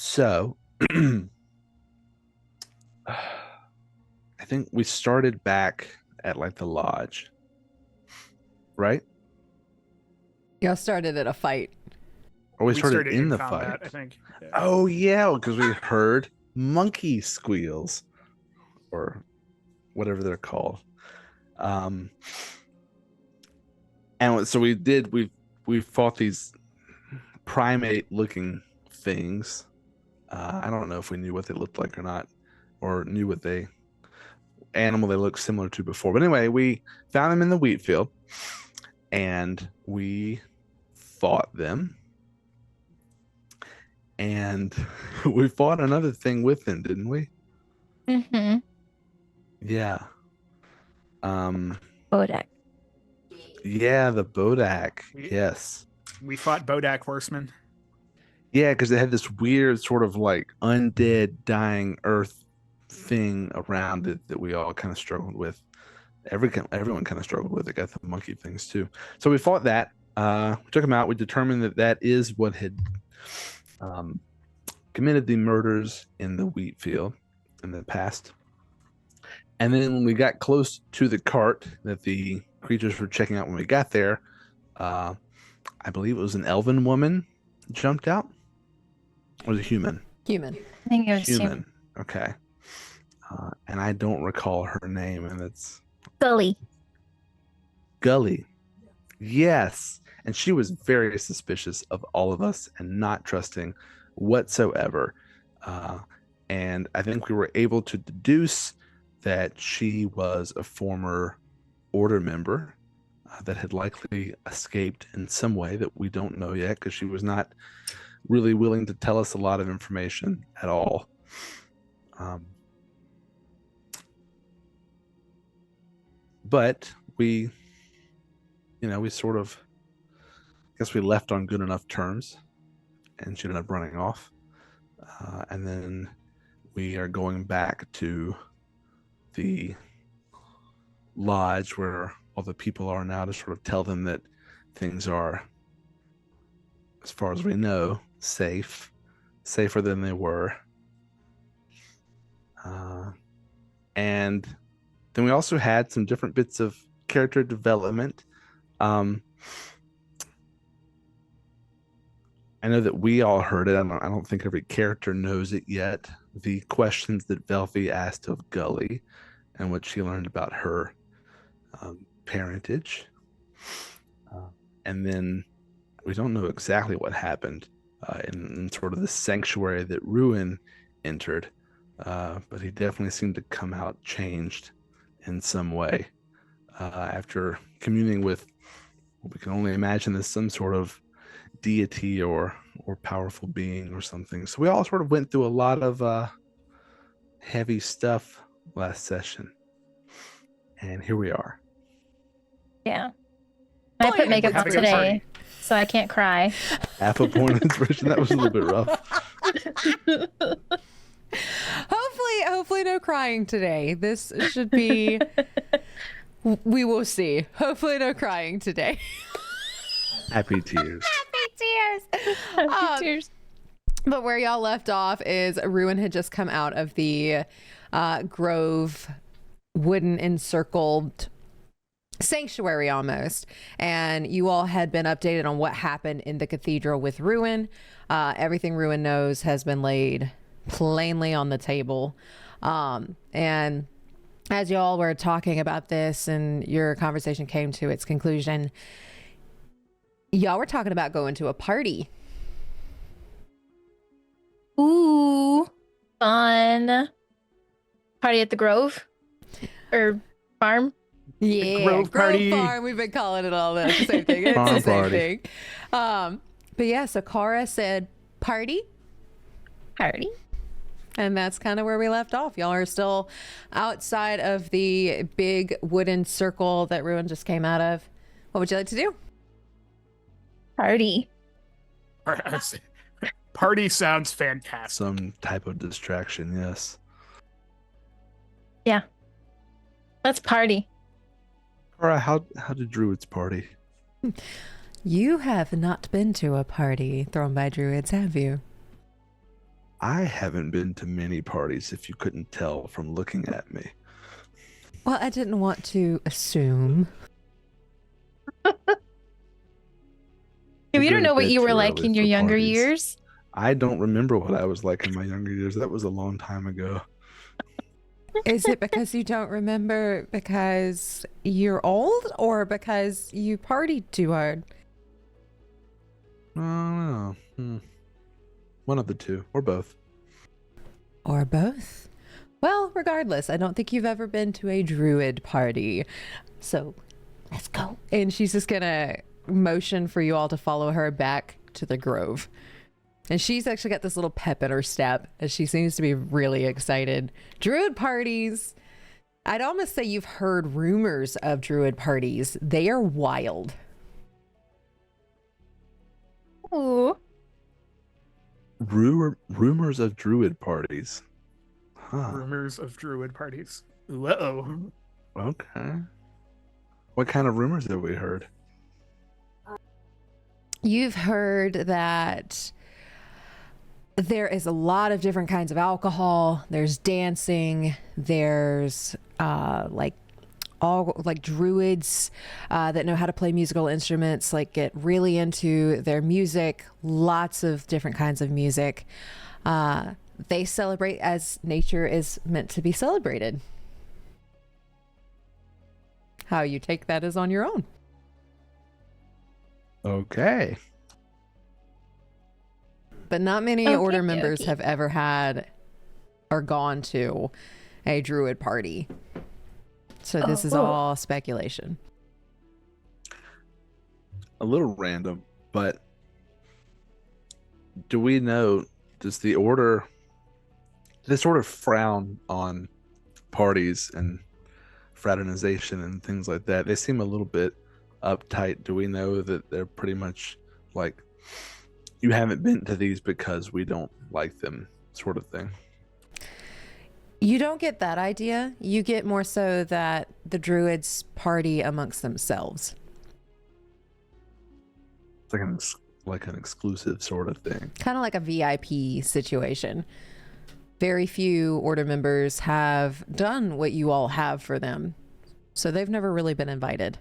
So, I think we started back at like the lodge, right? Y'all started at a fight. Or we started started in the combat, fight. I think. Yeah. Oh yeah, because we heard monkey squeals, or whatever they're called. And so we fought these primate-looking things. I don't know if we knew what they looked like or not, or knew what animal they looked similar to before. But anyway, we found them in the wheat field, and we fought them. And we fought another thing with them, didn't we? Mm-hmm. Yeah. Bodak. Yeah, the Bodak. We- Yes. We fought Bodak horsemen. Yeah, because they had this weird sort of like undead dying earth thing around it that we all kind of struggled with. Everyone kind of struggled with it. Got the monkey things too. So we fought that. We took them out. We determined that is what had committed the murders in the wheat field in the past. And then when we got close to the cart that the creatures were checking out when we got there, I believe it was an elven woman jumped out. Or was it human? Human. I think it was Human. Okay. And I don't recall her name, and it's Gully. Gully. Yes. And she was very suspicious of all of us and not trusting whatsoever. And I think we were able to deduce that she was a former Order member that had likely escaped in some way that we don't know yet, because she was not really willing to tell us a lot of information at all. But we sort of, I guess we left on good enough terms, and she ended up running off. And then we are going back to the lodge where all the people are now to sort of tell them that things are, as far as we know, safer than they were. And then we also had some different bits of character development. I know that we all heard it. I don't think every character knows it yet. The questions that Velphie asked of Gully and what she learned about her parentage. And then we don't know exactly what happened in sort of the sanctuary that Ruen entered. But he definitely seemed to come out changed in some way after communing with what we can only imagine as some sort of deity or powerful being or something. So we all sort of went through a lot of heavy stuff last session, and here we are. Yeah. I put makeup on today, so I can't cry. Half a point of inspiration. That was a little bit rough. Hopefully no crying today. This should be we will see. Hopefully no crying today. Happy tears. Happy tears. But where y'all left off is Ruen had just come out of the grove, wooden encircled sanctuary almost, and you all had been updated on what happened in the cathedral with Ruen. Everything Ruen knows has been laid plainly on the table, and as y'all were talking about this and your conversation came to its conclusion, y'all were talking about going to a party. Ooh, fun. Party at the Grove? Or farm? Yeah, Grove party. Farm. We've been calling it all the same thing. It's Farm the same party. thing. But yeah, so Kara said party, Party. and that's kind of where we left off. Y'all are still outside of the big wooden circle that Ruen just came out of. What would you like to do? Party. Party sounds fantastic. Some type of distraction, yes. Yeah. Let's party. All right, how did Druid's party? You have not been to a party thrown by druids, have you? I haven't been to many parties, if you couldn't tell from looking at me. Well, I didn't want to assume. I You go don't to know what bed you were too like early in your for younger parties. years. I don't remember what I was like in my younger years. That was a long time ago. Is it because you don't remember because you're old or because you partied too hard? I don't know. One of the two, or both. Or both? Well, regardless, I don't think you've ever been to a druid party. So let's go. And she's just gonna motion for you all to follow her back to the grove. And she's actually got this little pep in her step as she seems to be really excited. Druid parties. I'd almost say you've heard rumors of druid parties. They are wild. Ooh. Rumors of druid parties. Huh. Rumors of druid parties. Uh-oh. Okay. What kind of rumors have we heard? You've heard that there is a lot of different kinds of alcohol. There's dancing. There's like druids that know how to play musical instruments, like get really into their music. Lots of different kinds of music. They celebrate as nature is meant to be celebrated. How you take that is on your own. Okay. But not many Okie order members dokie. have ever had or gone to a druid party. So this is Oh. all speculation. A little random, but do we know, does the order frown on parties and fraternization and things like that? They seem a little bit uptight. Do we know that they're pretty much like, you haven't been to these because we don't like them, sort of thing? You don't get that idea. You get more so that the druids party amongst themselves. It's like an exclusive sort of thing. Kind of like a VIP situation. Very few order members have done what you all have for them. So they've never really been invited.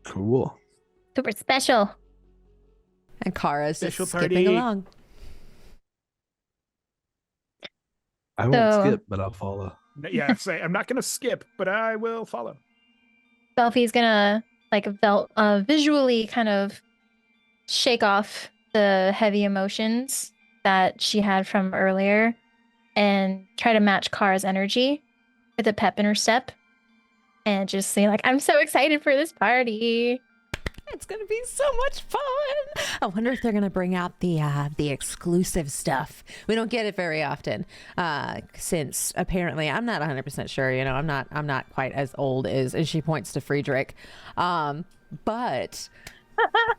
Cool. Super special. And Kara's just Special skipping party. along. I won't So- skip, but I'll follow. Yeah, say I'm not gonna skip, but I will follow. Velphie's gonna visually kind of shake off the heavy emotions that she had from earlier and try to match Kara's energy with a pep in her step and just say like, I'm so excited for this party. It's gonna be so much fun. I wonder if they're gonna bring out the exclusive stuff. We don't get it very often, since apparently I'm not 100% sure. You know, I'm not quite as old as. And she points to Friedrich, but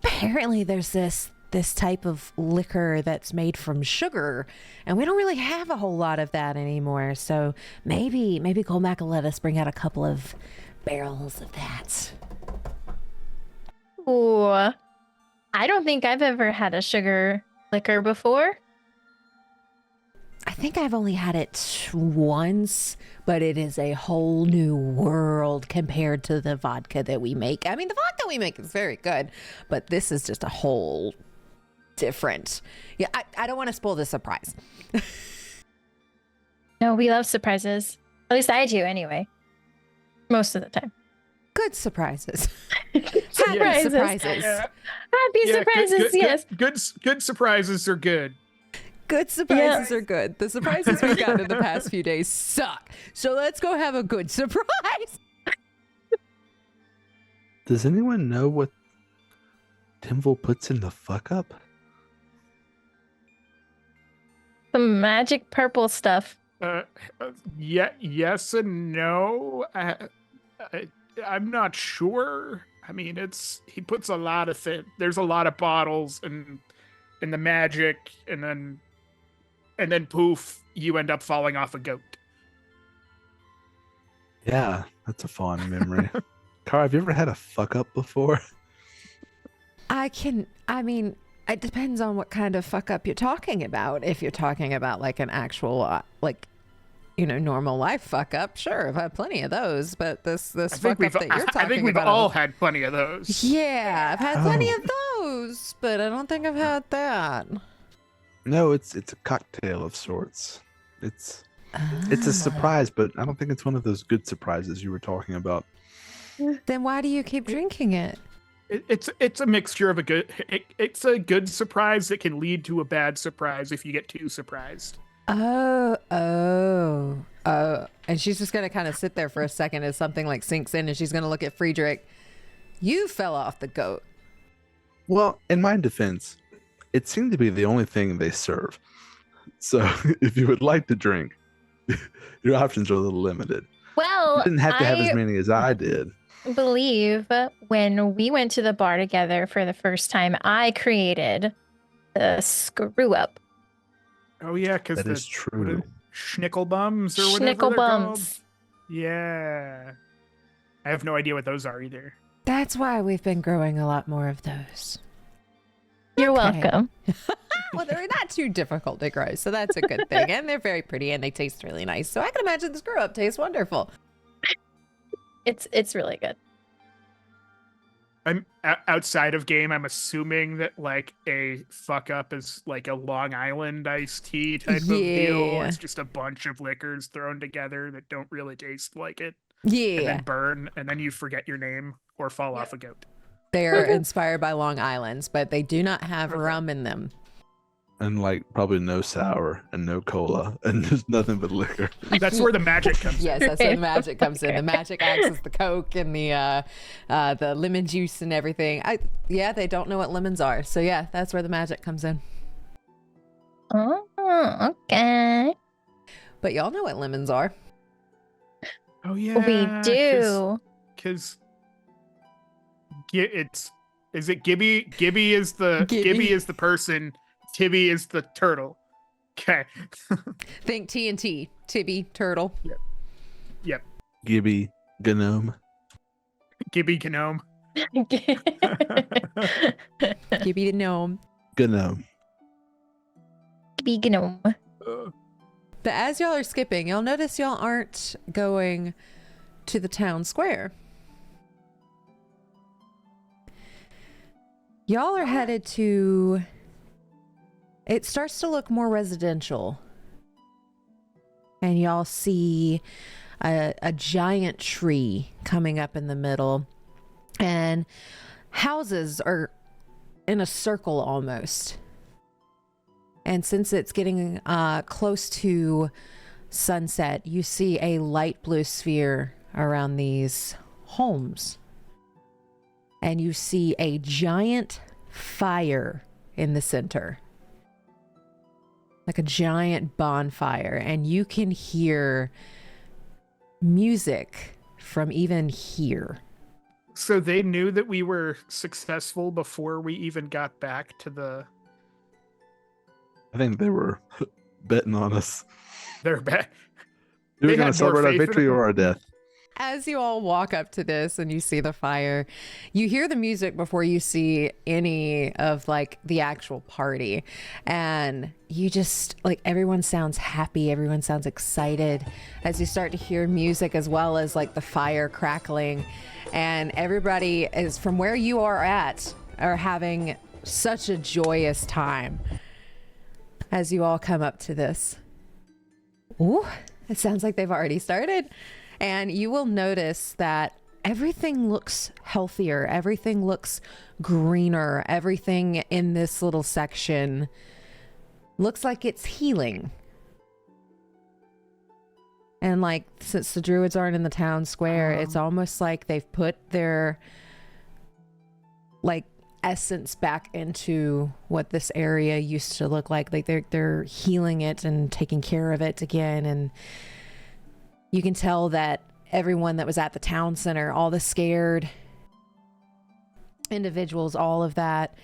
apparently there's this type of liquor that's made from sugar, and we don't really have a whole lot of that anymore. So maybe Colmac will let us bring out a couple of barrels of that. Ooh, I don't think I've ever had a sugar liquor before. I think I've only had it once, but it is a whole new world compared to the vodka that we make. I mean, the vodka we make is very good, but this is just a whole different. Yeah, I don't want to spoil the surprise. No, we love surprises. At least I do anyway. Most of the time. Good surprises. Surprises. surprises. Yeah, Happy yeah, surprises, yes. Good surprises are good. Good surprises are good. The surprises we've gotten in the past few days suck. So let's go have a good surprise. Does anyone know what Timval puts in the fuck up? Some magic purple stuff. Yeah, yes and no. I'm not sure. I mean, he puts a lot of there's a lot of bottles and the magic, and then poof, you end up falling off a goat. Yeah, that's a fond memory. Cara, have you ever had a fuck up before? I mean, it depends on what kind of fuck up you're talking about. If you're talking about like an actual, normal life fuck up, sure, I've had plenty of those. But this fuck up that you're talking about, I think we've all had plenty of those. Yeah, I've had plenty of those, but I don't think I've had that. No, it's a cocktail of sorts. It's a surprise, but I don't think it's one of those good surprises you were talking about. Then why do you keep drinking it? It's a mixture of it's a good surprise that can lead to a bad surprise if you get too surprised. Oh. And she's just gonna kind of sit there for a second as something like sinks in, and she's gonna look at Friedrich. You fell off the goat. Well, in my defense, it seemed to be the only thing they serve. So if you would like to drink, your options are a little limited. Well, you didn't have to have as many as I did. Believe when we went to the bar together for the first time, I created the screw up. Oh yeah, because that is true. Schnickelbums or whatever they're called. Schnickelbums. Yeah, I have no idea what those are either. That's why we've been growing a lot more of those. You're Okay. welcome. Well, they're not too difficult to grow, so that's a good thing. And they're very pretty, and they taste really nice. So I can imagine the screw up tastes wonderful. It's really good. I'm outside of game. I'm assuming that like a fuck up is like a Long Island iced tea type of deal. It's just a bunch of liquors thrown together that don't really taste like it. Yeah. And then burn, and then you forget your name or fall off a goat. They're inspired by Long Islands, but they do not have rum in them. And like probably no sour and no cola and just nothing but liquor. That's where the magic comes in. Yes, that's where the magic comes in. The magic acts as the Coke and the lemon juice and everything. They don't know what lemons are. So yeah, that's where the magic comes in. Oh, okay. But y'all know what lemons are. Oh yeah, We do. Because is it Gibby? Gibby is the person. Tibby is the turtle. Okay. Think TNT, Tibby, turtle. Yep. Gibby, gnome. Gibby Gnome. Gibby the gnome. Gnome. Big gnome. But as y'all are skipping, you'll notice y'all aren't going to the town square. Y'all are headed to... It starts to look more residential. And y'all see a giant tree coming up in the middle. And houses are in a circle almost. And since it's getting close to sunset, you see a light blue sphere around these homes. And you see a giant fire in the center. Like a giant bonfire. And you can hear music from even here. So they knew that we were successful before we even got back to the... I think they were betting on us. They're back. We were They going had to more celebrate our faith in victory it. or our death. As you all walk up to this and you see the fire, you hear the music before you see any of like the actual party. And you just like everyone sounds happy. Everyone sounds excited as you start to hear music as well as like the fire crackling. And everybody is from where you are at are having such a joyous time as you all come up to this. Ooh, it sounds like they've already started. And you will notice that everything looks healthier. Everything looks greener. Everything in this little section looks like it's healing. And like, since the druids aren't in the town square, it's almost like they've put their like essence back into what this area used to look like. Like they're healing it and taking care of it again. And you can tell that everyone that was at the town center, all the scared individuals, all of that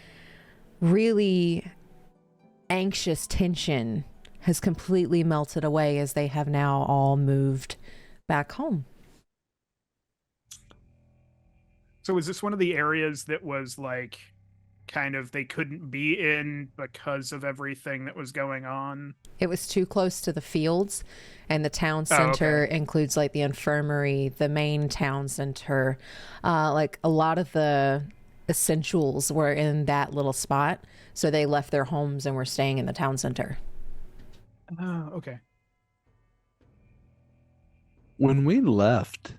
really anxious tension has completely melted away as they have now all moved back home. So is this one of the areas that was like kind of they couldn't be in because of everything that was going on? It was too close to the fields, and the town Oh, center okay. includes like the infirmary, the main town center. Like a lot of the essentials were in that little spot, so they left their homes and were staying in the town center. Oh, okay. When we left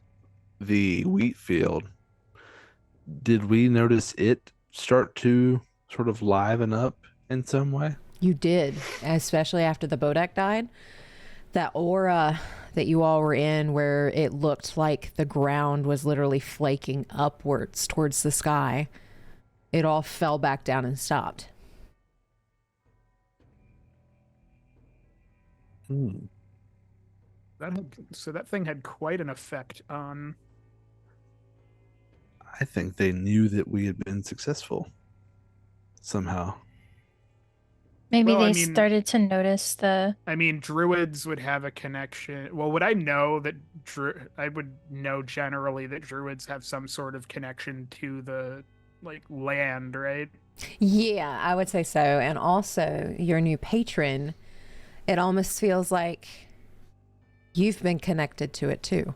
the wheat field, did we notice it start to sort of liven up in some way? You did, especially after the Bodak died. That aura that you all were in, where it looked like the ground was literally flaking upwards towards the sky, it all fell back down and stopped. Hmm. So that thing had quite an effect on. I think they knew that we had been successful somehow. Maybe Well, they started to notice the. I mean, druids would have a connection. Well, would I know that I would know generally that druids have some sort of connection to the like land, right? Yeah, I would say so. And also, your new patron, it almost feels like you've been connected to it too.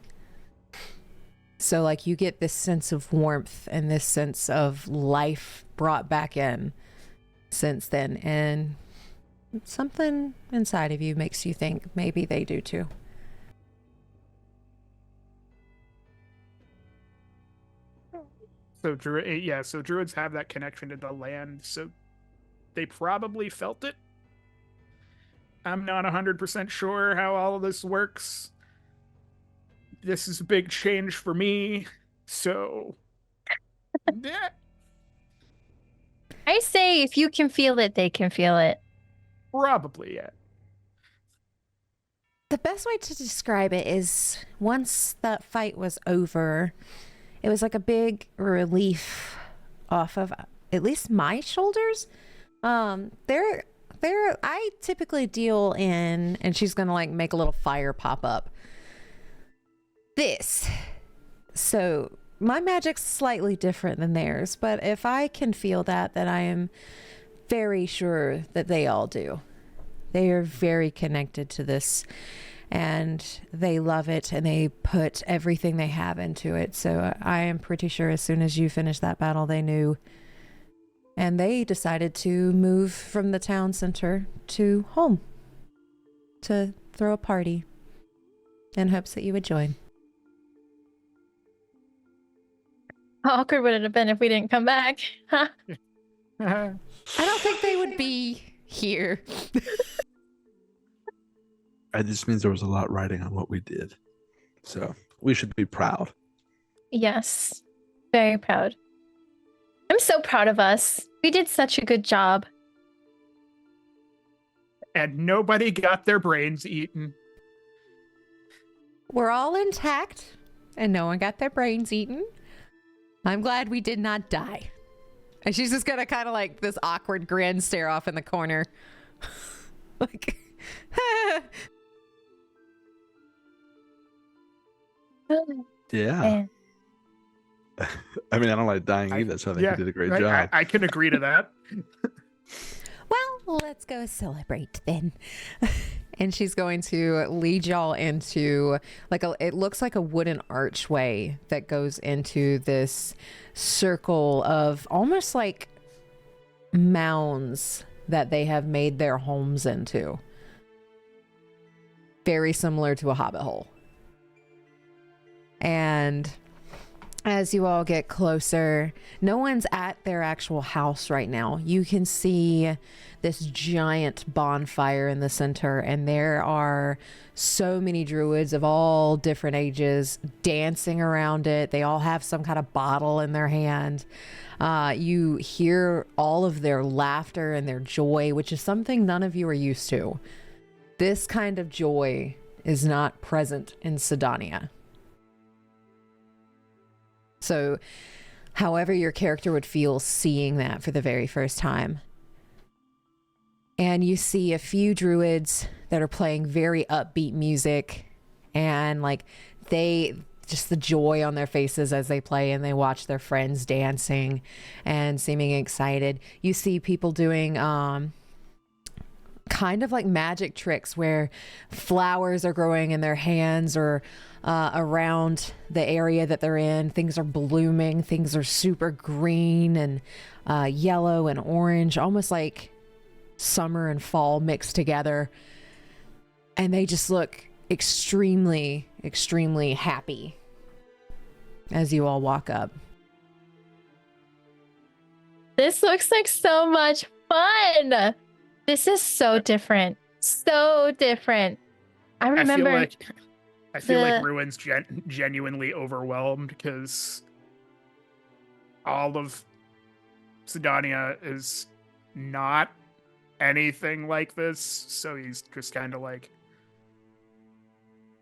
So, like, you get this sense of warmth and this sense of life brought back in since then. And something inside of you makes you think maybe they do too. So so druids have that connection to the land, so they probably felt it. I'm not 100% sure how all of this works. This is a big change for me, so yeah. I say if you can feel it, they can feel it. Probably, yeah. The best way to describe it is once that fight was over, it was like a big relief off of at least my shoulders. I typically deal in, and she's gonna like make a little fire pop up. This. So my magic's slightly different than theirs, but if I can feel that, then I am very sure that they all do. They are very connected to this, and they love it, and they put everything they have into it. So I am pretty sure as soon as you finished that battle, they knew. And they decided to move from the town center to home to throw a party in hopes that you would join. How awkward would it have been if we didn't come back? Huh? I don't think they would be here. It just means there was a lot riding on what we did. So we should be proud. Yes. Very proud. I'm so proud of us. We did such a good job. And nobody got their brains eaten. We're all intact, and no one got their brains eaten. I'm glad we did not die. And she's just gonna kind of like this awkward grin stare off in the corner. Like, Yeah. Man. I mean, I don't like dying either, so I think you did a great job. I can agree to that. well, let's go celebrate then. And she's going to lead y'all into like it looks like a wooden archway that goes into this circle of almost like mounds that they have made their homes into. Very similar to a hobbit hole. And as you all get closer, no one's at their actual house right now. You can see this giant bonfire in the center, and there are so many druids of all different ages dancing around it. They all have some kind of bottle in their hand. You hear all of their laughter and their joy, which is something none of you are used to. This kind of joy is not present in Sydonea. So, however your character would feel seeing that for the very first time. And you see a few druids that are playing very upbeat music, and like just the joy on their faces as they play and they watch their friends dancing and seeming excited. You see people doing kind of like magic tricks where flowers are growing in their hands or around the area that they're in. Things are blooming. Things are super green and yellow and orange, almost like summer and fall mixed together. And they just look extremely, extremely happy as you all walk up. This looks like so much fun. This is so different. So different. I remember. I feel like Ruen's genuinely overwhelmed because all of Sydonea is not anything like this. So he's just kind of like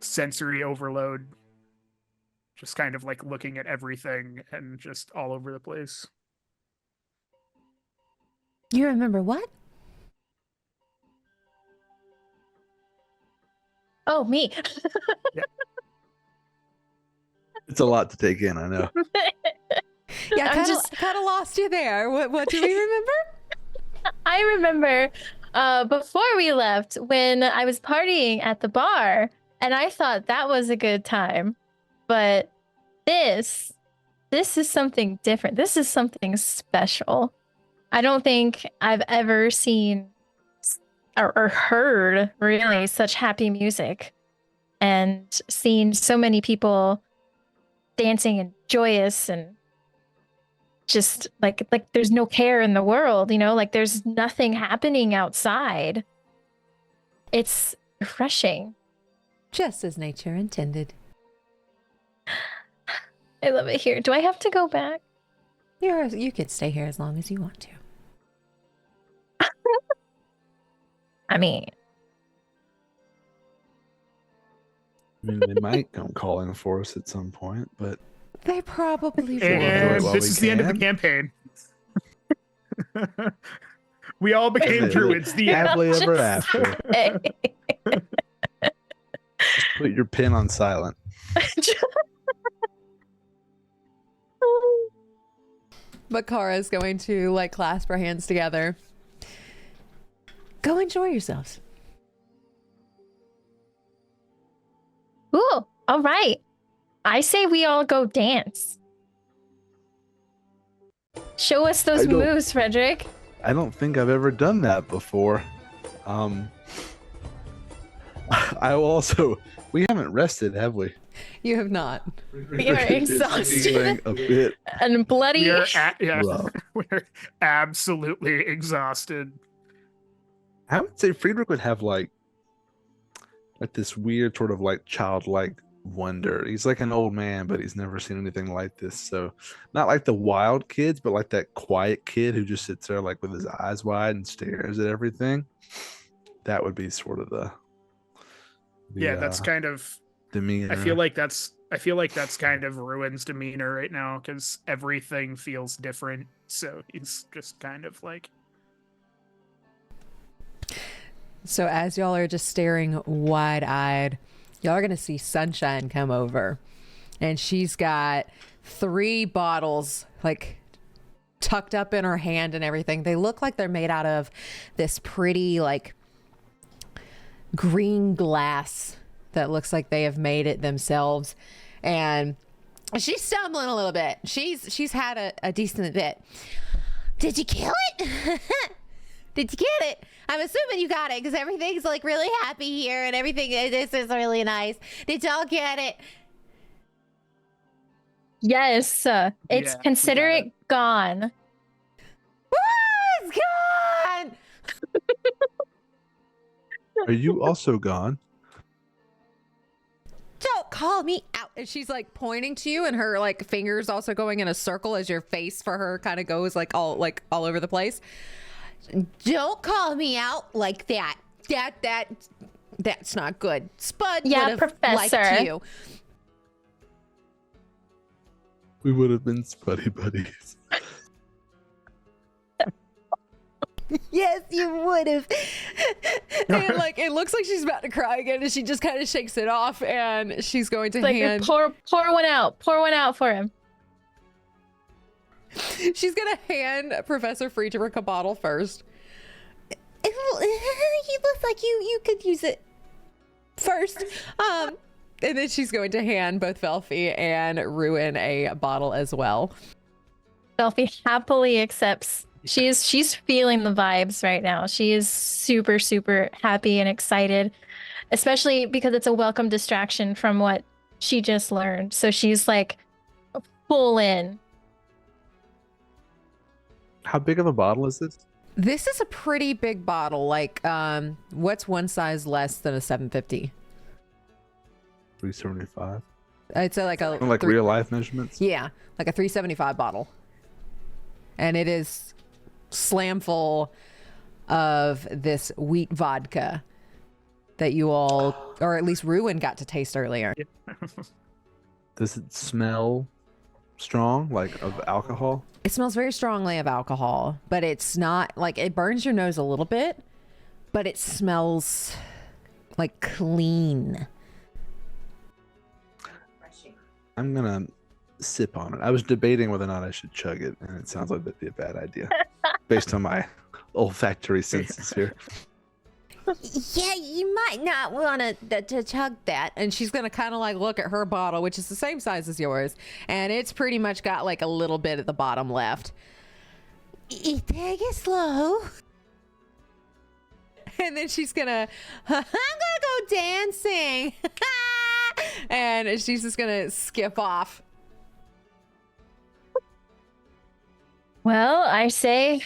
sensory overload, just kind of like looking at everything and just all over the place. You remember what? Oh, me. Yeah. It's a lot to take in, I know. Yeah, I'm kind of lost you there. What do we remember? I remember before we left when I was partying at the bar, and I thought that was a good time. But this is something different. This is something special. I don't think I've ever seen or heard really such happy music and seen so many people dancing and joyous and just like there's no care in the world, you know, like there's nothing happening outside. It's refreshing. Just as nature intended. I love it here. Do I have to go back? You could stay here as long as you want to. I mean, They might come calling for us at some point, but They probably will. And while this we is the end of the can. campaign. We all became druids. The end. happily ever Just after. Just put your pin on silent. But Kara's going to like clasp her hands together. Go enjoy yourselves. Ooh, all right. I say we all go dance. Show us those I don't- moves, Frederick. I don't think I've ever done that before. I will also. We haven't rested, have we? You have not. We are It's exhausted. feeling a bit And bloody. rough. We're absolutely exhausted. I would say Friedrich would have like this weird sort of like childlike wonder. He's like an old man, but he's never seen anything like this. So not like the wild kids, but like that quiet kid who just sits there like with his eyes wide and stares at everything. That would be sort of the Yeah, that's kind of. demeanor. I feel like that's kind of Ruen's demeanor right now because everything feels different. So he's just kind of like. So as y'all are just staring wide-eyed, y'all are going to see Sunshine come over. And she's got 3 bottles like tucked up in her hand and everything. They look like they're made out of this pretty like green glass that looks like they have made it themselves. And she's stumbling a little bit. She's had a decent bit. Did you kill it? Did you get it? I'm assuming you got it because everything's like really happy here and everything. This is really nice. Did y'all get it? Yes. It's we consider got it gone. Woo, it's gone. Are you also gone? Don't call me out. And she's like pointing to you and her like fingers also going in a circle as your face for her kind of goes like all over the place. Don't call me out like that. That's not good. Spud Yeah, would have liked Professor. you. We would have been spuddy buddies. Yes, you would have. And like it looks like she's about to cry again, and she just kind of shakes it off, and she's going to hand. Pour one out. Pour one out for him. She's gonna hand Professor Friedrich a bottle first. He looks like you could use it first. And then she's going to hand both Velphie and Ruen a bottle as well. Velphie happily accepts. She's feeling the vibes right now. She is super, super happy and excited, especially because it's a welcome distraction from what she just learned. So she's like full in. How big of a bottle is this? This is a pretty big bottle. Like, what's one size less than a 750? 375. It's like a Like real life measurements? Yeah, like a 375 bottle. And it is slam full of this wheat vodka that you all, or at least Ruen got to taste earlier. Does it smell strong, like of alcohol? It smells very strongly of alcohol, but it's not like it burns your nose a little bit, but it smells like clean. I'm gonna sip on it. I was debating whether or not I should chug it, and it sounds like that'd be a bad idea based on my olfactory senses here. Yeah, you might not want to chug that. And she's going to kind of like look at her bottle, which is the same size as yours. And it's pretty much got like a little bit at the bottom left. Take it slow. And then she's going to, I'm going to go dancing. And she's just going to skip off. Well, I say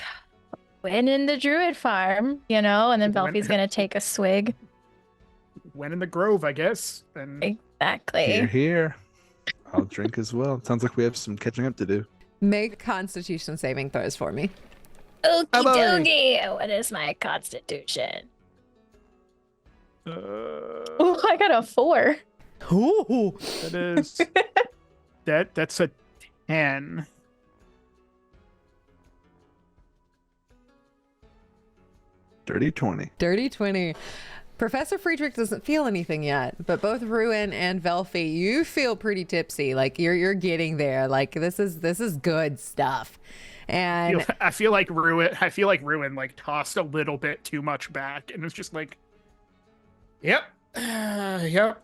when in the Druid farm, you know, and then Velphie's gonna take a swig. When in the grove, I guess. And Exactly. Here. I'll drink as well. Sounds like we have some catching up to do. Make Constitution saving throws for me. Okie dokie. What is my constitution? Oh, I got a 4. Ooh. That is that's a 10. Dirty 20. Dirty 20. Professor Friedrich doesn't feel anything yet, but both Ruen and Velphie, you feel pretty tipsy. Like you're getting there. Like this is good stuff. And I feel like Ruen like tossed a little bit too much back, and it's just like, yep, yep.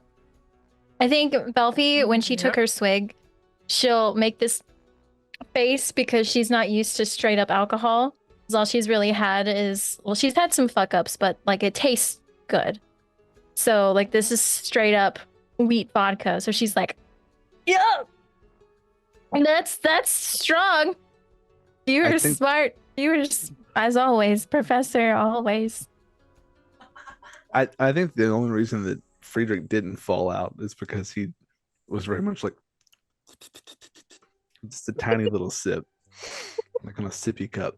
I think Velphie, when she took her swig, she'll make this face because she's not used to straight up alcohol. All she's really had is, well, she's had some fuck ups, but like it tastes good. So like this is straight up wheat vodka. So she's like, yeah, that's strong. You were smart. You were, as always, Professor, always. I think the only reason that Friedrich didn't fall out is because he was very much like just a tiny little sip, like on a sippy cup.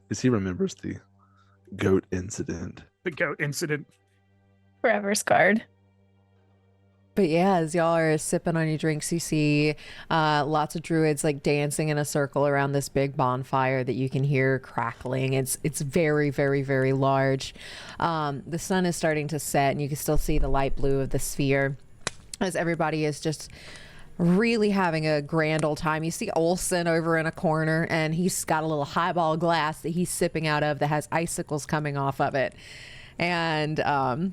Because he remembers the goat incident. The goat incident. Forever scarred. But yeah, as y'all are sipping on your drinks, you see lots of druids like dancing in a circle around this big bonfire that you can hear crackling. It's very, very, very large. The sun is starting to set, and you can still see the light blue of the sphere as everybody is just really having a grand old time. You see Olsen over in a corner, and he's got a little highball glass that he's sipping out of that has icicles coming off of it. And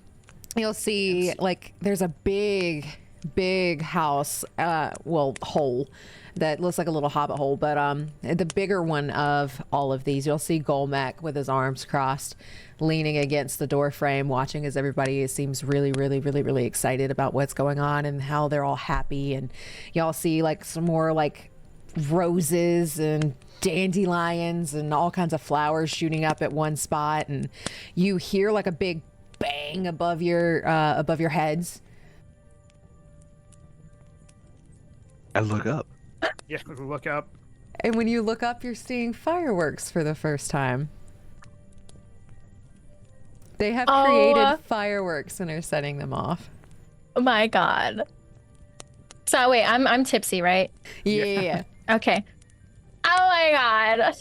you'll see like there's a big house, hole that looks like a little hobbit hole, but the bigger one of all of these, you'll see Golmek with his arms crossed, leaning against the door frame, watching as everybody seems really, really, really, really excited about what's going on and how they're all happy. And y'all see like some more like roses and dandelions and all kinds of flowers shooting up at one spot, and you hear like a big bang above your heads. I look up. Yeah, look up. And when you look up, you're seeing fireworks for the first time. They have created fireworks and are setting them off. Oh my god. So wait, I'm tipsy, right? Yeah. Okay. Oh my god.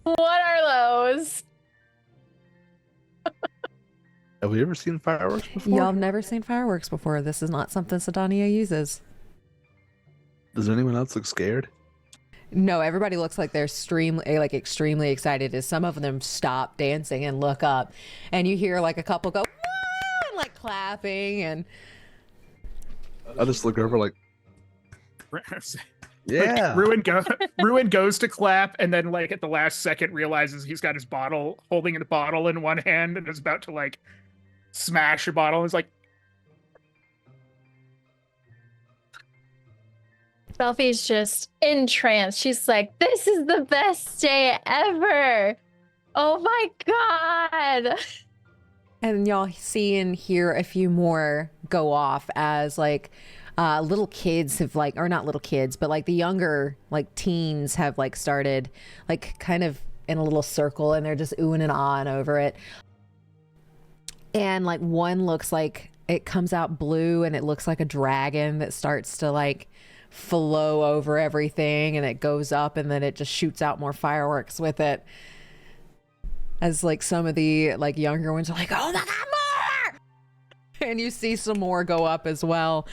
What are goes. Have we ever seen fireworks before? Y'all have never seen fireworks before. This is not something Sydonea uses. Does anyone else look scared? No, everybody looks like they're extremely excited as some of them stop dancing and look up. And you hear like a couple go, "Woo!" and like clapping and I just look over like, yeah. Ruen goes to clap, and then like at the last second realizes he's got his bottle, holding the bottle in one hand, and is about to like smash a bottle. And is like, Velphie's just entranced. She's like, "This is the best day ever! Oh my god!" And y'all see and hear a few more go off as like little kids have like, or not little kids, but like the younger like teens have like started like kind of in a little circle and they're just oohing and ahhing over it. And like one looks like it comes out blue and it looks like a dragon that starts to like flow over everything and it goes up and then it just shoots out more fireworks with it. As like some of the like younger ones are like, "Oh my god, more!" And you see some more go up as well.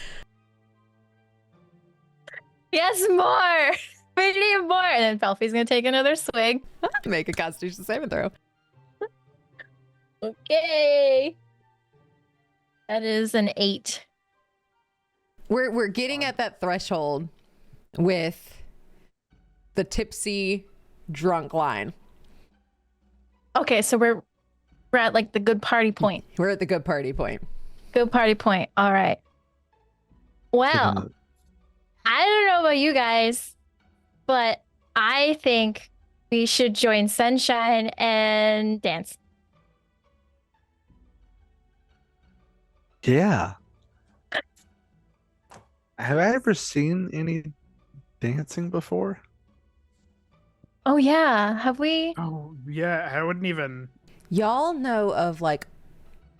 Yes, more! We need more! And then Velphie's gonna take another swig. Make a Constitution saving throw. Okay. That is an 8. We're getting at that threshold with the tipsy drunk line. Okay, so we're at like the good party point. We're at the good party point. Good party point. All right. Well, I don't know about you guys, but I think we should join Sunshine and dance. Yeah. Have I ever seen any dancing before? Oh yeah, have we? "Oh yeah, I wouldn't even." Y'all know of like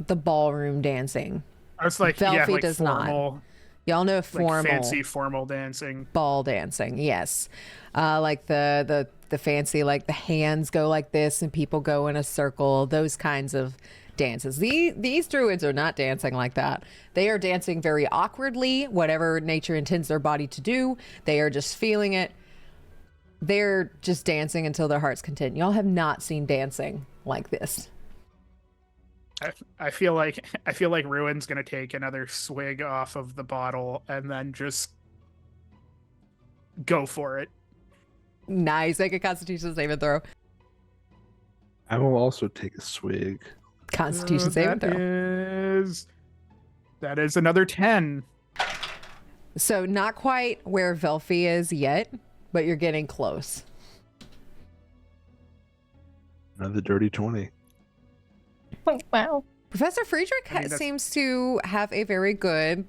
the ballroom dancing. I was like, yeah, Velphie like does formal, not. Y'all know like formal fancy formal dancing. ball dancing. Yes. Like the fancy, like the hands go like this and people go in a circle, those kinds of dances. These druids are not dancing like that. They are dancing very awkwardly, whatever nature intends their body to do. They are just feeling it. They're just dancing until their heart's content. Y'all have not seen dancing like this. I feel like Ruin's gonna take another swig off of the bottle and then just go for it. Nice. Make a Constitution saving throw. I will also take a swig. Constitution saving throw. That is another 10. So not quite where Velphie is yet, but you're getting close. Another dirty 20. Oh, wow. Professor Friedrich seems to have a very good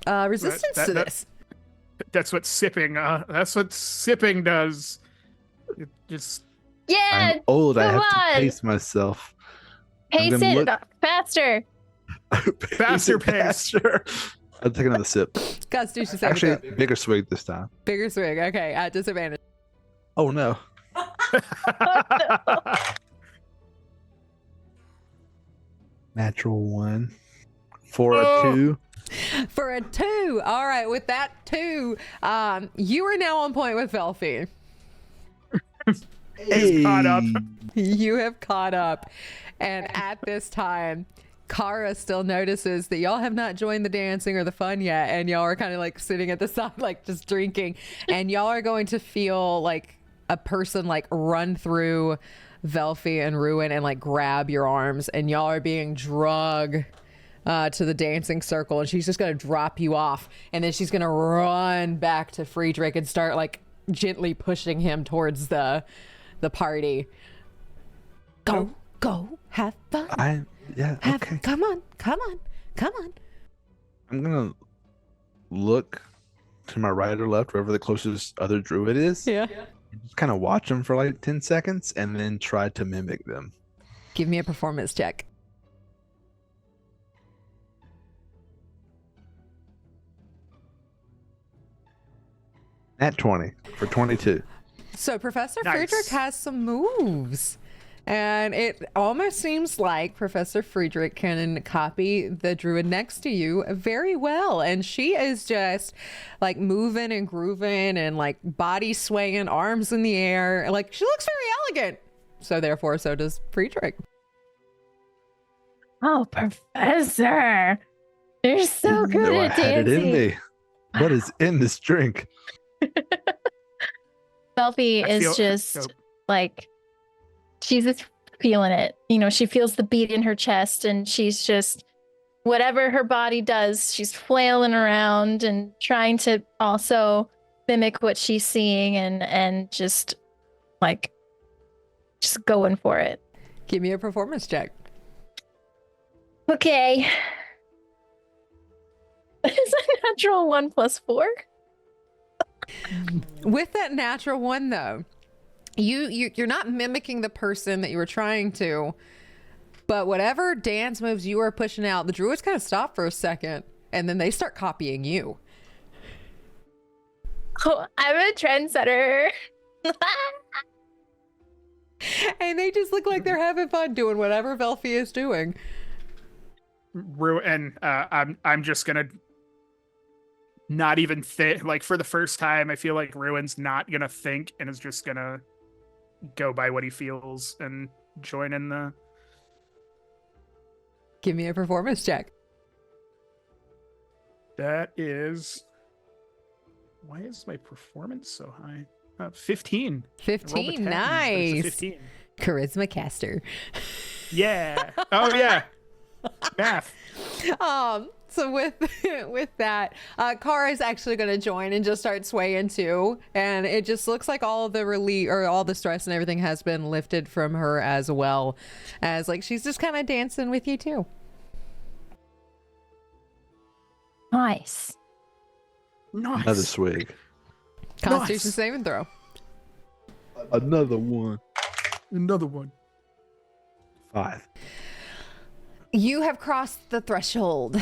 resistance to this. That's what sipping. That's what sipping does. It just. Yeah. I'm old. I come have on. to pace myself. Pace I'm gonna it faster. Faster pace. Faster. I'll take another sip. Constitution saving Actually, throw. bigger swig this time. Bigger swig. Okay, at disadvantage. Oh no. Natural 1 for a 2. For a 2. All right, with that 2, you are now on point with Velphie. He's caught up. You have caught up. And at this time, Kara still notices that y'all have not joined the dancing or the fun yet. And y'all are kind of like sitting at the side, like just drinking. And y'all are going to feel like a person like run through Velphie and Ruen and like grab your arms. And y'all are being drugged to the dancing circle. And she's just going to drop you off. And then she's going to run back to Friedrich and start like gently pushing him towards the party. Go, have fun. Okay. Come on. I'm gonna look to my right or left, wherever the closest other druid is. Yeah. Just kind of watch them for like 10 seconds and then try to mimic them. Give me a performance check. At 20 for 22. So Professor Nice. Friedrich has some moves And it almost seems like Professor Friedrich can copy the druid next to you very well. And she is just like moving and grooving and like body swaying, arms in the air. Like she looks very elegant. So therefore, so does Friedrich. Oh, Professor. You're so good Knew I at had it in dancing. me. What is in this drink? Velphie I is feel- just oh. like, she's just feeling it. You know, she feels the beat in her chest, and she's just, whatever her body does, she's flailing around and trying to also mimic what she's seeing and just like, just going for it. Give me a performance check. Okay. It's a natural 1 + 4. With that natural one, though, you're not mimicking the person that you were trying to, but whatever dance moves you are pushing out, the druids kind of stop for a second, and then they start copying you. Oh, I'm a trendsetter. And they just look like they're having fun doing whatever Velphie is doing. Ruen, I'm just gonna not even think. Like for the first time, I feel like Ruin's not gonna think and is just gonna go by what he feels and join in the. Give me a performance check. That is. Why is my performance so high? 15. I rolled a 15, 10, but it's a nice. 15. Charisma caster. Yeah. Oh yeah. Math. So with that, Kara is actually going to join and just start swaying too, and it just looks like all the relief or all the stress and everything has been lifted from her, as well as like she's just kind of dancing with you too. Nice. Nice. Another swig. Constitution Nice. saving throw. Another one. Another one. 5. You have crossed the threshold.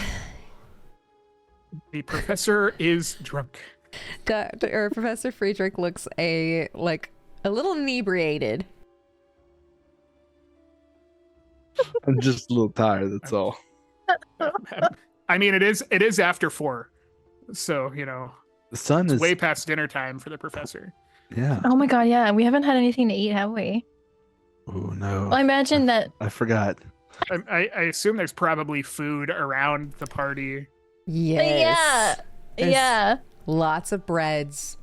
The professor is drunk. Professor Friedrich looks a little inebriated. I'm just a little tired, that's all. I mean, it is after 4, so you know The sun it's is way past dinner time for the professor. yeah. Oh my god, yeah. We haven't had anything to eat, have we? Oh no. Well, I imagine that. I forgot. I assume there's probably food around the party. Yes. There's Yeah. lots of breads,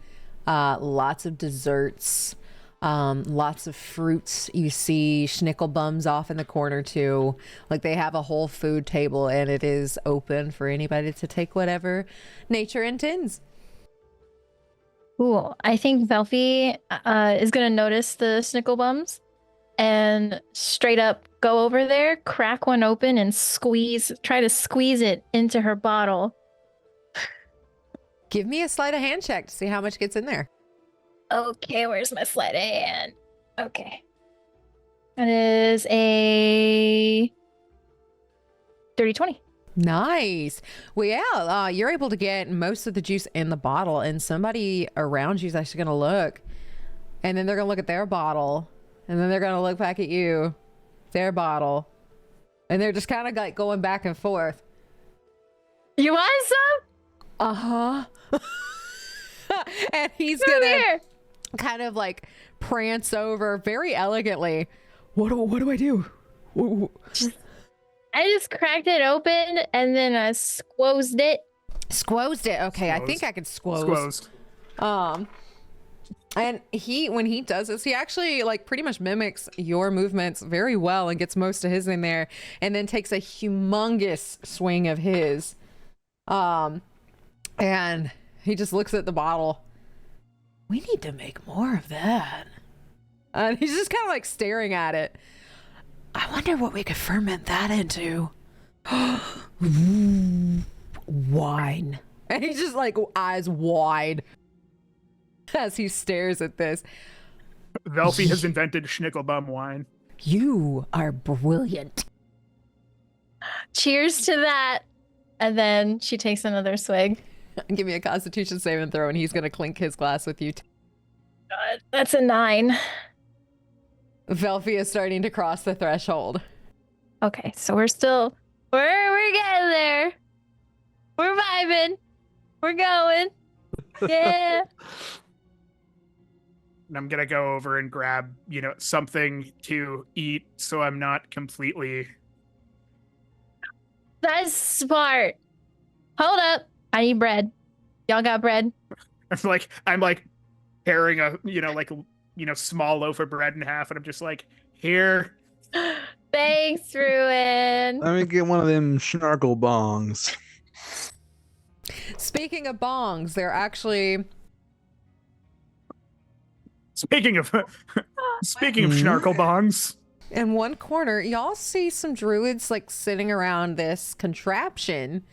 lots of desserts, lots of fruits. You see schnickelbums off in the corner too. Like they have a whole food table, and it is open for anybody to take whatever nature intends. Cool. I think Velphie is going to notice the snicklebums and straight up go over there, crack one open, and try to squeeze it into her bottle. Give me a sleight of hand check to see how much gets in there. Okay, where's my sleight of hand? Okay. That is a 30-20. Nice. Well, yeah, you're able to get most of the juice in the bottle, and somebody around you is actually going to look, and then they're going to look at their bottle, and then they're going to look back at you, their bottle, and they're just kind of like going back and forth. You want some? Uh-huh. And he's Come going to here. kind of like prance over very elegantly. What do I do? I just cracked it open and then I squozed it. Squozed it. Okay, I Squozed. think I can squoze. Squozed. And when he does this, he actually like pretty much mimics your movements very well and gets most of his in there, and then takes a humongous swing of his. And he just looks at the bottle. We need to make more of that. And he's just kind of like staring at it. I wonder what we could ferment that into. Wine. And he's just like eyes wide as he stares at this. Velphie has invented schnickelbum wine. You are brilliant. Cheers to that. And then she takes another swig. Give me a Constitution saving throw, and he's going to clink his glass with you. That's a 9. Velphie is starting to cross the threshold. Okay, so we're getting there. We're vibing. We're going. Yeah. And I'm gonna go over and grab, something to eat so I'm not completely. That's smart. Hold up. I need bread. Y'all got bread? I'm like tearing a, small loaf of bread in half, and I'm just like, here. Thanks, Ruen. Let me get one of them snarkle bongs. Speaking of bongs, they're actually... Speaking of snarkle bongs. In one corner, y'all see some druids like sitting around this contraption,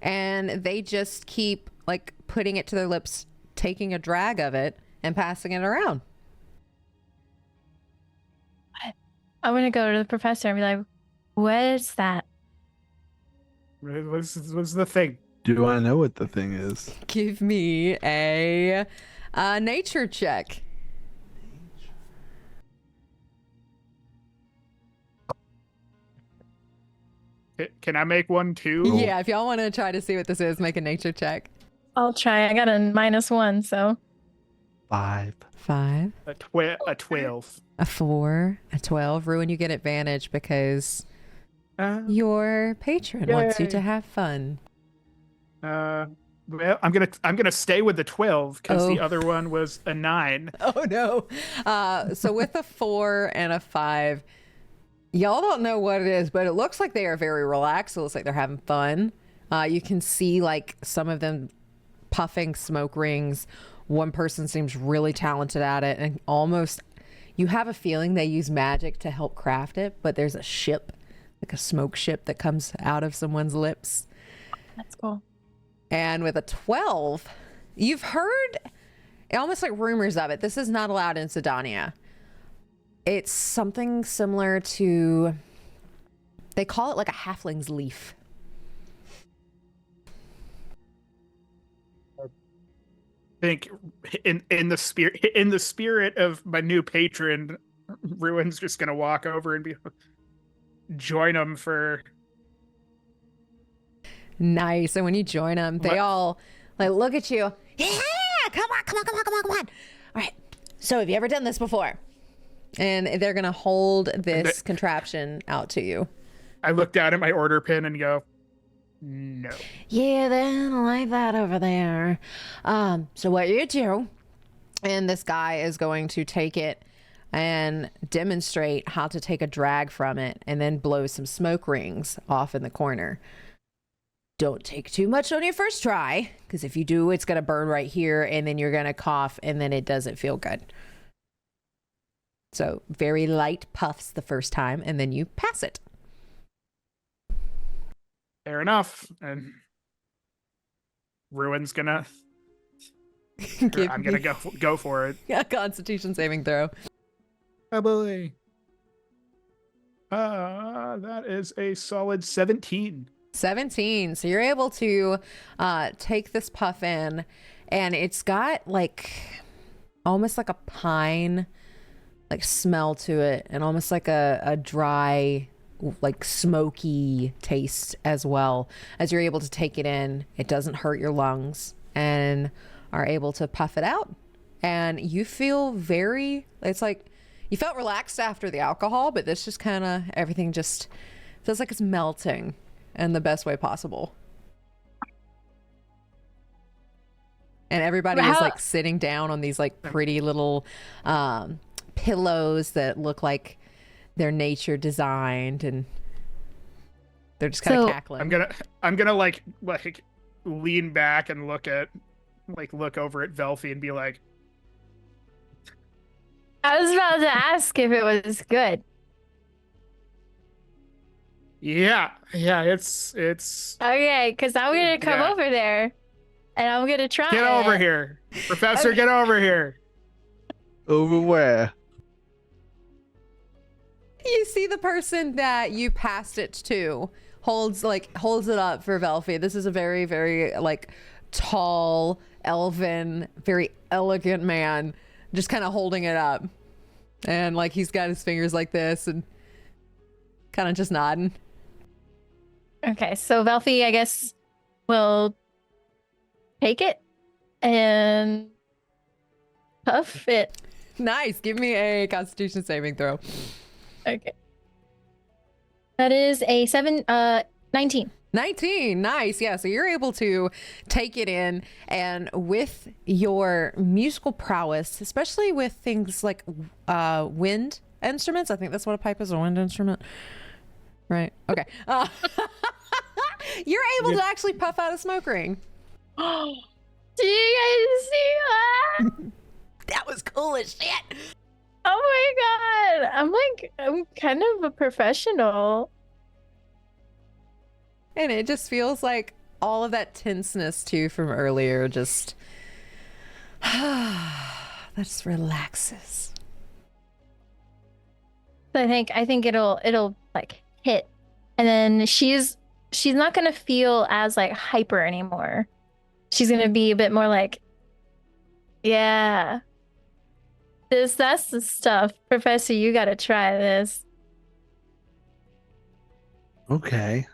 and they just keep like putting it to their lips, taking a drag of it, and passing it around. I'm gonna go to the professor and be like, what is that? What's the thing? Do I know what the thing is? Give me a nature check. Can I make one too? Yeah, if y'all want to try to see what this is, make a nature check. I'll try. I got a -1, so 5. 5. A 12. A 4. A 12. Ruen, you get advantage because your patron wants you to have fun. Well, I'm gonna stay with the 12 because the other one was a 9. Oh no. So with a 4 and a 5, y'all don't know what it is, but it looks like they are very relaxed. It looks like they're having fun. You can see like some of them puffing smoke rings. One person seems really talented at it, and almost you have a feeling they use magic to help craft it, but there's a ship, like a smoke ship that comes out of someone's lips. that's cool. And with a 12, you've heard almost like rumors of it. This is not allowed in Sydonea. It's something similar to, they call it like a halfling's leaf. I think in the spirit of my new patron, Ruen's just gonna walk over and join them for. Nice. And when you join them, they all like look at you. Yeah, come on. All right. So have you ever done this before? And they're going to hold this contraption out to you. I look down at my order pin and go, no. Yeah, they don't like that over there. So what you do, and this guy is going to take it and demonstrate how to take a drag from it and then blow some smoke rings off in the corner. Don't take too much on your first try, because if you do, it's going to burn right here, and then you're going to cough, and then it doesn't feel good. So very light puffs the first time, and then you pass it. Fair enough. And Ruen's gonna. I'm gonna go for it. Yeah, Constitution saving throw. Oh boy. That is a solid 17. 17. So you're able to take this puff in, and it's got like almost like a pine like smell to it, and almost like a dry like smoky taste as well. As you're able to take it in, it doesn't hurt your lungs, and are able to puff it out, and you feel very, it's like you felt relaxed after the alcohol, but this just kind of everything just feels like it's melting in the best way possible. And everybody is like sitting down on these like pretty little pillows that look like they're nature designed, and they're just kind of cackling. I'm gonna like lean back and look over at Velphie and be like, I was about to ask if it was good. Yeah, it's okay, because I'm gonna come over there and I'm gonna try. Get over here, Professor. Okay. Get over here. Over where? You see the person that you passed it to holds it up for Velphie. This is a very, very like tall, elven, very elegant man, just kind of holding it up. And like he's got his fingers like this and kind of just nodding. Okay, so Velphie, I guess, will take it and puff it. Nice. Give me a Constitution saving throw. Okay. That is a 19. 19. Nice. Yeah. So you're able to take it in, and with your musical prowess, especially with things like wind instruments, I think that's what a pipe is, a wind instrument. Right. Okay. You're able to actually puff out a smoke ring. Do you guys see that? That was cool as shit. Oh my god. I'm kind of a professional. And it just feels like all of that tenseness too from earlier just that just relaxes. So I think it'll like hit, and then she's not gonna feel as like hyper anymore. She's gonna be a bit more like, yeah, that's the stuff, Professor. You gotta try this. Okay.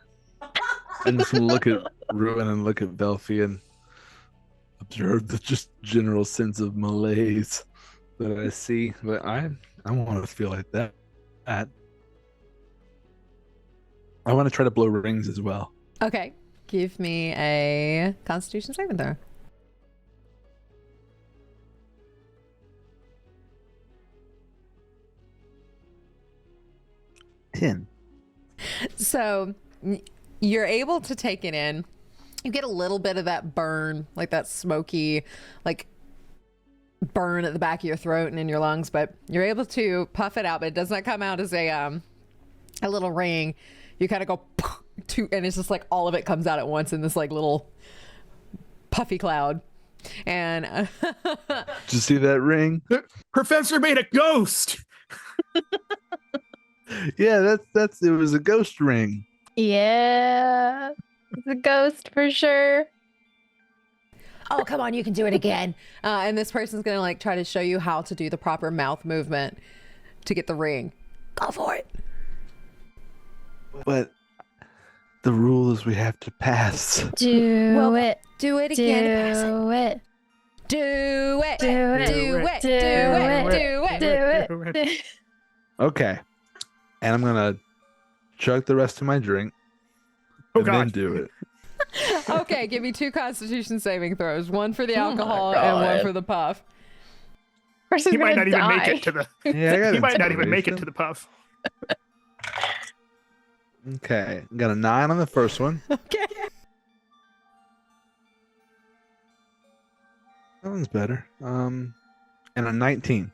I'm just gonna look at Ruen and look at Velphie and observe the just general sense of malaise that I see. But I want to feel like that. I want to try to blow rings as well. Okay. Give me a Constitution saving throw. Ten. So you're able to take it in. You get a little bit of that burn, like that smoky, like burn at the back of your throat and in your lungs, but you're able to puff it out, but it does not come out as a little ring. You kind of go and it's just like all of it comes out at once in this like little puffy cloud. And Did you see that ring? Professor made a ghost. Yeah, that's it was a ghost ring. Yeah, it's a ghost for sure. oh, come on, you can do it again. And this person's gonna like try to show you how to do the proper mouth movement to get the ring. Go for it. But the rule is we have to pass. Do it. Do it again. Do it. Do it. Do it. Do it. Do Do it. it. Do it. Do it. Okay. And I'm gonna chug the rest of my drink Oh and then god. do it. Okay, give me 2 Constitution saving throws. One for the Oh my alcohol and one God. for the puff. Person's He might gonna not even make die. it to the. Yeah, I got He might not even make it inspiration. to the puff. Okay, got a 9 on the first one. Okay. That one's better. And a 19.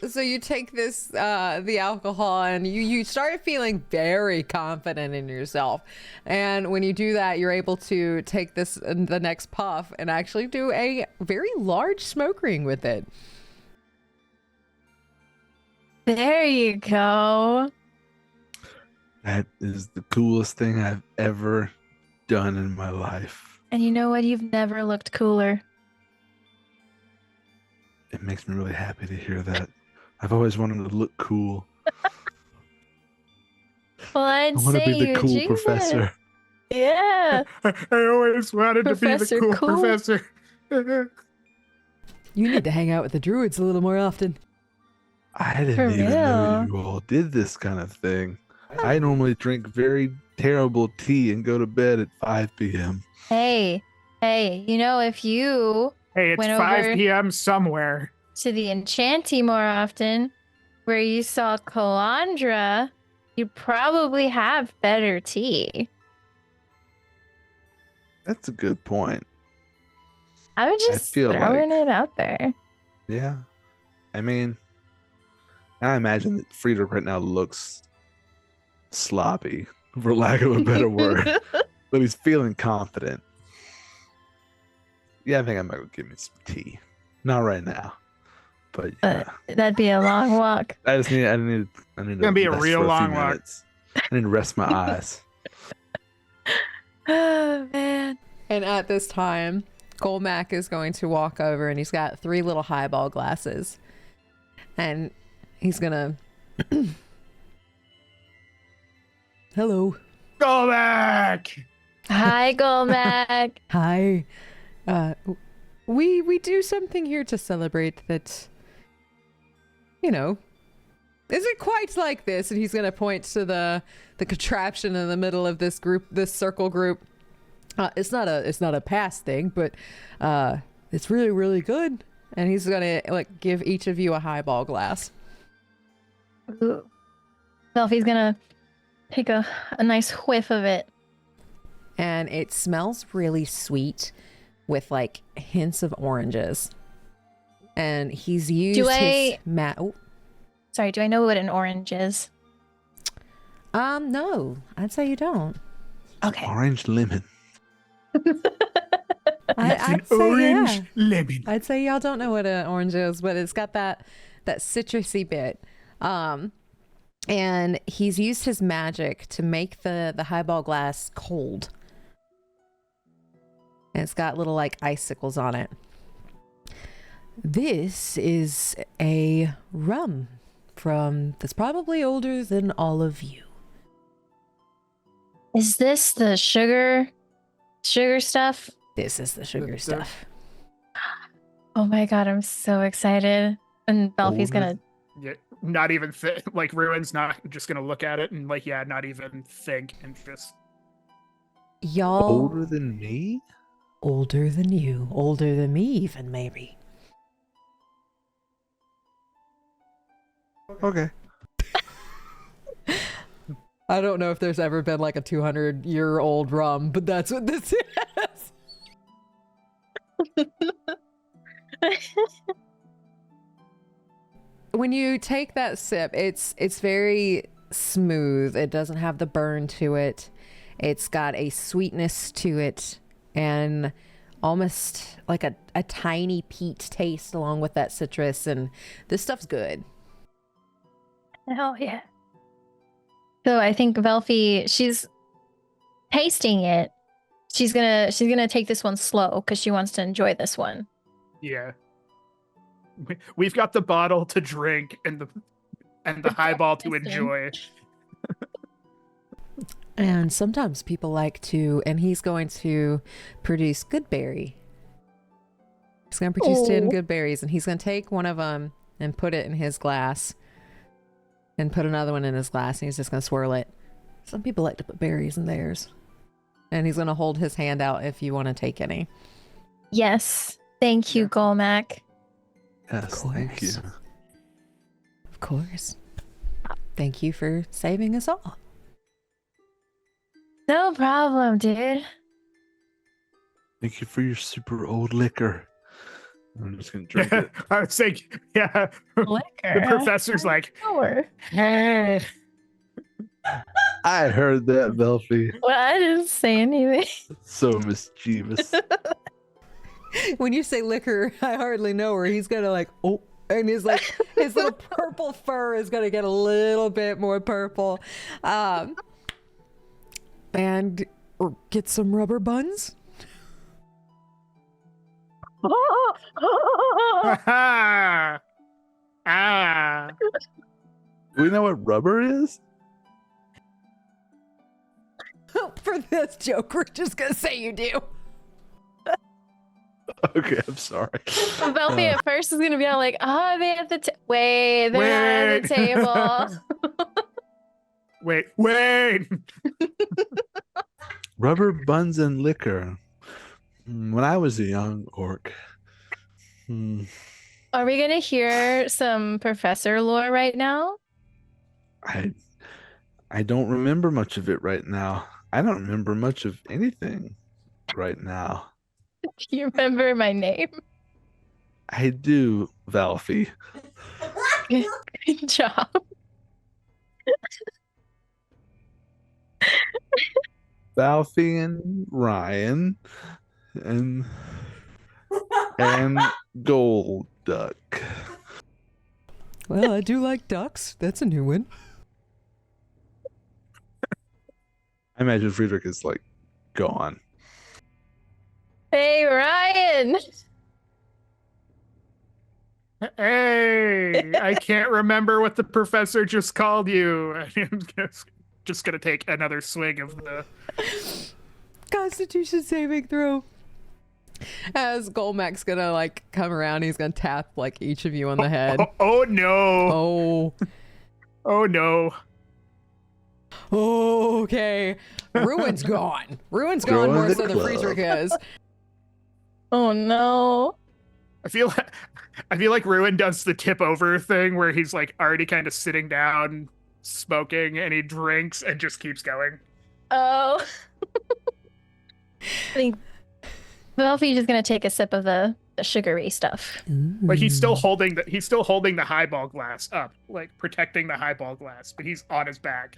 So you take this, the alcohol, and you start feeling very confident in yourself. And when you do that, you're able to take this, the next puff, and actually do a very large smoke ring with it. There you go. That is the coolest thing I've ever done in my life. And you know what? You've never looked cooler. It makes me really happy to hear that. I've always wanted to look cool. Well, I'd I want to say be the you cool jinxed it. professor. Yeah. I always wanted Professor to be the cool Cool. professor. You need to hang out with the druids a little more often. I didn't For even know real. you all did this kind of thing. I normally drink very terrible tea and go to bed at 5 p.m. Hey, you know, if you Hey, it's Went 5 over- p.m. somewhere. to the Enchanty more often, where you saw Calandra, you probably have better tea. That's a good point. I was just feel throwing like- it out there. Yeah. I mean, I imagine that Friedrich right now looks sloppy, for lack of a better word, but he's feeling confident. Yeah, I think I might go get me some tea. Not right now, but yeah. That'd be a long walk. I need gonna be a rest real for long few walk. minutes. I need to rest my eyes. Oh man. And at this time, Golmac is going to walk over, and he's got 3 little highball glasses. And he's gonna. Hello. Go back. Hi, Golmac. Hi. We do something here to celebrate that. You know, isn't quite like this, and he's gonna point to the contraption in the middle of this group, this circle group. It's not a past thing, but it's really, really good. And he's gonna like give each of you a highball glass. Ooh. Velphie's gonna take a nice whiff of it. And it smells really sweet with like hints of oranges. And he's used Sorry, do I know what an orange is? No, I'd say you don't. Okay. Orange lemon. I'd say, Orange yeah. lemon. I'd say y'all don't know what an orange is, but it's got that citrusy bit. And he's used his magic to make the highball glass cold. And it's got little like icicles on it. This is a rum that's probably older than all of you. Is this the sugar stuff? This is the sugar stuff. Oh my god, I'm so excited. And Velphie's gonna Yeah, not even like Ruin's not just gonna look at it and like not even think and just Y'all Older than me? older than you, older than me even maybe. Okay. I don't know if there's ever been like a 200-year-old rum, but that's what this is. When you take that sip, it's very smooth. It doesn't have the burn to it. It's got a sweetness to it and almost like a tiny peat taste along with that citrus, and this stuff's good. Hell yeah. So I think Velphie, she's tasting it. She's gonna take this one slow because she wants to enjoy this one. yeah. We've got the bottle to drink and the highball to enjoy. And sometimes people like to, and he's going to produce good berry. He's going to produce 10 good berries, and he's going to take one of them and put it in his glass and put another one in his glass, and he's just going to swirl it. Some people like to put berries in theirs. And he's going to hold his hand out if you want to take any. Yes. Thank you, Golmac. Yes, thank you. Of course. Thank you for saving us all. No problem, dude. Thank you for your super old liquor. I'm just gonna drink it. I was thinking, yeah. Liquor. The professor's like, Sure. hey. I heard that, Velphie. Well, I didn't say anything. So mischievous. When you say liquor, I hardly know her. He's gonna like, oh, and his little purple fur is gonna get a little bit more purple, and or get some rubber buns. Ah. Do we know what rubber is? For this joke, we're just gonna say you do. Okay, I'm sorry. Velphie at first is gonna be all like, "Oh, they at the wait, they're not at the table." Wait. Rubber buns and liquor. When I was a young orc. Are we gonna hear some professor lore right now? I don't remember much of it right now. I don't remember much of anything right now. Do you remember my name? I do, Velphie. Good job. Velphie and Ryan and Gold Duck. Well, I do like ducks. That's a new one. I imagine Friedrich is like gone. Hey, Ryan. Hey, I can't remember what the professor just called you. I'm just gonna take another swig of the. Constitution saving throw. As Golmac's gonna like come around, he's gonna tap like each of you on the head. Oh no! Oh. Oh no! Oh, okay. Ruen's gone. Ruen's gone more so than Friedrich is. Oh no. I feel like Ruen does the tip over thing where he's like already kind of sitting down, smoking, and he drinks and just keeps going. Oh. I think Velphie's just gonna take a sip of the sugary stuff. Like he's still holding the highball glass up, like protecting the highball glass, but he's on his back.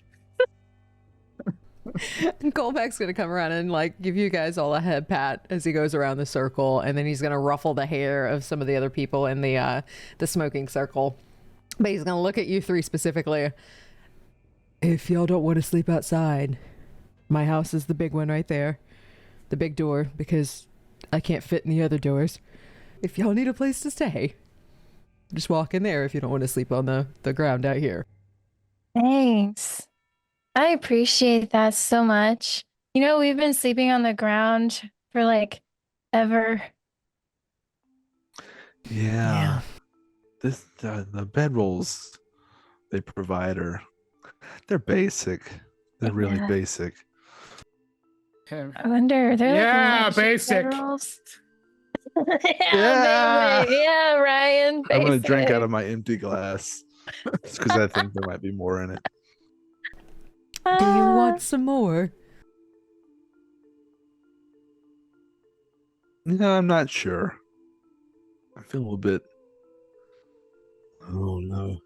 And Golbac's gonna come around and like give you guys all a head pat as he goes around the circle, and then he's gonna ruffle the hair of some of the other people in the smoking circle. But he's gonna look at you three specifically. If y'all don't want to sleep outside, my house is the big one right there, the big door, because I can't fit in the other doors. If y'all need a place to stay, just walk in there if you don't want to sleep on the ground out here. Thanks. I appreciate that so much. You know, we've been sleeping on the ground for like ever. Yeah. This the bedrolls they provide they're basic. They're really basic. I wonder, they're like basic. Yeah, yeah, Ryan. I'm gonna basic. drink out of my empty glass just because I think there might be more in it. Do you want some more? No, I'm not sure. I feel a little bit. Oh no.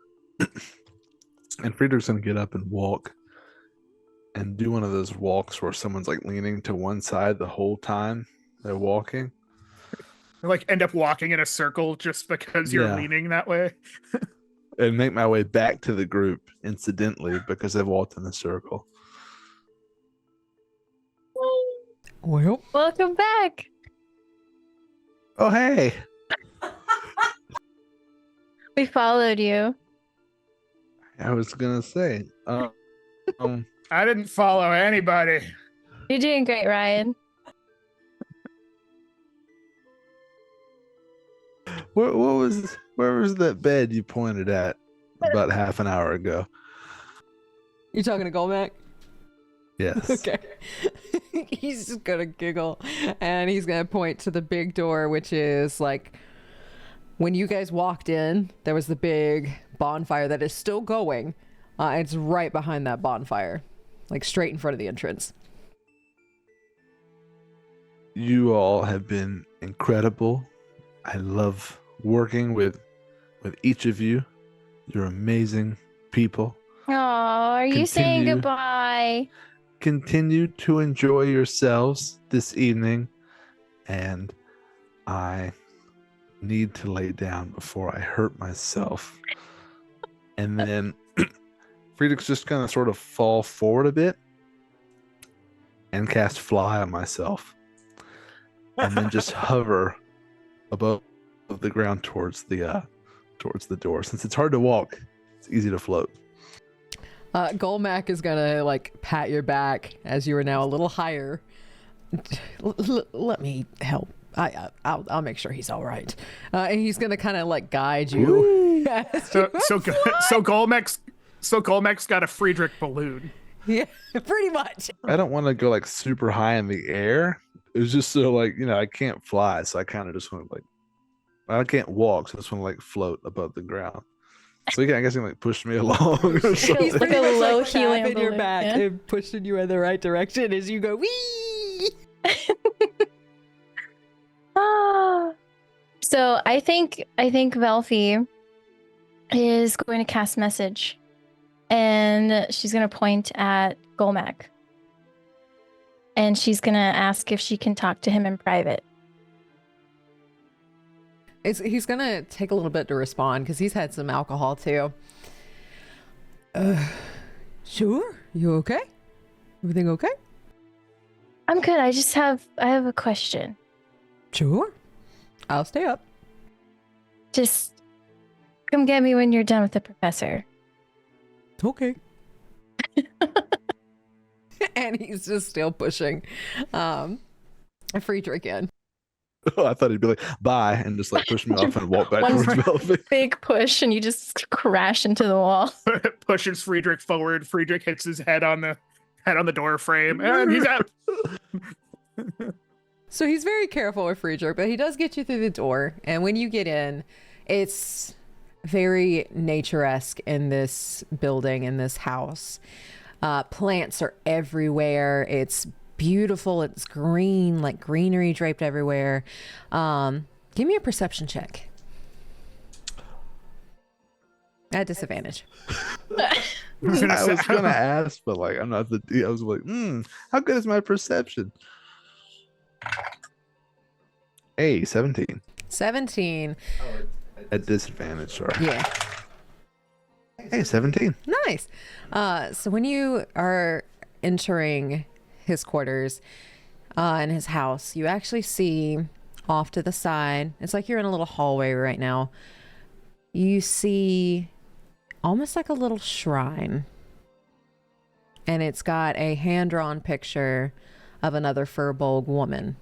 And Friedrich's gonna get up and walk and do one of those walks where someone's like leaning to one side the whole time they're walking. Like end up walking in a circle just because you're leaning that way. And make my way back to the group incidentally because I've walked in a circle. Well, Welcome back. Oh hey. We followed you. I was gonna say. I didn't follow anybody. You're doing great, Ryan. Where was that bed you pointed at about half an hour ago? you talking to Golmac? Yes. Okay. He's just gonna giggle and he's gonna point to the big door, which is like when you guys walked in, there was the big bonfire that is still going. It's right behind that bonfire, like straight in front of the entrance. You all have been incredible. I love working with each of you. You're amazing people. Oh, are you saying Continue. goodbye? Continue to enjoy yourselves this evening, and I need to lay down before I hurt myself. And then Friedrich's just gonna sort of fall forward a bit and cast fly on myself, and then just hover above the ground towards the door. Since it's hard to walk, it's easy to float. Golmac is gonna like pat your back as you are now a little higher. Let me help. I'll make sure he's all right. And he's gonna kind of like guide you. So Golmac's got a Friedrich balloon. Yeah, pretty much. I don't want to go like super high in the air. It was just so like, I can't fly, so I kind of just want to like, I can't walk, so I just want to like float above the ground. So I guess he can like push me along or He's something. pretty a much low like helium tapping your balloon, back yeah. and pushing you in the right direction as you go wee. So I think Velphie is going to cast message, and she's going to point at Golmac, and she's going to ask if she can talk to him in private. He's gonna take a little bit to respond because he's had some alcohol too. Sure. You okay? Everything okay? I'm good. I have a question. Sure. I'll stay up. Just Come get me when you're done with the professor. Okay. And he's just still pushing Friedrich in. Oh, I thought he'd be like, bye, and just like push me off and walk back One towards Velphie. big push, and you just crash into the wall. Pushes Friedrich forward. Friedrich hits his head on the door frame, and he's out. So he's very careful with Friedrich, but he does get you through the door. And when you get in, it's very nature-esque in this building, in this house. Plants are everywhere. It's beautiful. It's green, like greenery draped everywhere. Give me a perception check. At disadvantage. I was gonna ask, but like I'm not I was like, how good is my perception? 17. 17. At disadvantage, sorry. Yeah. Hey, 17. Nice. So when you are entering his quarters in his house, you actually see off to the side, it's like you're in a little hallway right now. You see almost like a little shrine. And it's got a hand-drawn picture of another Furbolg woman.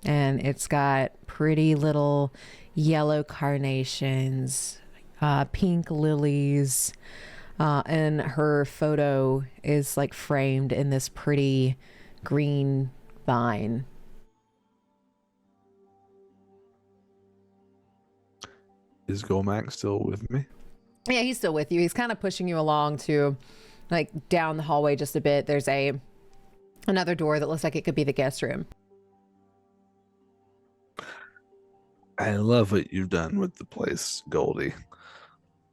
And it's got pretty little yellow carnations, pink lilies, and her photo is like framed in this pretty green vine. Is Golmack still with me? Yeah, he's still with you. He's kind of pushing you along to like down the hallway just a bit. There's another door that looks like it could be the guest room. I love what you've done with the place, Goldie.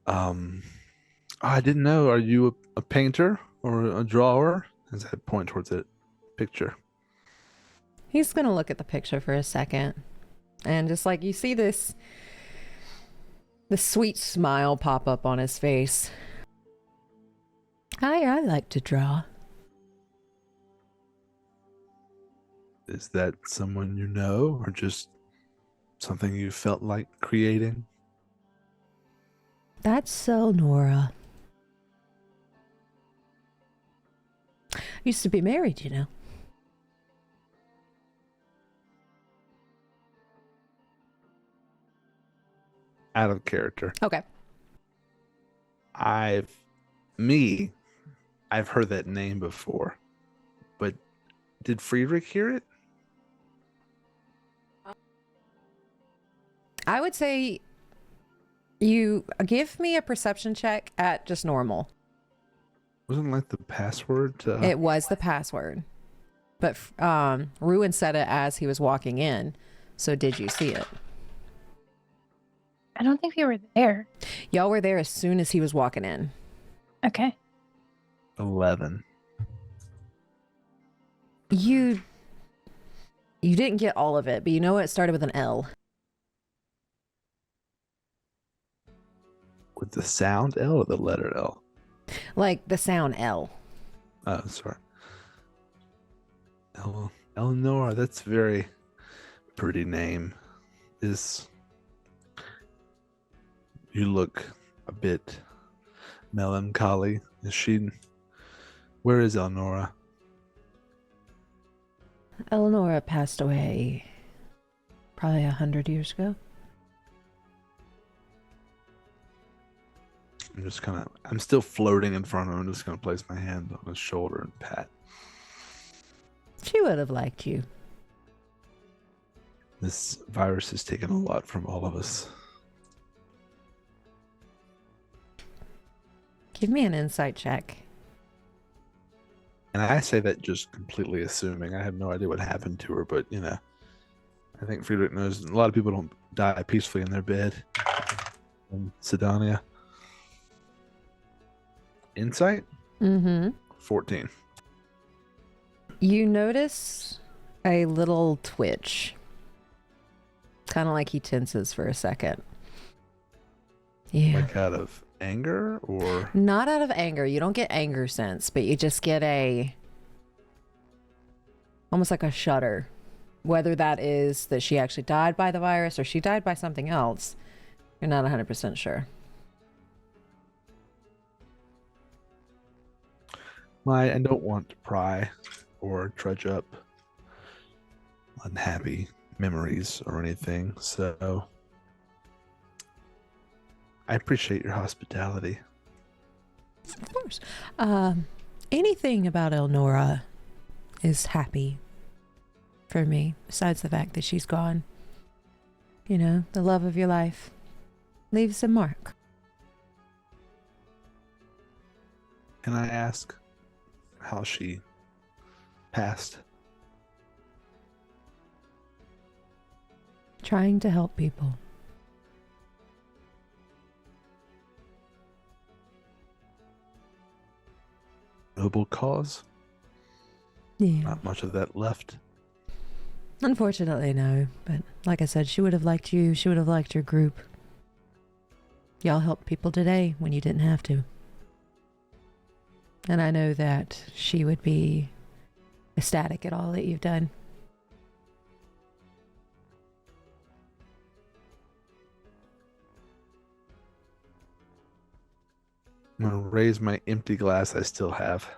I didn't know. Are you a painter or a drawer? As I point towards that picture. He's gonna look at the picture for a second, and just like you see the sweet smile pop up on his face. I like to draw. Is that someone you know, or just something you felt like creating? That's so Nora. Used to be married, you know. Out of character. Okay. I've heard that name before, but did Friedrich hear it? I would say you give me a perception check at just normal. Wasn't like the password to... It was the password. But Ruen said it as he was walking in. So did you see it? I don't think we were there. Y'all were there as soon as he was walking in. Okay. 11. You didn't get all of it, but you know it started with an L. With the sound L or the letter L? Like the sound L. Oh, sorry. Eleanor, that's a very pretty name. You look a bit melancholy. Where is Eleonora? Eleonora passed away probably 100 years ago. I'm still floating in front of him. I'm just going to place my hand on his shoulder and pat. She would have liked you. This virus has taken a lot from all of us. Give me an insight check. And I say that just completely assuming. I have no idea what happened to her, but, I think Friedrich knows a lot of people don't die peacefully in their bed in Sydonea. Insight? Mm-hmm. 14. You notice a little twitch. Kind of like he tenses for a second. Yeah. Like out of anger or? Not out of anger. You don't get anger sense, but you just get almost like a shudder Whether that is that she actually died by the virus or she died by something else, you're not 100% sure. I don't want to pry or trudge up unhappy memories or anything, so I appreciate your hospitality. Of course. Anything about Elnora is happy for me, besides the fact that she's gone. You know, the love of your life leaves a mark. Can I ask how she passed? Trying to help people. Noble cause? Yeah. Not much of that left. Unfortunately, no. But like I said, she would have liked you. She would have liked your group. Y'all helped people today when you didn't have to. And I know that she would be ecstatic at all that you've done. I'm gonna raise my empty glass I still have.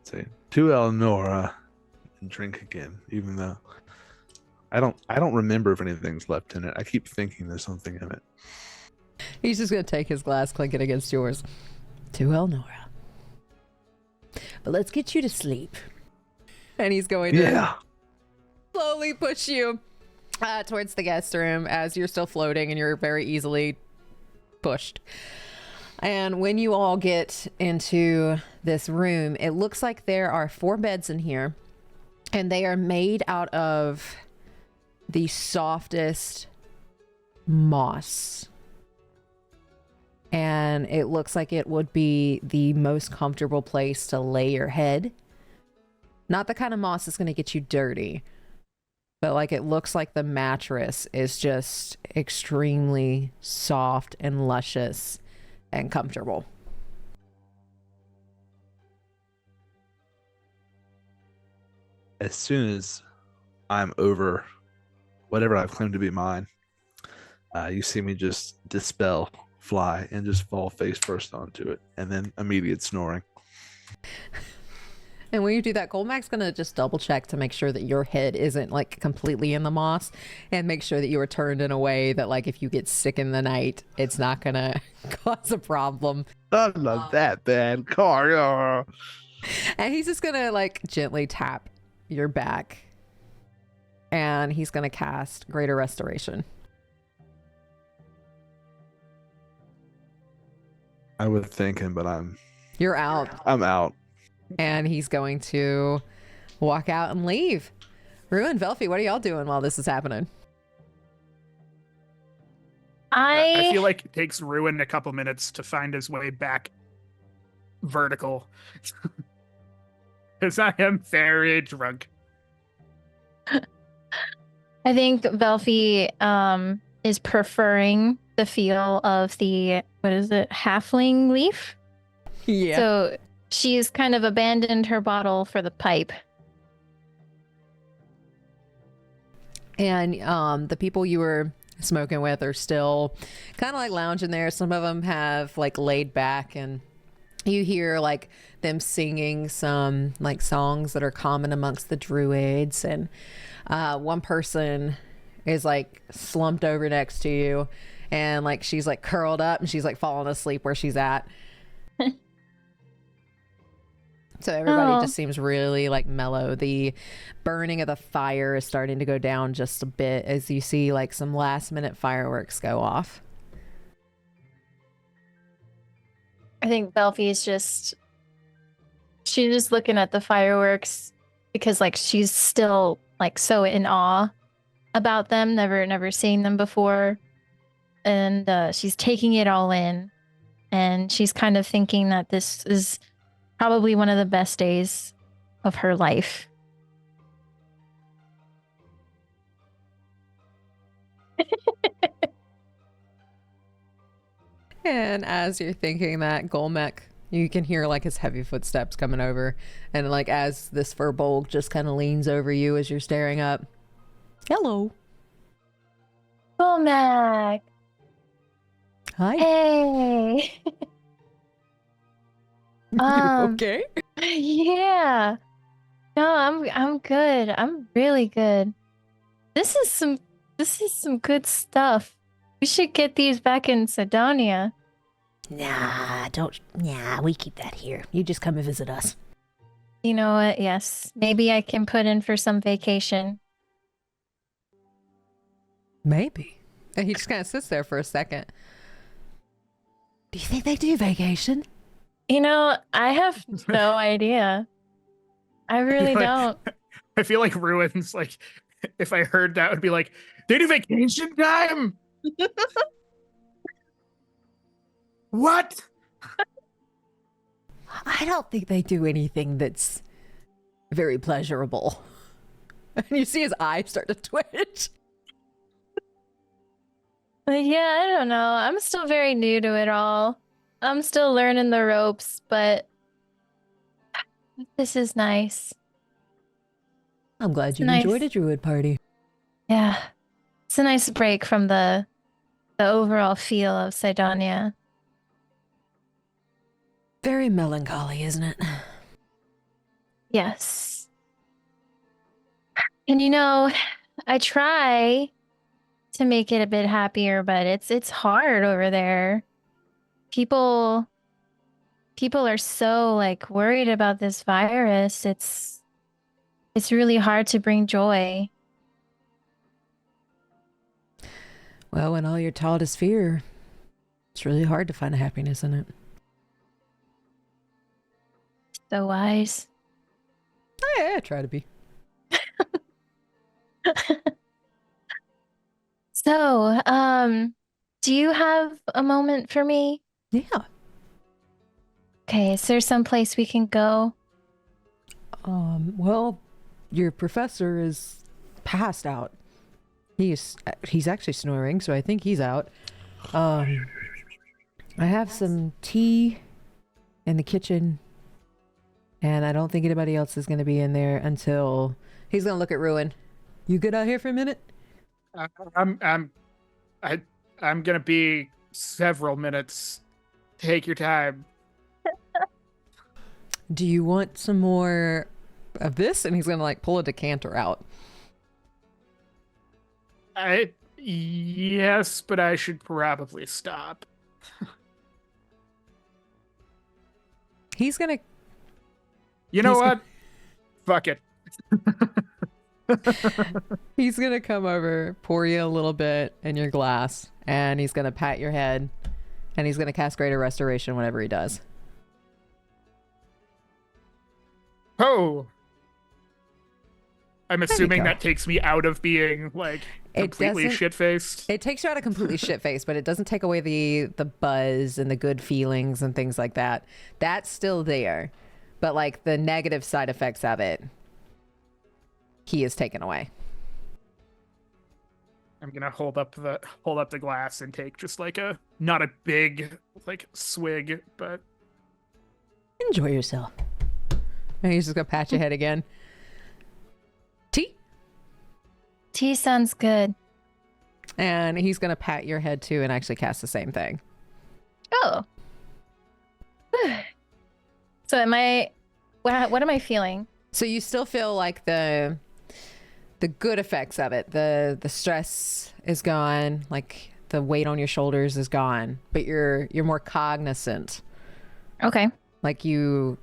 Say, to Elnora, and drink again, even though I don't remember if anything's left in it. I keep thinking there's something in it. He's just gonna take his glass, clink it against yours. To Elnora. But let's get you to sleep. And he's going to slowly push you towards the guest room as you're still floating and you're very easily pushed. And when you all get into this room, it looks like there are 4 beds in here, and they are made out of the softest moss. And it looks like it would be the most comfortable place to lay your head. Not the kind of moss that's going to get you dirty, but like it looks like the mattress is just extremely soft and luscious and comfortable. As soon as I'm over whatever I've claimed to be mine, you see me just dispel, fly, and just fall face first onto it, and then immediate snoring. And when you do that, Golmack's gonna just double check to make sure that your head isn't like completely in the moss, and make sure that you are turned in a way that like if you get sick in the night, it's not gonna cause a problem. I'm not that bad, car. And he's just gonna like gently tap your back, and he's gonna cast Greater Restoration. I would thank him, but You're out. I'm out. And he's going to walk out and leave. Ruen, Velphie, what are y'all doing while this is happening? I feel like it takes Ruen a couple minutes to find his way back vertical. Because I am very drunk. I think Velphie is preferring the feel of the, what is it, halfling leaf? Yeah. So she's kind of abandoned her bottle for the pipe. And the people you were smoking with are still kind of like lounging there. Some of them have like laid back, and you hear like them singing some like songs that are common amongst the druids. And one person is like slumped over next to you, and like she's like curled up and she's like falling asleep where she's at. So everybody just seems really like mellow. The burning of the fire is starting to go down just a bit as you see like some last minute fireworks go off. I think Belphie's she's just looking at the fireworks because like she's still like so in awe about them, never seeing them before. And she's taking it all in, and she's kind of thinking that this is probably one of the best days of her life. And as you're thinking that, Golmek, you can hear like his heavy footsteps coming over. And like as this furbolg just kind of leans over you as you're staring up. Hello. Mac. Hi. Hey. Okay. Yeah. No, I'm good. I'm really good. This is some good stuff. We should get these back in Sydonea. Nah, don't. Nah, we keep that here. You just come and visit us. You know what? Yes. Maybe I can put in for some vacation. Maybe. And he just kind of sits there for a second. Do you think they do vacation? You know, I have no idea. I really Like, don't. I feel like Ruin's like, if I heard that, would be like, they do vacation time? What? I don't think they do anything that's very pleasurable. And you see his eyes start to twitch. But yeah, I don't know. I'm still very new to it all. I'm still learning the ropes, but this is nice. I'm glad you Nice. enjoyed a druid party. Yeah. It's a nice break from the overall feel of Sydonea. Very melancholy, isn't it? Yes. And you know, I try to make it a bit happier, but it's hard over there. People are so like worried about this virus. It's really hard to bring joy. Well, when all you're taught is fear, it's really hard to find a happiness in it. So wise. Oh, yeah, I try to be. So, do you have a moment for me? Yeah. Okay, is there some place we can go? Well, your professor is passed out. He's actually snoring, so I think he's out. I have some tea in the kitchen, and I don't think anybody else is going to be in there until He's going to look at Ruen. you get out here for a minute. I'm gonna be several minutes. Take your time. Do you want some more of this? And he's going to like pull a decanter out. Yes, but I should probably stop. He's going to You know He's what? Fuck it. He's gonna come over, pour you a little bit in your glass, and he's gonna pat your head, and he's gonna cast Greater Restoration whenever he does. Oh. I'm you assuming go. that takes me out of being like It completely doesn't- shit-faced. It takes you out of completely shit face, but it doesn't take away the buzz and the good feelings and things like that. That's still there, but like the negative side effects of it, he is taken away. I'm gonna hold up the glass and take just like a not a big like swig, but Enjoy yourself. And he's just gonna pat your head again. Tea, Tea sounds good. and he's gonna pat your head too, and actually cast the same thing. Oh. So what am I feeling? So you still feel like the good effects of it. The stress is gone, like the weight on your shoulders is gone, but you're more cognizant. Okay. Like you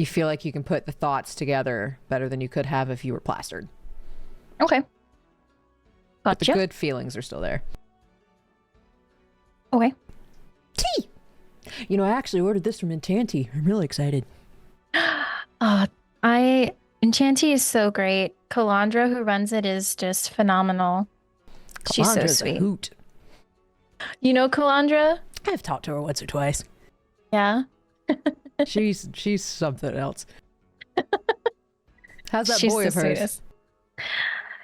feel like you can put the thoughts together better than you could have if you were plastered. Okay. But the Gotcha. good feelings are still there. Okay. Tea! You know, I actually ordered this from Enchanty. I'm really excited. Enchanty is so great. Calandra, who runs it, is just phenomenal. She's so Calandra's a sweet. hoot. You know Calandra? I've talked to her once or twice. Yeah. She's something else. How's that She's boy the of hers? sweetest.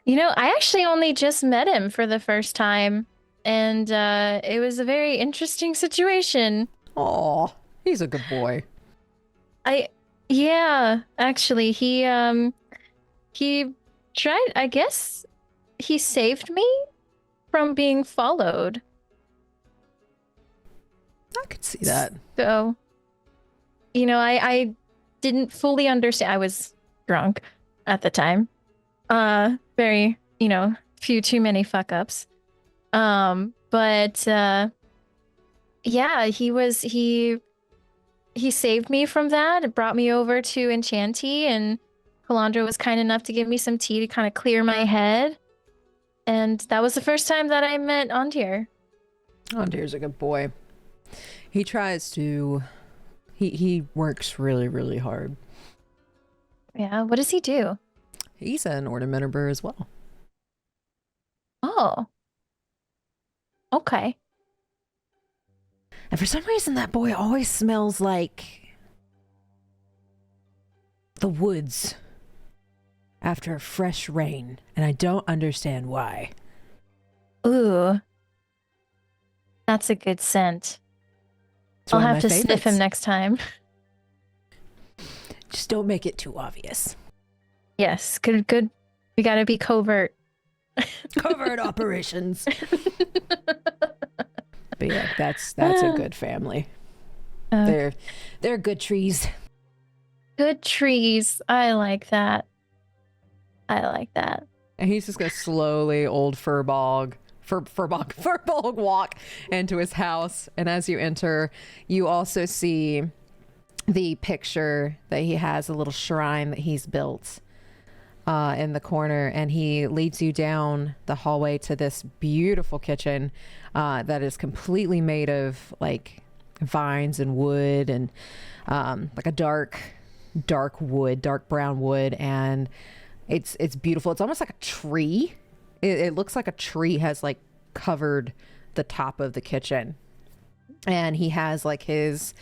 You know, I actually only just met him for the first time, and it was a very interesting situation. Aw, he's a good boy. Yeah, actually, he I guess he saved me from being followed. I could see that. So, I didn't fully understand. I was drunk at the time. Very, few too many fuck ups. But yeah, he saved me from that. It brought me over to Enchanty, and Calandra was kind enough to give me some tea to kind of clear my head. And that was the first time that I met Ondir. Ondir's a good boy. He tries to. He works really, really hard. Yeah, what does he do? He's an ornamentor as well. Oh. Okay. And for some reason, that boy always smells like the woods after a fresh rain, and I don't understand why. Ooh. That's a good scent. It's I'll one of have my to sniff favorites. him next time. Just don't make it too obvious. Yes, good. We gotta be covert. Covert operations. But yeah, that's a good family. They're good trees. Good trees. I like that. And he's just gonna slowly old Furbolg walk into his house. And as you enter, you also see the picture that he has, a little shrine that he's built in the corner, and he leads you down the hallway to this beautiful kitchen that is completely made of like vines and wood and like a dark brown wood, and it's beautiful. It's almost like a tree. It looks like a tree has like covered the top of the kitchen, and he has like his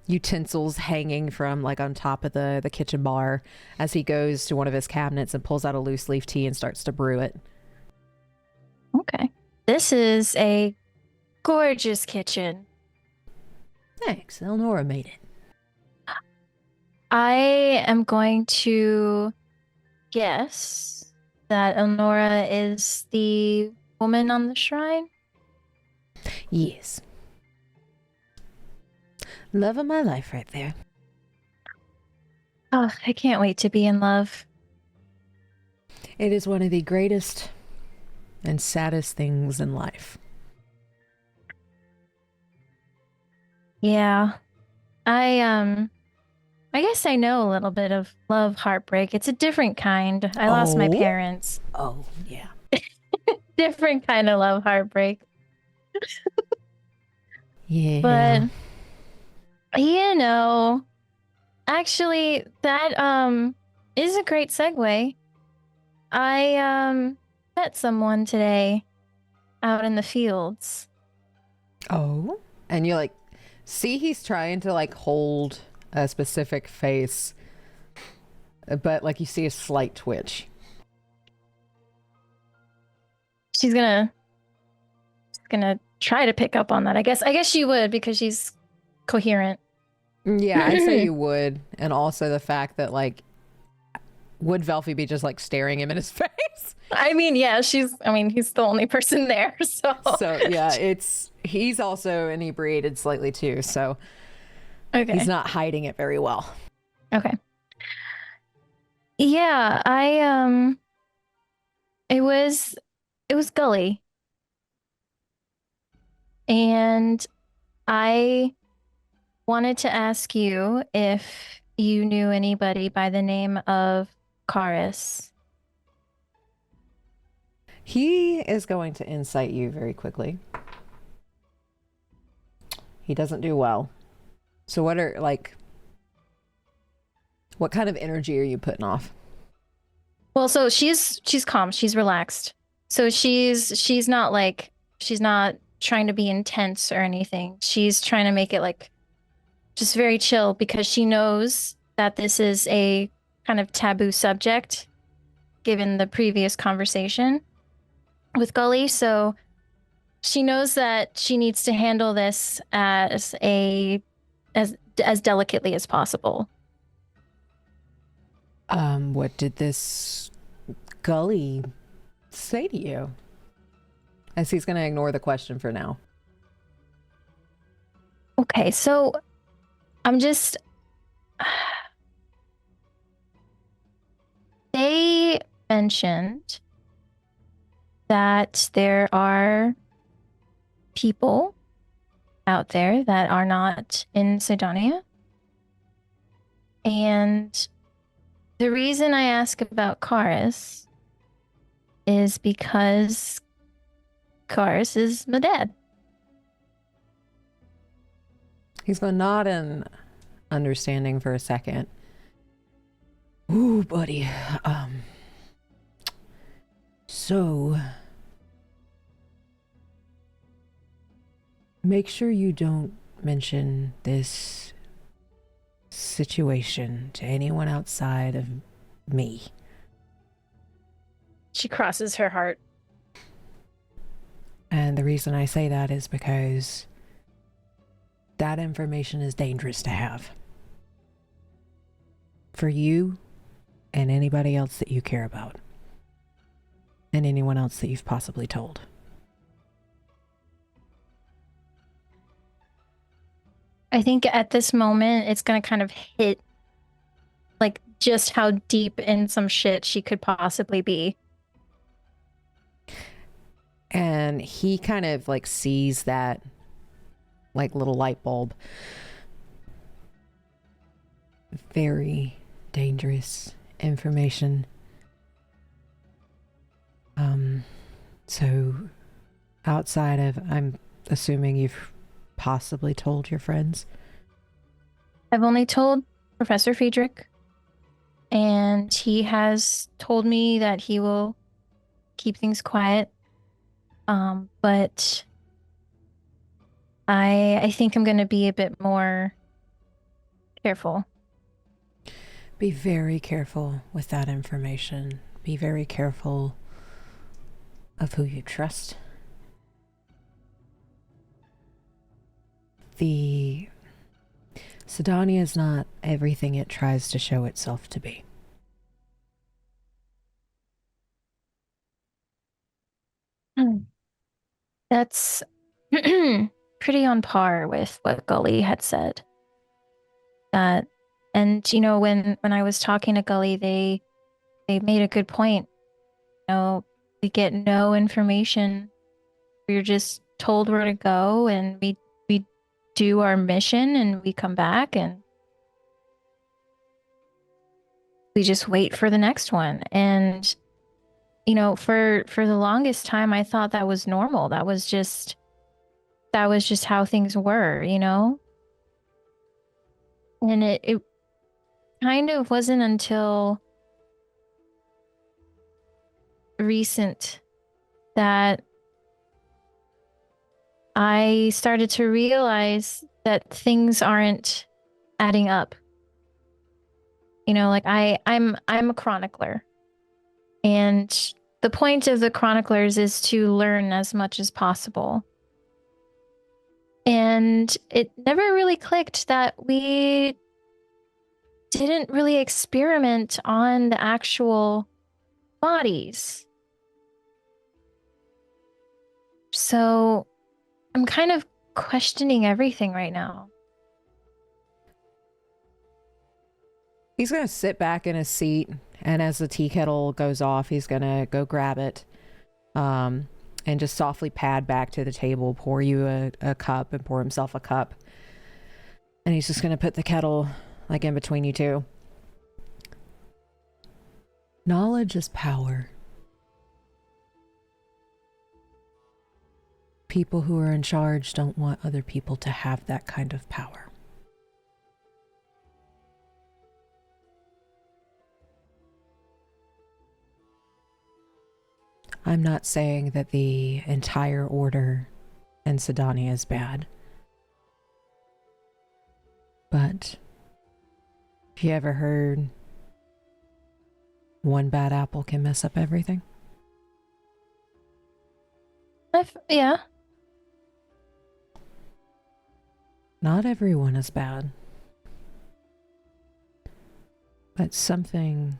utensils hanging from like on top of the kitchen bar as he goes to one of his cabinets and pulls out a loose leaf tea and starts to brew it. Okay. This is a gorgeous kitchen. Thanks, Elnora made it. I am going to guess that Elnora is the woman on the shrine. Yes. Love of my life right there. Oh, I can't wait to be in love. It is one of the greatest and saddest things in life. Yeah. I guess I know a little bit of love heartbreak. It's a different kind. I lost my Oh? parents. Oh, yeah. Different kind of love heartbreak. Yeah. But actually that is a great segue. I met someone today out in the fields. Oh? And you like see he's trying to like hold a specific face, but like you see a slight twitch. She's gonna try to pick up on that. I guess she would, because she's coherent. Yeah, I'd say you would. And also the fact that like would Velphie be just like staring him in his face? I mean, yeah, he's the only person there, so. So yeah, he's also inebriated slightly too, so Okay. he's not hiding it very well. Okay. Yeah, it was Gully. And I wanted to ask you if you knew anybody by the name of Karis. He is going to insight you very quickly. He doesn't do well. So what kind of energy are you putting off? Well, so she's calm, she's relaxed. So she's not trying to be intense or anything. She's trying to make it like just very chill, because she knows that this is a kind of taboo subject given the previous conversation with Gully. So she knows that she needs to handle this as delicately as possible. What did this gully say to you? As he's going to ignore the question for now. Okay, so I'm just. They mentioned that there are people out there that are not in Sydonea. And the reason I ask about Karis is because Karis is my dad. He's going to nod in understanding for a second. Ooh, buddy. So make sure you don't mention this situation to anyone outside of me. She crosses her heart. And the reason I say that is because that information is dangerous to have. For you and anybody else that you care about. And anyone else that you've possibly told. I think at this moment, it's going to kind of hit like just how deep in some shit she could possibly be. And he kind of like sees that like little light bulb. Very dangerous information. So outside of, I'm assuming you've possibly told your friends? I've only told Professor Friedrich, and he has told me that he will keep things quiet. But I think I'm going to be a bit more careful. Be very careful with that information. Be very careful of who you trust. The Sydonea is not everything it tries to show itself to be. That's pretty on par with what Gully had said. That, and you know, when I was talking to Gully, they made a good point. You know, we get no information. We're just told where to go, and we do our mission, and we come back, and we just wait for the next one. And you know, for the longest time, I thought that was normal. That was just how things were, you know? And it kind of wasn't until recent that I started to realize that things aren't adding up. You know, like I'm a chronicler. And the point of the chroniclers is to learn as much as possible. And it never really clicked that we didn't really experiment on the actual bodies. So I'm kind of questioning everything right now. He's going to sit back in his seat, and as the tea kettle goes off, he's going to go grab it and just softly pad back to the table, pour you a cup, and pour himself a cup. And he's just going to put the kettle like in between you two. Knowledge is power. People who are in charge don't want other people to have that kind of power. I'm not saying that the entire order in Sydonea is bad. But have you ever heard one bad apple can mess up everything? Yeah. Not everyone is bad. But something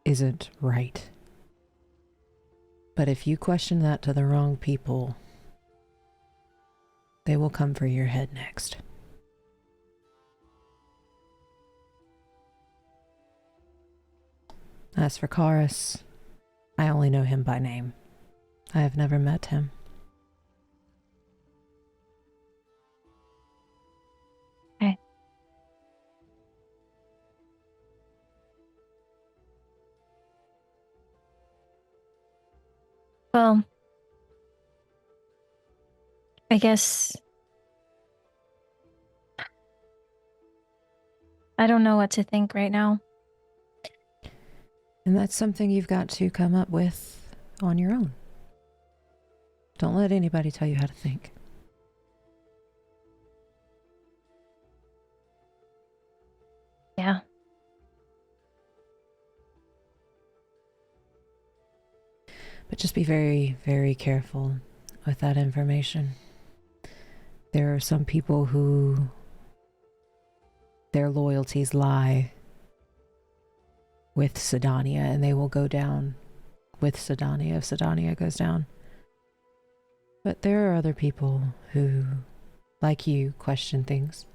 isn't right. But if you question that to the wrong people, they will come for your head next. As for Karis, I only know him by name. I have never met him. Okay. Well, I guess I don't know what to think right now. And that's something you've got to come up with on your own. Don't let anybody tell you how to think. Yeah. But just be very, very careful with that information. There are some people who their loyalties lie with Sydonea, and they will go down with Sydonea if Sydonea goes down. But there are other people who, like you, question things.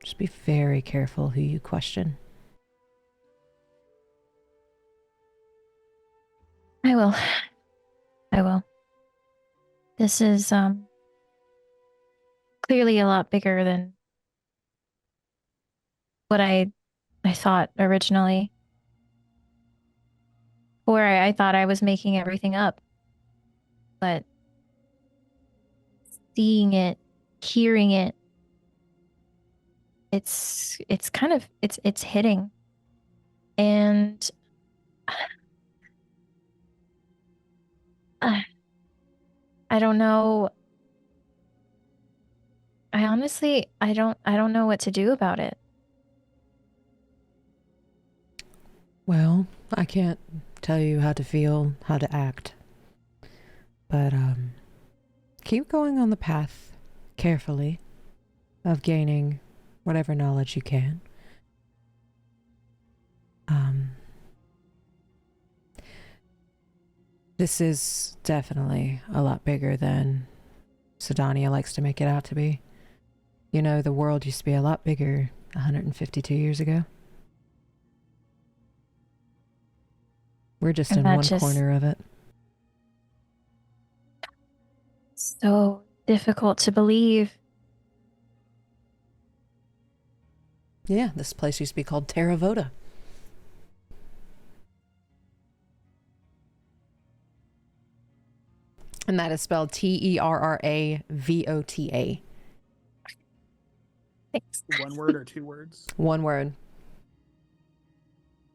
Just be very careful who you question. I will. I will. This is clearly a lot bigger than what I thought originally. Or I thought I was making everything up. But seeing it, hearing it, it's kind of it's hitting. And I don't know. I honestly I don't know what to do about it. Well, I can't tell you how to feel, how to act. But keep going on the path carefully of gaining whatever knowledge you can. This is definitely a lot bigger than Sydonea likes to make it out to be. You know, the world used to be a lot bigger 152 years ago. We're just in one corner of it. So difficult to believe. Yeah, this place used to be called Terravota. And that is spelled Terravota. Thanks. One word or two words? One word.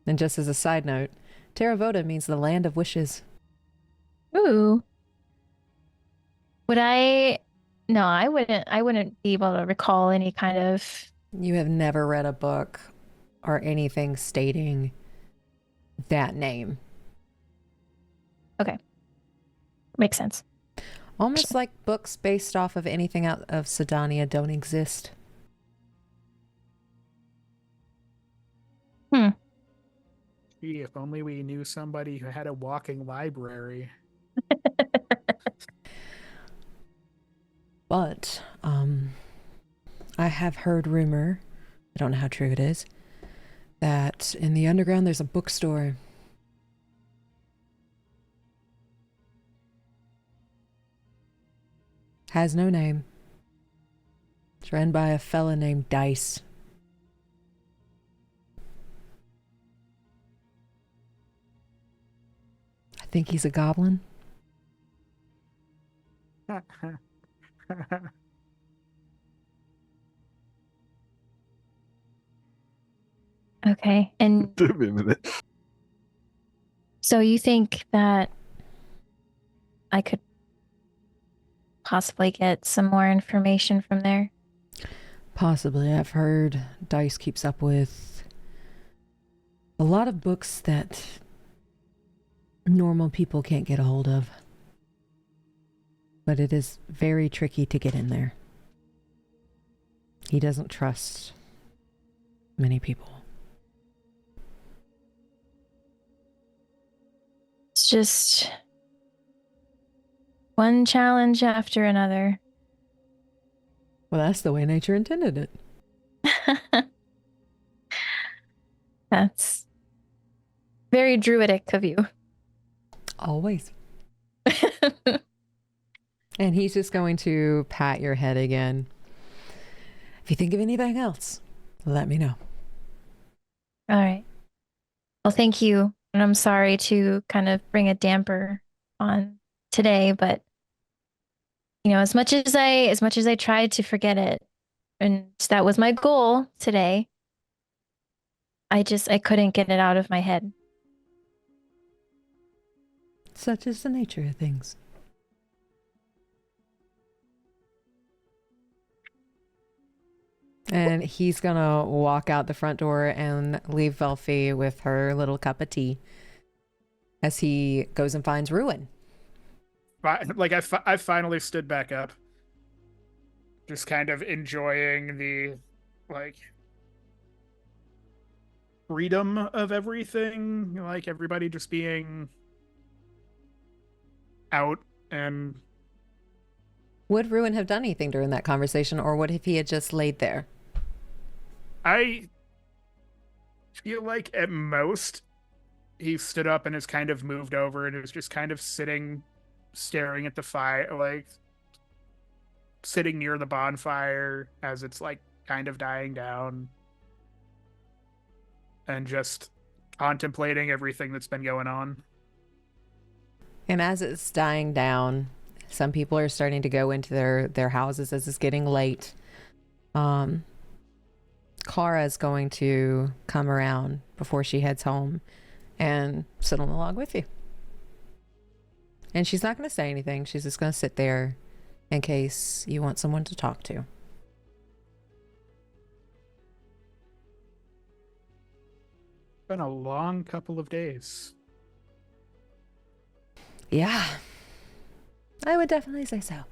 And just as a side note, Terravota means the land of wishes. Ooh. Would I? No, I wouldn't. I wouldn't be able to recall any kind of. You have never read a book or anything stating that name. Okay. Makes sense. Almost like books based off of anything out of Sydonea don't exist. Gee, if only we knew somebody who had a walking library. But I have heard rumor, I don't know how true it is, that in the underground there's a bookstore. Has no name. It's run by a fella named Dice. I think he's a goblin. Okay. And so you think that I could possibly get some more information from there? Possibly. I've heard Dice keeps up with a lot of books that normal people can't get a hold of. But it is very tricky to get in there. He doesn't trust many people. It's just one challenge after another. Well, that's the way nature intended it. That's very druidic of you. Always. And he's just going to pat your head again. If you think of anything else, let me know. All right. Well, thank you. And I'm sorry to kind of bring a damper on today, but as much as I tried to forget it, and that was my goal today, I couldn't get it out of my head. Such is the nature of things. And he's gonna walk out the front door and leave Velphie with her little cup of tea as he goes and finds Ruen. I finally stood back up, just kind of enjoying the freedom of everything, like everybody just being out. And Would Ruen have done anything during that conversation, or what if he had just laid there? I feel like at most he stood up and has kind of moved over and is just kind of sitting, staring at the fire, like sitting near the bonfire as it's like kind of dying down, and just contemplating everything that's been going on. And as it's dying down, some people are starting to go into their houses as it's getting late. Kara is going to come around before she heads home and sit on the log with you. And she's not going to say anything. She's just going to sit there in case you want someone to talk to. Been a long couple of days. Yeah, I would definitely say so.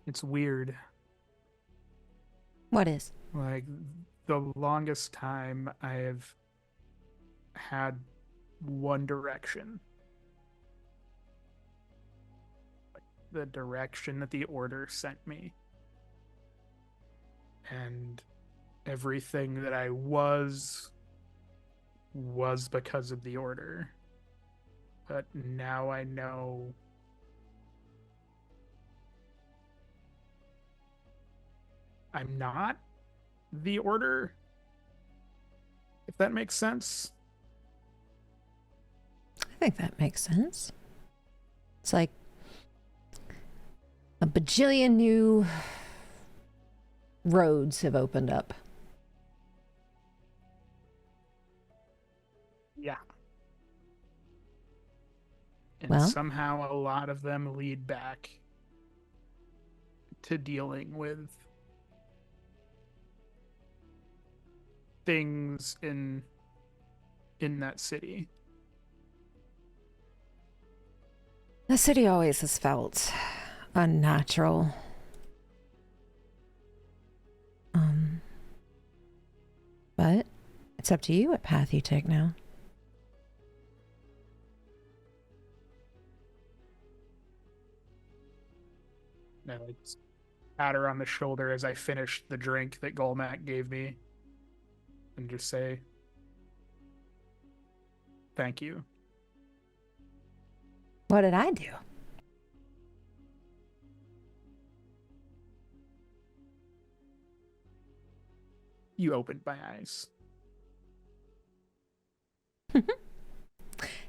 It's weird. What is? Like, the longest time I have had one direction. The direction that the Order sent me. And everything that I was because of the Order. But now I know I'm not the Order, if that makes sense. I think that makes sense. It's like a bajillion new roads have opened up. Yeah. And Well, somehow a lot of them lead back to dealing with things in that city. the city always has felt unnatural. But it's up to you what path you take now. And I just pat her on the shoulder as I finish the drink that Golmac gave me, and just say, "Thank you." What did I do? You opened my eyes.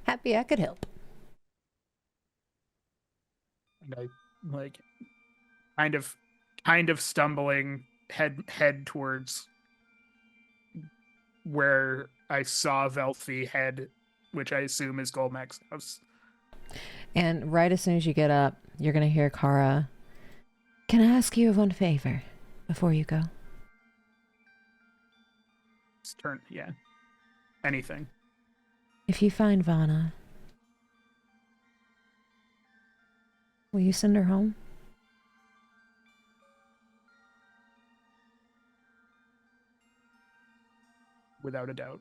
Happy I could help. And I kind of stumbling head towards where I saw Velphie head, which I assume is Golmac's house. And right as soon as you get up, you're going to hear Kara, "Can I ask you of one favor before you go? Just turn, yeah. Anything. If you find Vana, will you send her home? Without a doubt.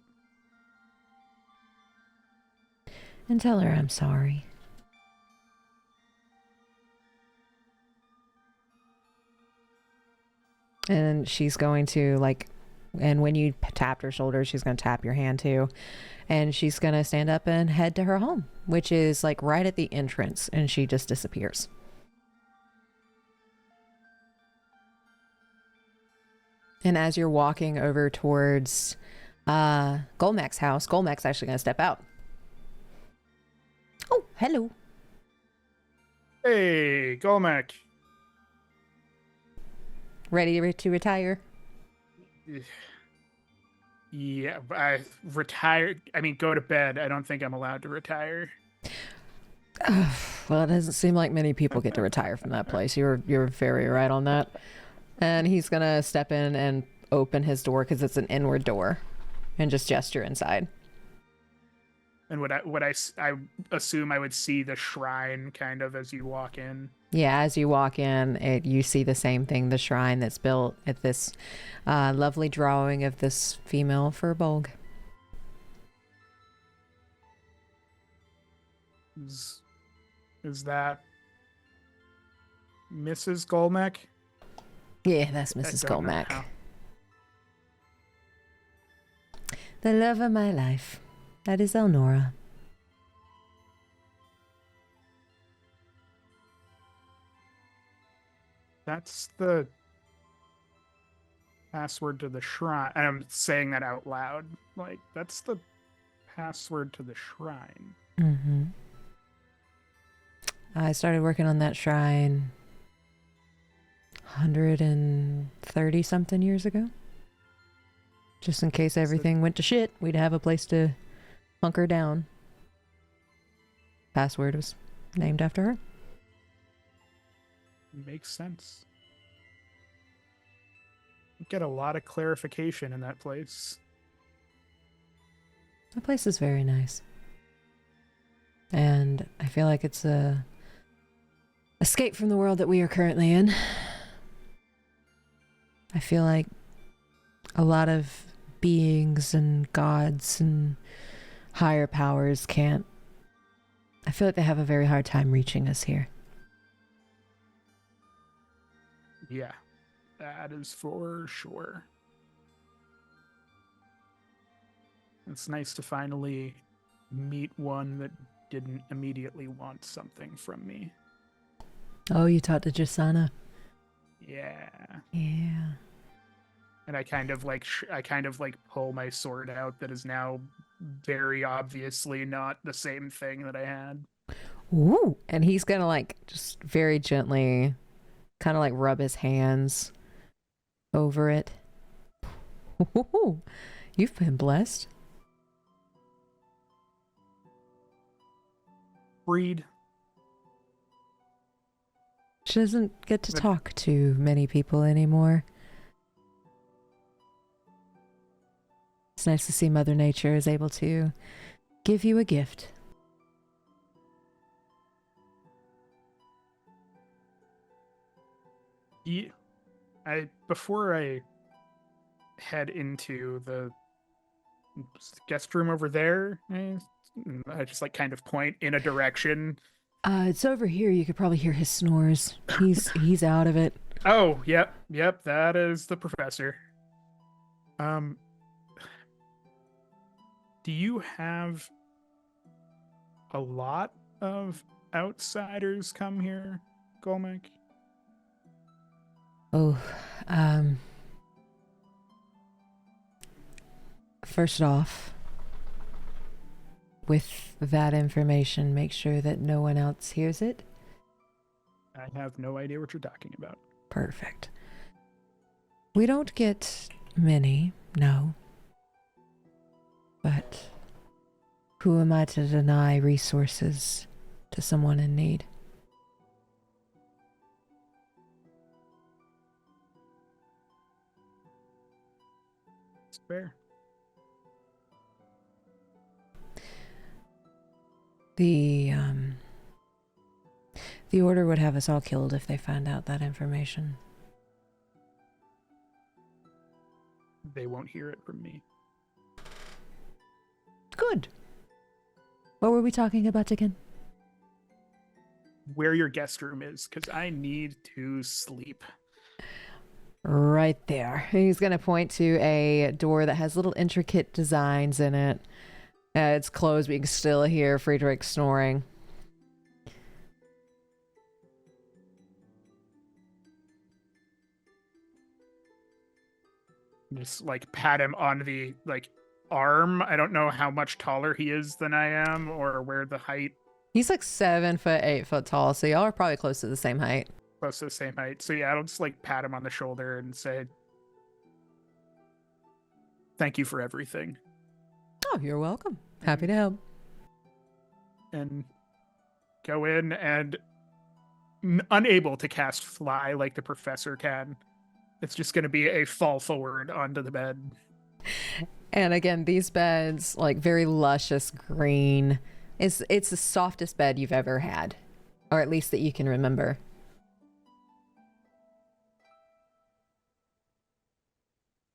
And tell her I'm sorry. And she's going to, like, and when you tapped her shoulder, she's going to tap your hand too. And she's going to stand up and head to her home, which is like right at the entrance, and she just disappears. And as you're walking over towards Golmek's house, Golmek's actually going to step out. Oh, hello. Hey, Golmek. Ready to retire? Yeah, I retired. I mean, go to bed. I don't think I'm allowed to retire. Well, it doesn't seem like many people get to retire from that place. You're very right on that. And he's gonna step in and open his door because it's an inward door, and just gesture inside. And I assume I would see the shrine kind of as you walk in. Yeah, as you walk in, you see the same thing, the shrine that's built at this lovely drawing of this female furbolg. Is that Mrs. Golmek? Yeah, that's Mrs. Golmek. The love of my life. That is Elnora. That's the password to the shrine. And I'm saying that out loud. Like, that's the password to the shrine. Mm-hmm. I started working on that shrine 130 something years ago. Just in case everything went to shit, we'd have a place to hunker down. Password was named after her. Makes sense. You get a lot of clarification in that place. The place is very nice. And I feel like it's a escape from the world that we are currently in. I feel like a lot of beings and gods and higher powers can't. I feel like they have a very hard time reaching us here. Yeah, that is for sure. It's nice to finally meet one that didn't immediately want something from me. Oh, you talked to Jasana? Yeah. Yeah. And I kind of like pull my sword out that is now very obviously not the same thing that I had. Ooh, and he's gonna like just very gently kind of like rub his hands over it. Ooh, you've been blessed. Breed. She doesn't get to talk to many people anymore. It's nice to see Mother Nature is able to give you a gift. Yeah, before I head into the guest room over there, I just like kind of point in a direction. It's over here. You could probably hear his snores. He's out of it. Oh, yep, that is the professor. Do you have a lot of outsiders come here, Golmek? Oh, first off, with that information, make sure that no one else hears it. I have no idea what you're talking about. Perfect. We don't get many, no. But who am I to deny resources to someone in need? It's fair. The Order would have us all killed if they found out that information. They won't hear it from me. Good. What were we talking about again? Where your guest room is, because I need to sleep. Right there. He's going to point to a door that has little intricate designs in it. It's closed, but you can still hear Friedrich snoring. Just like pat him on the arm. I don't know how much taller he is than I am or where the height. He's like 7 foot, 8 foot tall, so y'all are probably close to the same height. Close to the same height. So yeah, I'll just like pat him on the shoulder and say, "Thank you for everything." Oh, you're welcome. Happy to help. And go in and unable to cast fly like the professor can. It's just going to be a fall forward onto the bed. And again, these beds, like very luscious green. It's the softest bed you've ever had, or at least that you can remember.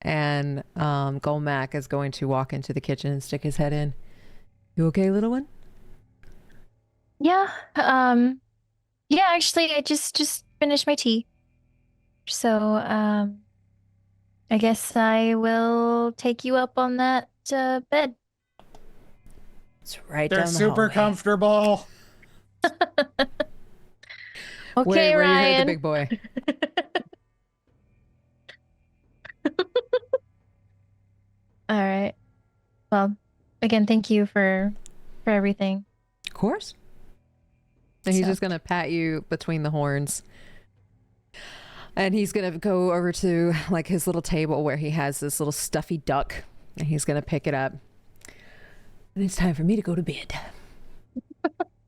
And Golmac is going to walk into the kitchen and stick his head in. You okay, little one? Yeah. Yeah, actually I just finished my tea. So, I guess I will take you up on that bed. It's right They're down the super hallway. comfortable. Okay, where you heard the Ryan. big boy. All right. Well, again, thank you for everything. Of course. And he's So- just going to pat you between the horns. And he's going to go over to like his little table where he has this little stuffy duck. And he's going to pick it up. And it's time for me to go to bed.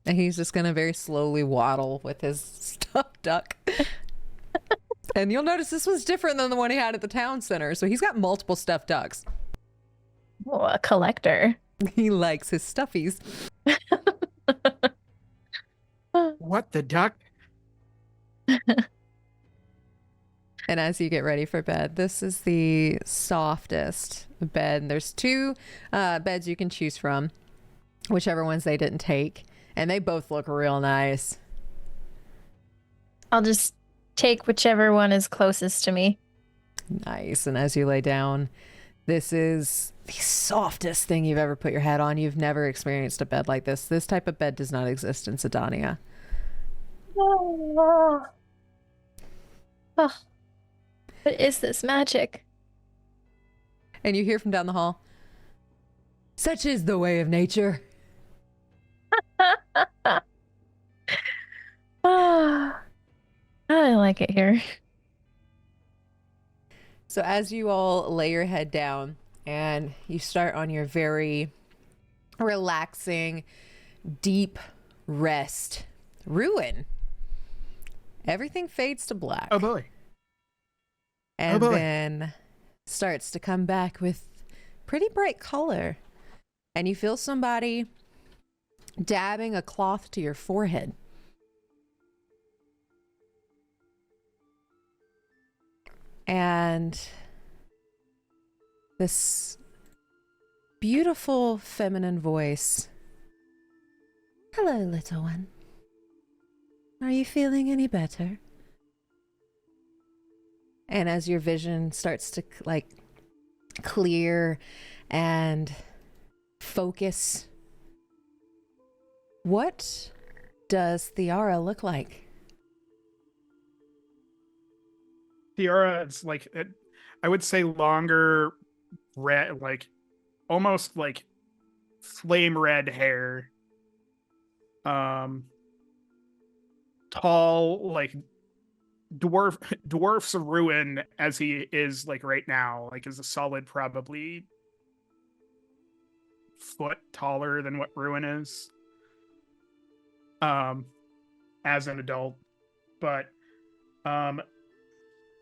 And he's just going to very slowly waddle with his stuffed duck. And you'll notice this was different than the one he had at the town center. So he's got multiple stuffed ducks. Oh, a collector. He likes his stuffies. What the duck? And as you get ready for bed, this is the softest bed. There's 2 beds you can choose from, whichever ones they didn't take. And they both look real nice. I'll just take whichever one is closest to me. Nice. And as you lay down, this is the softest thing you've ever put your head on. You've never experienced a bed like this. This type of bed does not exist in Sydonea. Oh. What is this magic? And you hear from down the hall, "Such is the way of nature." Ah, I like it here. So as you all lay your head down and you start on your very relaxing, deep rest, Ruen, everything fades to black. Oh boy. And boy. then starts to come back with pretty bright color. And you feel somebody dabbing a cloth to your forehead. And this beautiful feminine voice. "Hello, little one. Are you feeling any better?" And as your vision starts to like clear and focus, what does Theara look like? Tiara, it's like I would say longer red, like almost like flame red hair. Tall, like dwarfs Ruen as he is like right now, like is a solid probably foot taller than what Ruen is. As an adult. But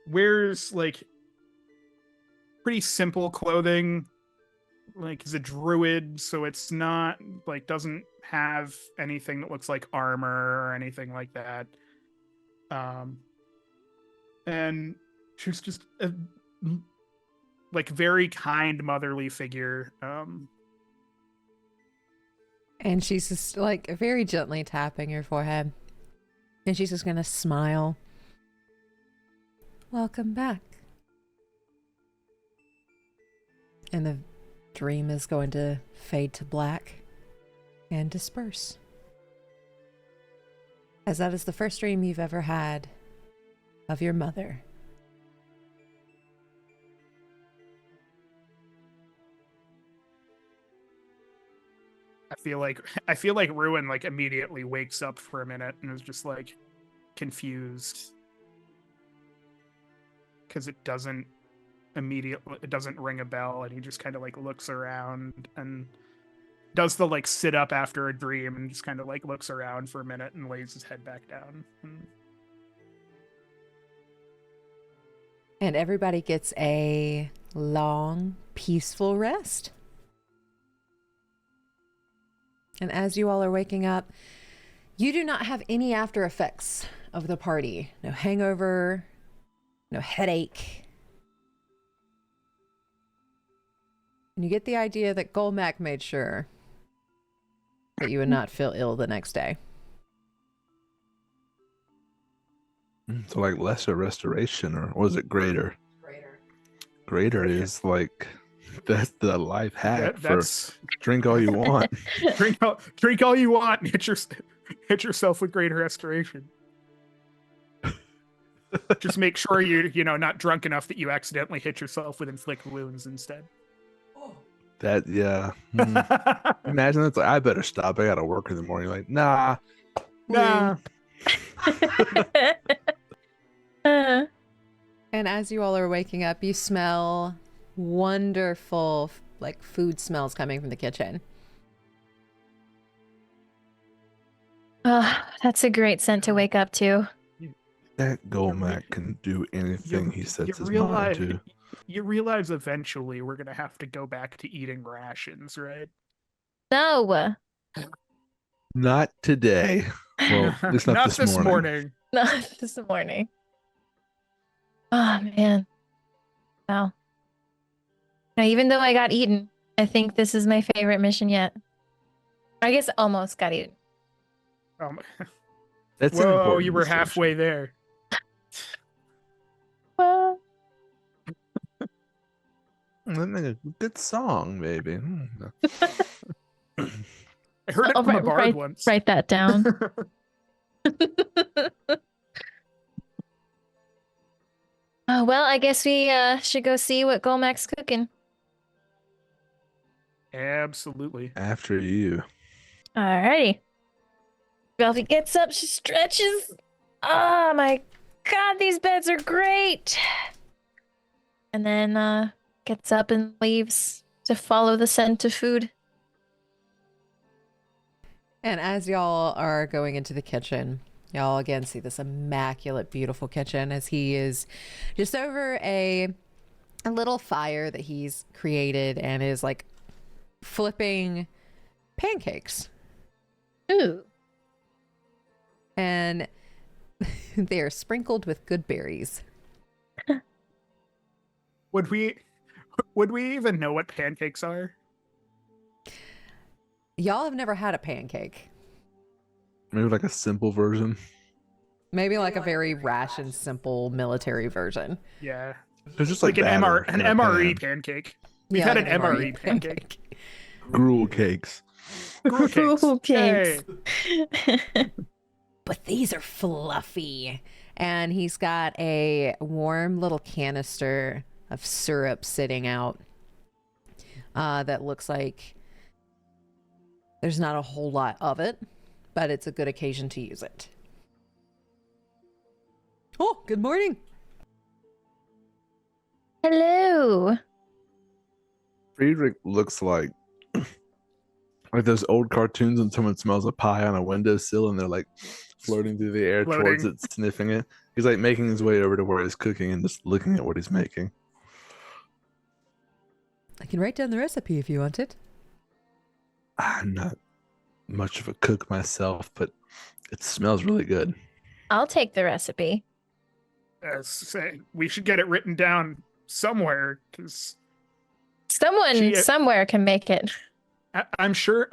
wears like pretty simple clothing. Like, he's a druid, so it's not like doesn't have anything that looks like armor or anything like that. And she's just a like very kind motherly figure. And she's just like very gently tapping your forehead. And she's just gonna smile. Welcome back. And the dream is going to fade to black and disperse. As that is the first dream you've ever had of your mother. I feel like Ruen like immediately wakes up for a minute and is just like confused. Because it doesn't ring a bell, and he just kind of like looks around and does the like sit up after a dream and just kind of like looks around for a minute and lays his head back down. And everybody gets a long, peaceful rest. And as you all are waking up, you do not have any after effects of the party. No hangover, no headache. And you get the idea that Golmac made sure that you would not feel ill the next day. So like lesser restoration, or was it greater? Greater is like that's the life hack for drink all you want. drink all you want and hit yourself with greater restoration. Just make sure you're not drunk enough that you accidentally hit yourself with inflict wounds instead. That Imagine it's like, I better stop. I gotta work in the morning. Like, nah. And as you all are waking up, you smell wonderful like food smells coming from the kitchen. Oh, that's a great scent to wake up to. That Golmac can do anything he sets his mind to. You realize eventually we're gonna have to go back to eating rations, right? No. Not today. Well, it's not this morning. Not this morning. Oh man. Wow. Now, even though I got eaten, I think this is my favorite mission yet. I guess almost got eaten. That's whoa, you were halfway there. Well, a good song, maybe. I heard it from a bard once. Write that down. Well, I guess we should go see what Golmac's cooking. Absolutely. After you. Alrighty. Velphie gets up, she stretches. Oh my god, these beds are great. And then gets up and leaves to follow the scent of food. And as y'all are going into the kitchen, y'all again see this immaculate, beautiful kitchen as he is just over a little fire that he's created and is like flipping pancakes. Ooh. And they are sprinkled with good berries. Would we even know what pancakes are? Y'all have never had a pancake. Maybe like a simple version. Maybe like a very rash and simple military version. Yeah. It's just like an MRE pancake. We've had an MRE pancake. Gruel cakes. Gruel cakes. But these are fluffy. And he's got a warm little canister of syrup sitting out that looks like there's not a whole lot of it, but it's a good occasion to use it. Oh, good morning. Hello. Friedrich looks like those old cartoons when someone smells a pie on a windowsill and they're like floating through the air towards it, sniffing it. He's like making his way over to where he's cooking and just looking at what he's making. I can write down the recipe if you want it. I'm not much of a cook myself, but it smells really good. I'll take the recipe. Say, we should get it written down somewhere, because Someone somewhere can make it. I'm sure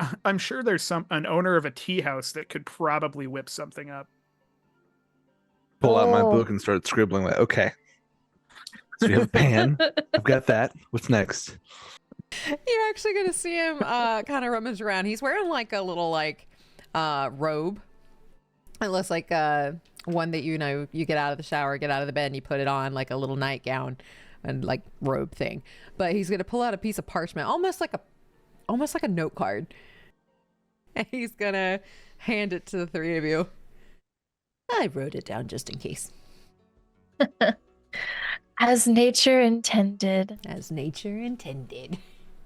there's an owner of a tea house that could probably whip something up. Pull out my Oh. book and start scribbling. Like, okay, so you have a pan. I've got that. What's next? You're actually gonna see him kind of rummage around. He's wearing like a little robe. It looks like one that you get out of the shower, get out of the bed, and you put it on, like a little nightgown and like robe thing. But he's gonna pull out a piece of parchment, almost like a note card, and he's gonna hand it to the three of you. I wrote it down just in case. As nature intended. As nature intended.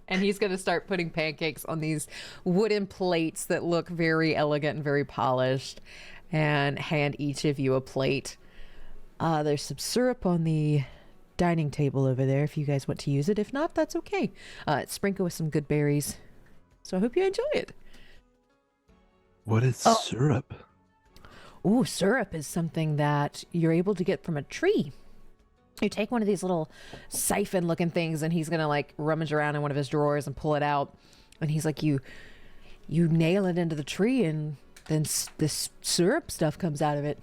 And he's going to start putting pancakes on these wooden plates that look very elegant and very polished, and hand each of you a plate. There's some syrup on the dining table over there if you guys want to use it. If not, that's okay. Sprinkle with some good berries. So I hope you enjoy it. What is syrup? Ooh, syrup is something that you're able to get from a tree. You take one of these little siphon looking things, and he's gonna like rummage around in one of his drawers and pull it out, and he's like, you nail it into the tree, and then this syrup stuff comes out of it.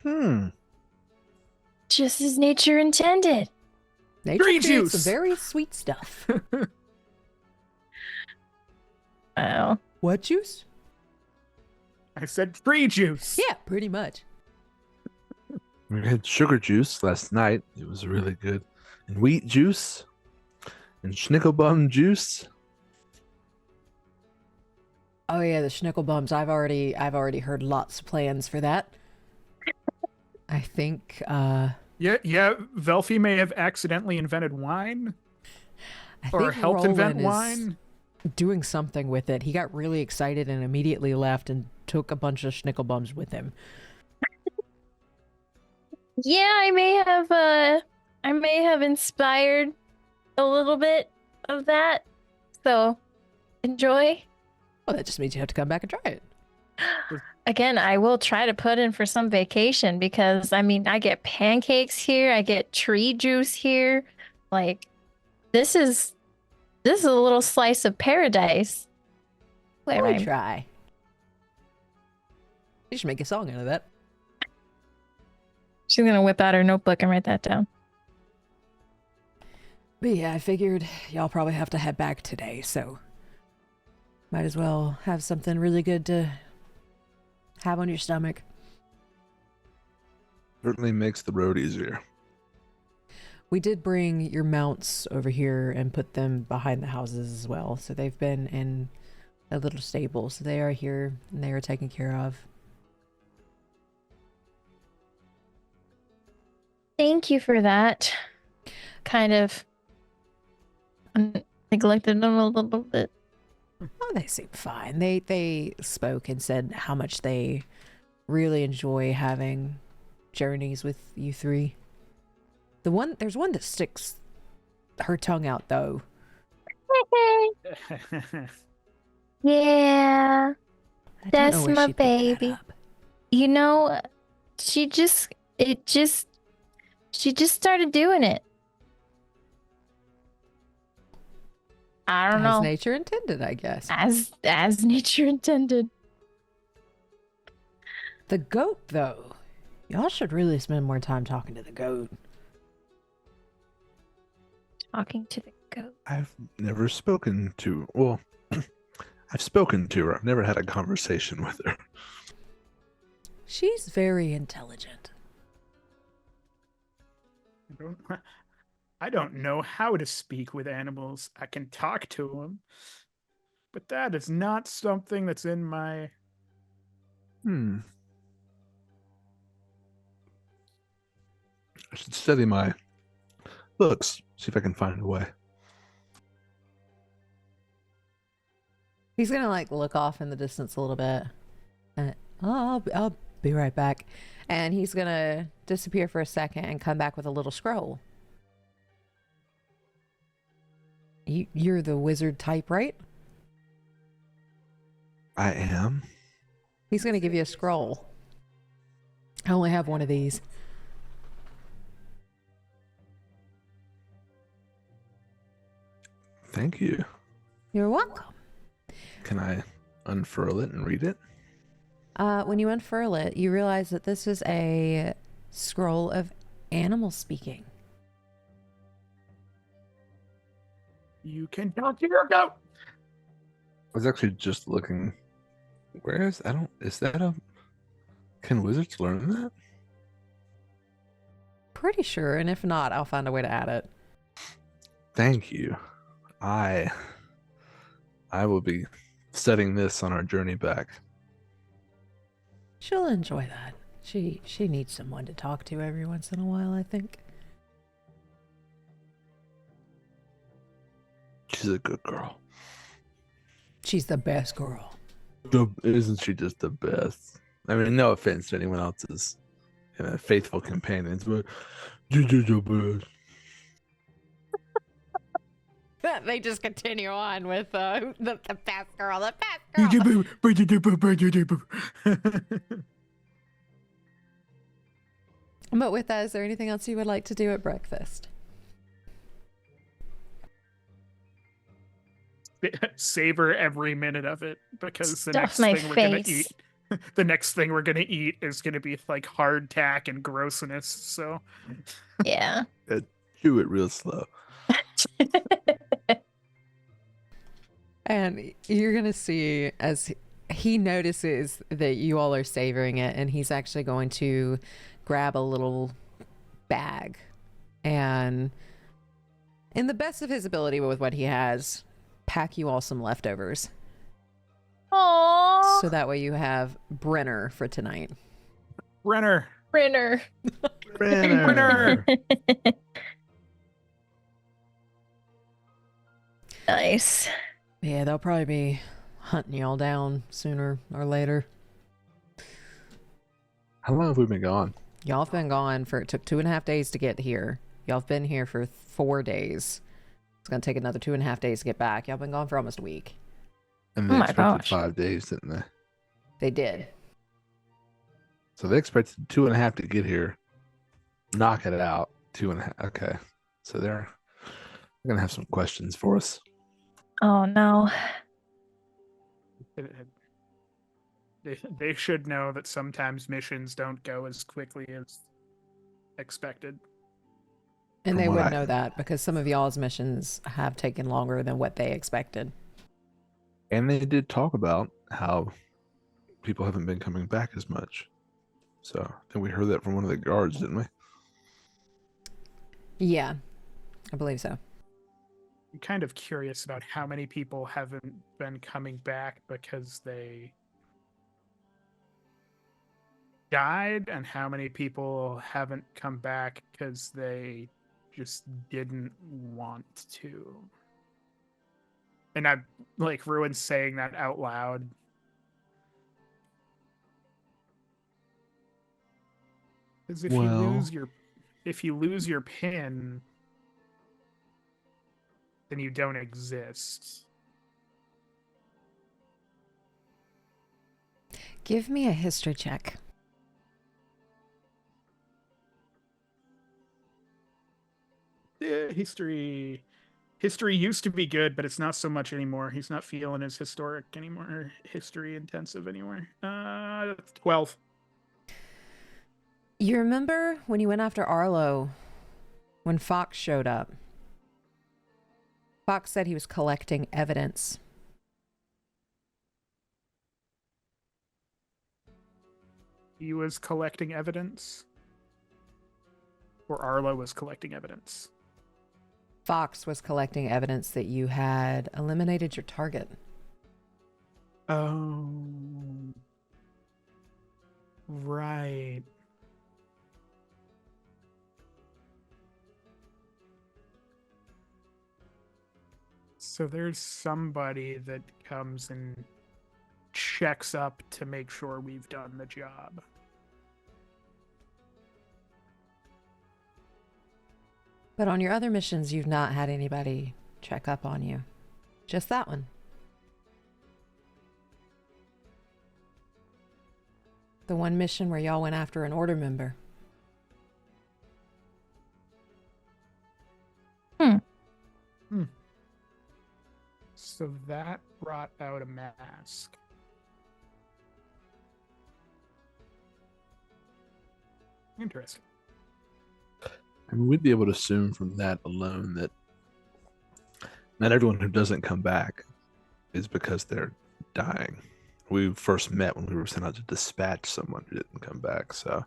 Oh, just as nature intended. Nature Tree creates juice. some very sweet stuff. Wow. What juice? I said tree juice. Yeah, pretty much. We had sugar juice last night. It was really good. And wheat juice. And schnickelbum juice. Oh yeah, the schnickelbums. I've already heard lots of plans for that. I think Yeah. Velphie may have accidentally invented wine, I or think helped invent Roland is wine. doing something with it. He got really excited and immediately left and took a bunch of schnickelbums with him. Yeah, I may have inspired a little bit of that. So enjoy. Well, that just means you have to come back and try it. Again, I will try to put in for some vacation, because I mean, I get pancakes here, I get tree juice here. Like, this is a little slice of paradise. Wait, Why right. try? You should make a song out of that. She's gonna whip out her notebook and write that down. But yeah, I figured y'all probably have to head back today, so might as well have something really good to have on your stomach. Certainly makes the road easier. We did bring your mounts over here and put them behind the houses as well. So they've been in a little stable. So they are here and they are taken care of. Thank you for that. Kind of neglected them a little bit. Oh, they seem fine. They spoke and said how much they really enjoy having journeys with you three. There's one that sticks her tongue out though. Yeah, I don't that's know where my she picked that baby. up. You know, she just started doing it. I don't As know. nature intended, I guess. As nature intended. The goat, though. Y'all should really spend more time talking to the goat. Talking to the goat. I've never spoken to, well, I've spoken to her. I've never had a conversation with her. She's very intelligent. I don't know how to speak with animals. I can talk to them, but that is not something that's in my... I should study my books, see if I can find a way. He's gonna like look off in the distance a little bit. And, I'll Be right back. And he's going to disappear for a second and come back with a little scroll. You're the wizard type, right? I am. He's going to give you a scroll. I only have one of these. Thank you. You're welcome. Can I unfurl it and read it? When you unfurl it, you realize that this is a scroll of animal speaking. You can talk to your goat. I was actually just looking. Where is is that a? Can wizards learn that? Pretty sure, and if not, I'll find a way to add it. Thank you. I will be studying this on our journey back. She'll enjoy that. She needs someone to talk to every once in a while, I think. She's a good girl. She's the best girl. Isn't she just the best? I mean, no offense to anyone else's faithful companions, but you're just the best. They just continue on with the best girl, the best girl. But with that, is there anything else you would like to do at breakfast? Savor every minute of it, because the Stuff next my thing we're gonna face. eat, the next thing we're gonna eat is gonna be like hardtack and grossness. So Yeah. Chew it real slow. And you're going to see as he notices that you all are savoring it, and he's actually going to grab a little bag and, in the best of his ability with what he has, pack you all some leftovers. Aww. So that way you have Brenner for tonight. Brenner. Brenner. Brenner. Nice. Yeah, they'll probably be hunting y'all down sooner or later. How long have we been gone? Y'all have been gone it took 2.5 days to get here. Y'all have been here for 4 days. It's going to take another 2.5 days to get back. Y'all been gone for almost a week. And they Oh my expected gosh. 5 days, didn't they? They did. So they expected 2.5 to get here. Knock it out. 2.5. Okay. So they're going to have some questions for us. Oh no. They should know that sometimes missions don't go as quickly as expected. And From they what would I- know that because some of y'all's missions have taken longer than what they expected. And they did talk about how people haven't been coming back as much. So I think we heard that from one of the guards, didn't we? Yeah, I believe so. I'm kind of curious about how many people haven't been coming back because they died, and how many people haven't come back because they just didn't want to. And I'm like Ruen saying that out loud. Because if you lose your pin, then you don't exist. Give me a history check. Yeah, history used to be good, but it's not so much anymore. He's not feeling as historic anymore, or history intensive anymore. 12. You remember when you went after Arlo, when Fox showed up? Fox said he was collecting evidence. He was collecting evidence? Or Arlo was collecting evidence? Fox was collecting evidence that you had eliminated your target. Oh. Right. So there's somebody that comes and checks up to make sure we've done the job. But on your other missions, you've not had anybody check up on you. Just that one. The one mission where y'all went after an Order member. So that brought out a mask. Interesting. I mean, we'd be able to assume from that alone that not everyone who doesn't come back is because they're dying. We first met when we were sent out to dispatch someone who didn't come back, so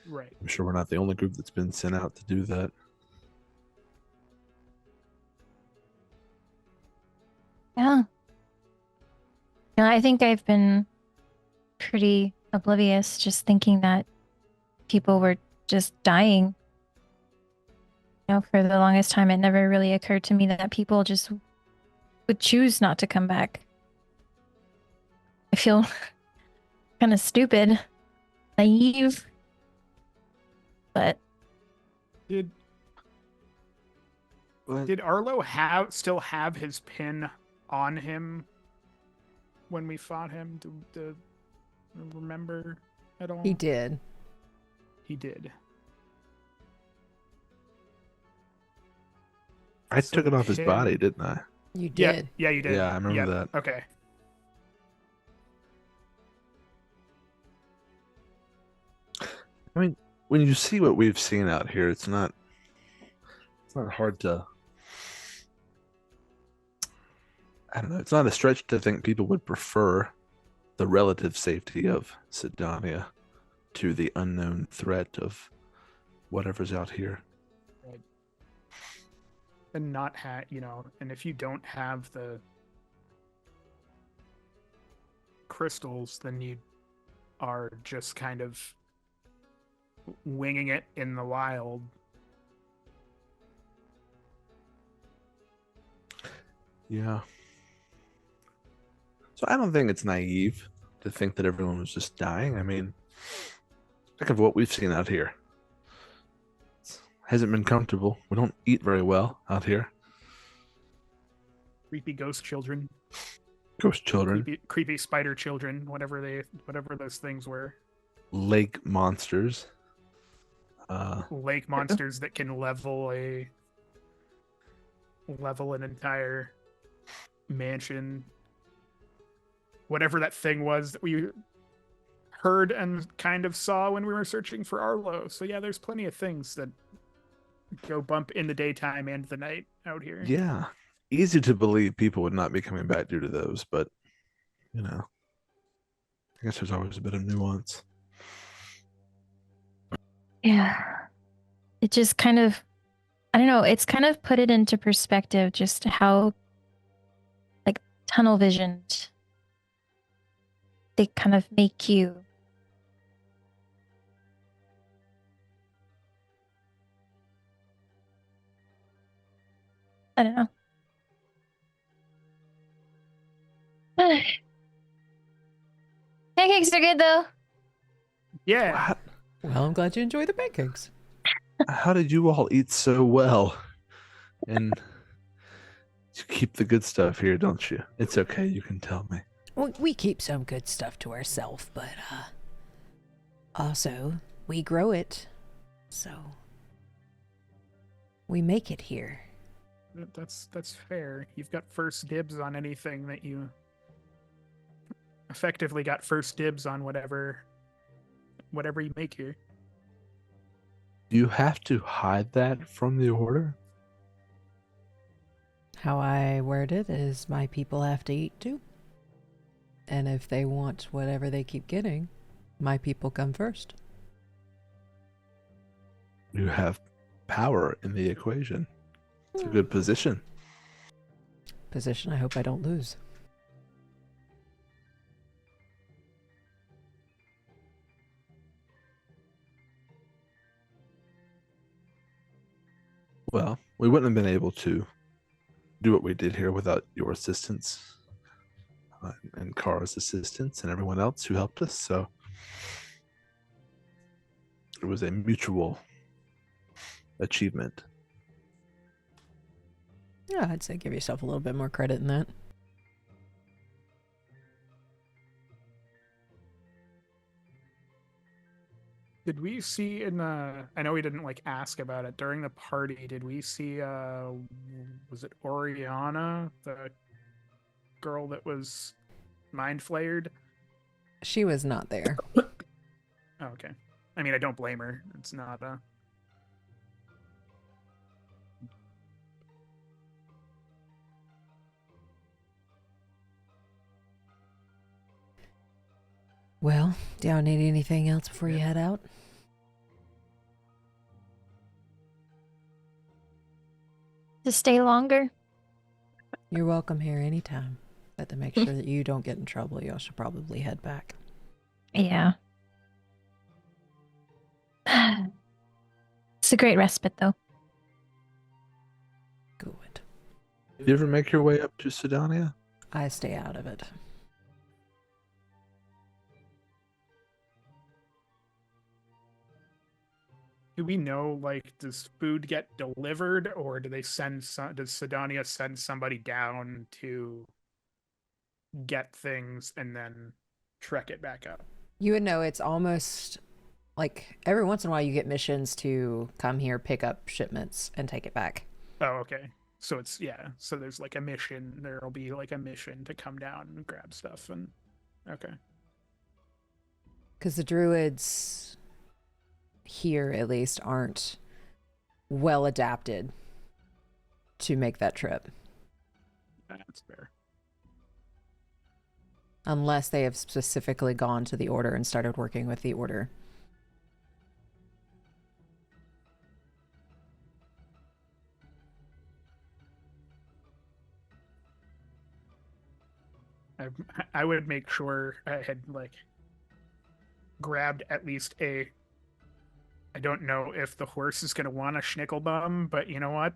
Right. I'm sure we're not the only group that's been sent out to do that. Yeah. No, I think I've been pretty oblivious, just thinking that people were just dying. You know, for the longest time, it never really occurred to me that people just would choose not to come back. I feel kind of stupid, naive, but Did Arlo still have his pin on him when we fought him? Do remember at all? He did. He did. I So took the it off his pin- body, didn't I? You Yeah, did. yeah, you did. Yeah, I remember that. Okay. I mean, when you see what we've seen out here, it's not hard to, I don't know, it's not a stretch to think people would prefer the relative safety of Sydonea to the unknown threat of whatever's out here. And not and if you don't have the crystals, then you are just kind of winging it in the wild. Yeah. So I don't think it's naive to think that everyone was just dying. I mean, think of what we've seen out here. It hasn't been comfortable. We don't eat very well out here. Creepy ghost children, Ghost children, creepy spider children, whatever those things were. lake monsters. Lake monsters that can level an entire mansion. Whatever that thing was that we heard and kind of saw when we were searching for Arlo. So yeah, there's plenty of things that go bump in the daytime and the night out here. Yeah. Easy to believe people would not be coming back due to those, but I guess there's always a bit of nuance. yeah. It just kind of, I don't know, it's kind of put it into perspective just how, like, tunnel visioned they kind of make you. I don't know. Pancakes are good though. Yeah. How, Well, I'm glad you enjoy the pancakes. how did you all eat so well? And you keep the good stuff here, don't you? It's okay, you can tell me. We keep some good stuff to ourselves, but also we grow it, so we make it here. That's fair. You've got first dibs on anything that you effectively got first dibs on whatever you make here. Do you have to hide that from the order? How I word it is my people have to eat too. And if they want whatever they keep getting, my people come first. You have power in the equation. It's a good position. Position I hope I don't lose. Well, we wouldn't have been able to do what we did here without your assistance and Kara's assistance and everyone else who helped us. So it was a mutual achievement. Yeah, I'd say give yourself a little bit more credit in that. Did we see in the? I know we didn't like ask about it during the party. Did we see? Was it Oriana, the girl that was mind flared? She was not there. Oh, okay. I mean, I don't blame her. It's not. Well, do y'all need anything else before you head out? To stay longer. You're welcome here anytime. But to make sure that you don't get in trouble, y'all should probably head back. Yeah. It's a great respite, though. Good. Did you ever make your way up to Sydonea? I stay out of it. Do we know, like, does food get delivered, or do they does Sidonia send somebody down to get things and then trek it back up? You would know it's almost like every once in a while you get missions to come here, pick up shipments, and take it back. Oh, okay. So it's, yeah. So there's like a mission. There'll be like a mission to come down and grab stuff. And okay. Because the druids here, at least, aren't well adapted to make that trip. That's fair. Unless they have specifically gone to the Order and started working with the Order. I would make sure I had like grabbed at least a. I don't know if the horse is going to want a schnickelbum, but you know what?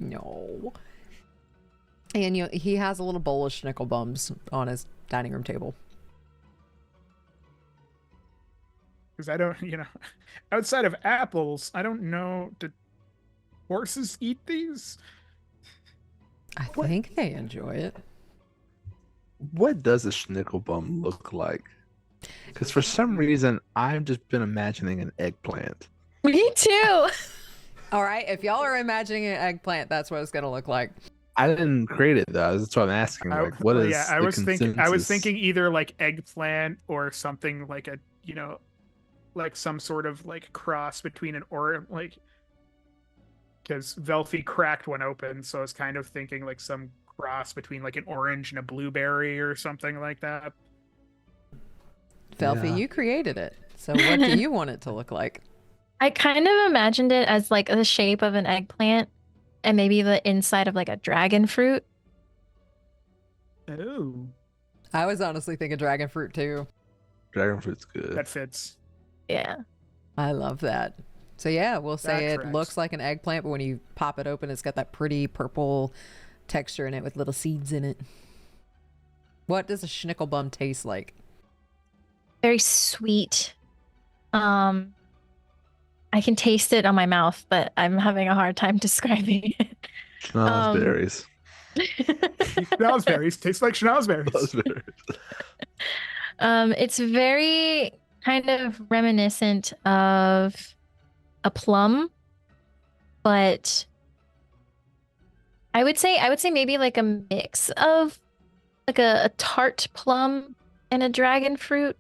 No. And he has a little bowl of schnickelbums on his dining room table. Because I don't, outside of apples, I don't know. Do horses eat these? I think they enjoy it. What does a schnickelbum look like? Because for some reason, I've just been imagining an eggplant. Me too. All right, if y'all are imagining an eggplant, that's what it's gonna look like. I didn't create it though. That's what I'm asking. Like, what is I the was consensus? thinking either like eggplant or something like a, like some sort of like cross between an or like, because Velphie cracked one open, so I was kind of thinking like some cross between like an orange and a blueberry or something like that. Velphie, Yeah. you created it. So what do you want it to look like? I kind of imagined it as like the shape of an eggplant and maybe the inside of like a dragon fruit. Oh, I was honestly thinking dragon fruit too. Dragon fruit's good. that fits. Yeah. I love that. So yeah, we'll say That it tracks. looks like an eggplant, but when you pop it open, it's got that pretty purple texture in it with little seeds in it. What does a schnickelbum taste like? Very sweet. I can taste it on my mouth, but I'm having a hard time describing it. Schnozberries. Schnozberries taste like schnozberries. Schnozberries. It's very kind of reminiscent of a plum, but I would say maybe like a mix of like a tart plum and a dragon fruit.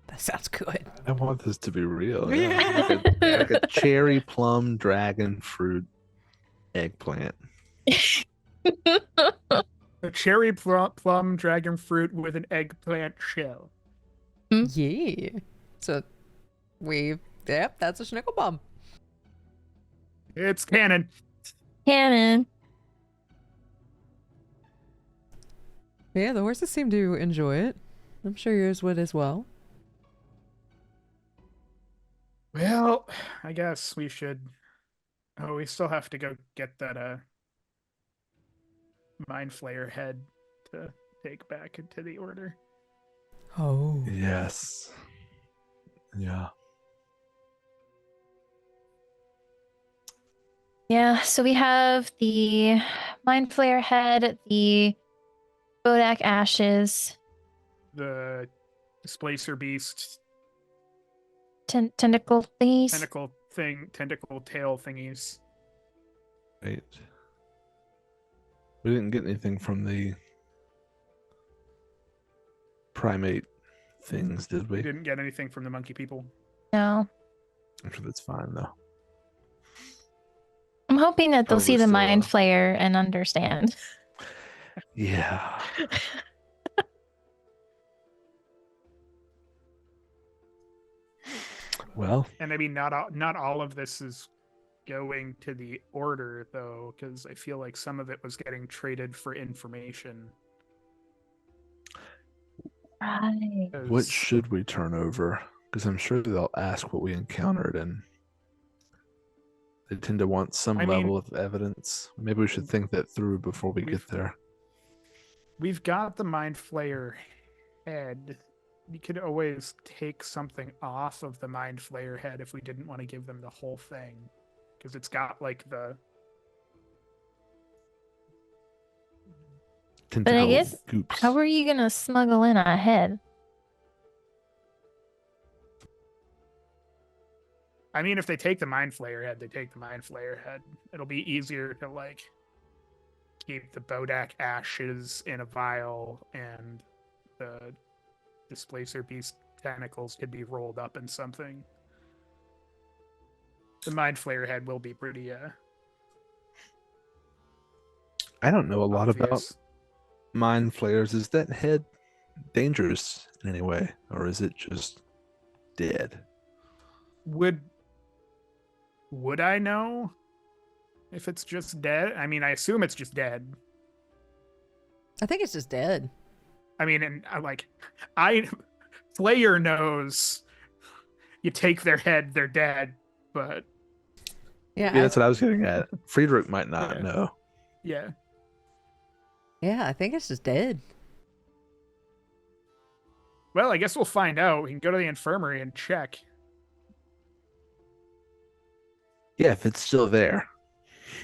That sounds good. I want this to be real. Yeah. Like a cherry plum dragon fruit eggplant. A cherry plum dragon fruit with an eggplant shell. Yeah. So yep, that's a schnickelbum. It's canon. Canon. Yeah, the horses seem to enjoy it. I'm sure yours would as well. Well, I guess we should. Oh, we still have to go get that mind flayer head to take back into the order. Oh. Yes. Yeah. Yeah, so we have the Mind Flayer head, the Bodak ashes, The displacer beast tentacle thingies. tentacle tail thingies. Right. We didn't get anything from the primate things, did We we? didn't get anything from the monkey people. No. I'm sure that's fine though. I'm hoping that they'll Probably see the still, Mind Flayer and understand. Yeah. Well, And I mean, not all of this is going to the order though, because I feel like some of it was getting traded for information. Right. what should we turn over? Because I'm sure they'll ask what we encountered, and they tend to want some I mean- level of evidence. Maybe we should think that through before we get there. We've got the Mind Flayer head. We could always take something off of the Mind Flayer head if we didn't want to give them the whole thing, because it's got like the Tentacle guess, goops. How are you gonna smuggle in a head? I mean, if they take the Mind Flayer head, they take the Mind Flayer head. It'll be easier to like keep the Bodak ashes in a vial, and the displacer beast tentacles could be rolled up in something. The Mind Flayer head will be pretty I don't know a lot about obvious. mind flayers. Is that head dangerous in any way, or is it just dead? Would I know if it's just dead? I mean, I assume it's just dead. I think it's just dead. I mean, and Flayer knows you take their head, they're dead, but Yeah, Yeah, that's what I was getting at. Friedrich might not Yeah. know. yeah. I think it's just dead. Well, I guess we'll find out. We can go to the infirmary and check. Yeah, if it's still there,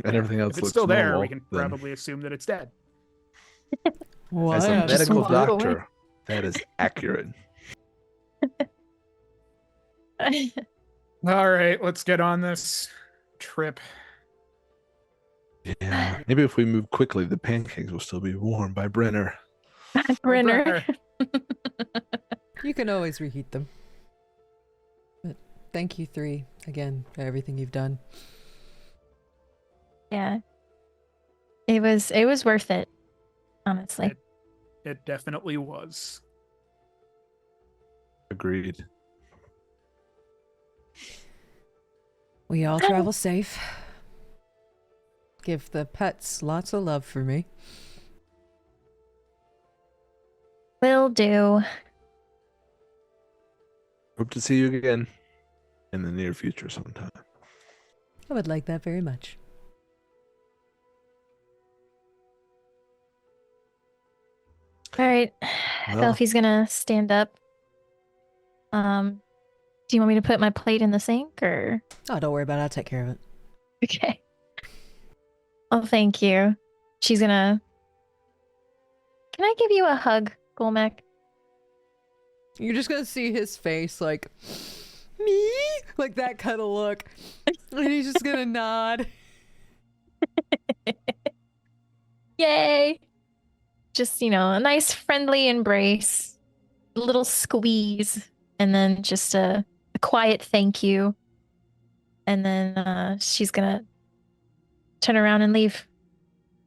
and everything else If it's looks still there, normal, we can then probably assume that it's dead. Why? as a I'm just medical gonna throw it away. doctor, that is accurate. All right, let's get on this trip. Yeah, maybe if we move quickly, the pancakes will still be warm by Brenner. Brenner. You can always reheat them. But thank you, 3, again, for everything you've done. Yeah. It was worth it, honestly. It definitely was. Agreed. We all travel safe. Give the pets lots of love for me. Will do. Hope to see you again in the near future sometime. I would like that very much. All right. Well- Velphie's gonna stand up. Do you want me to put my plate in the sink or? Oh, don't worry about it. I'll take care of it. Okay. Oh, thank you. She's gonna. Can I give you a hug, Golmek? You're just gonna see his face like, me? Like that kind of look. And he's just gonna nod. Yay! Just, a nice friendly embrace, a little squeeze, and then just a quiet thank you. And then she's gonna turn around and leave.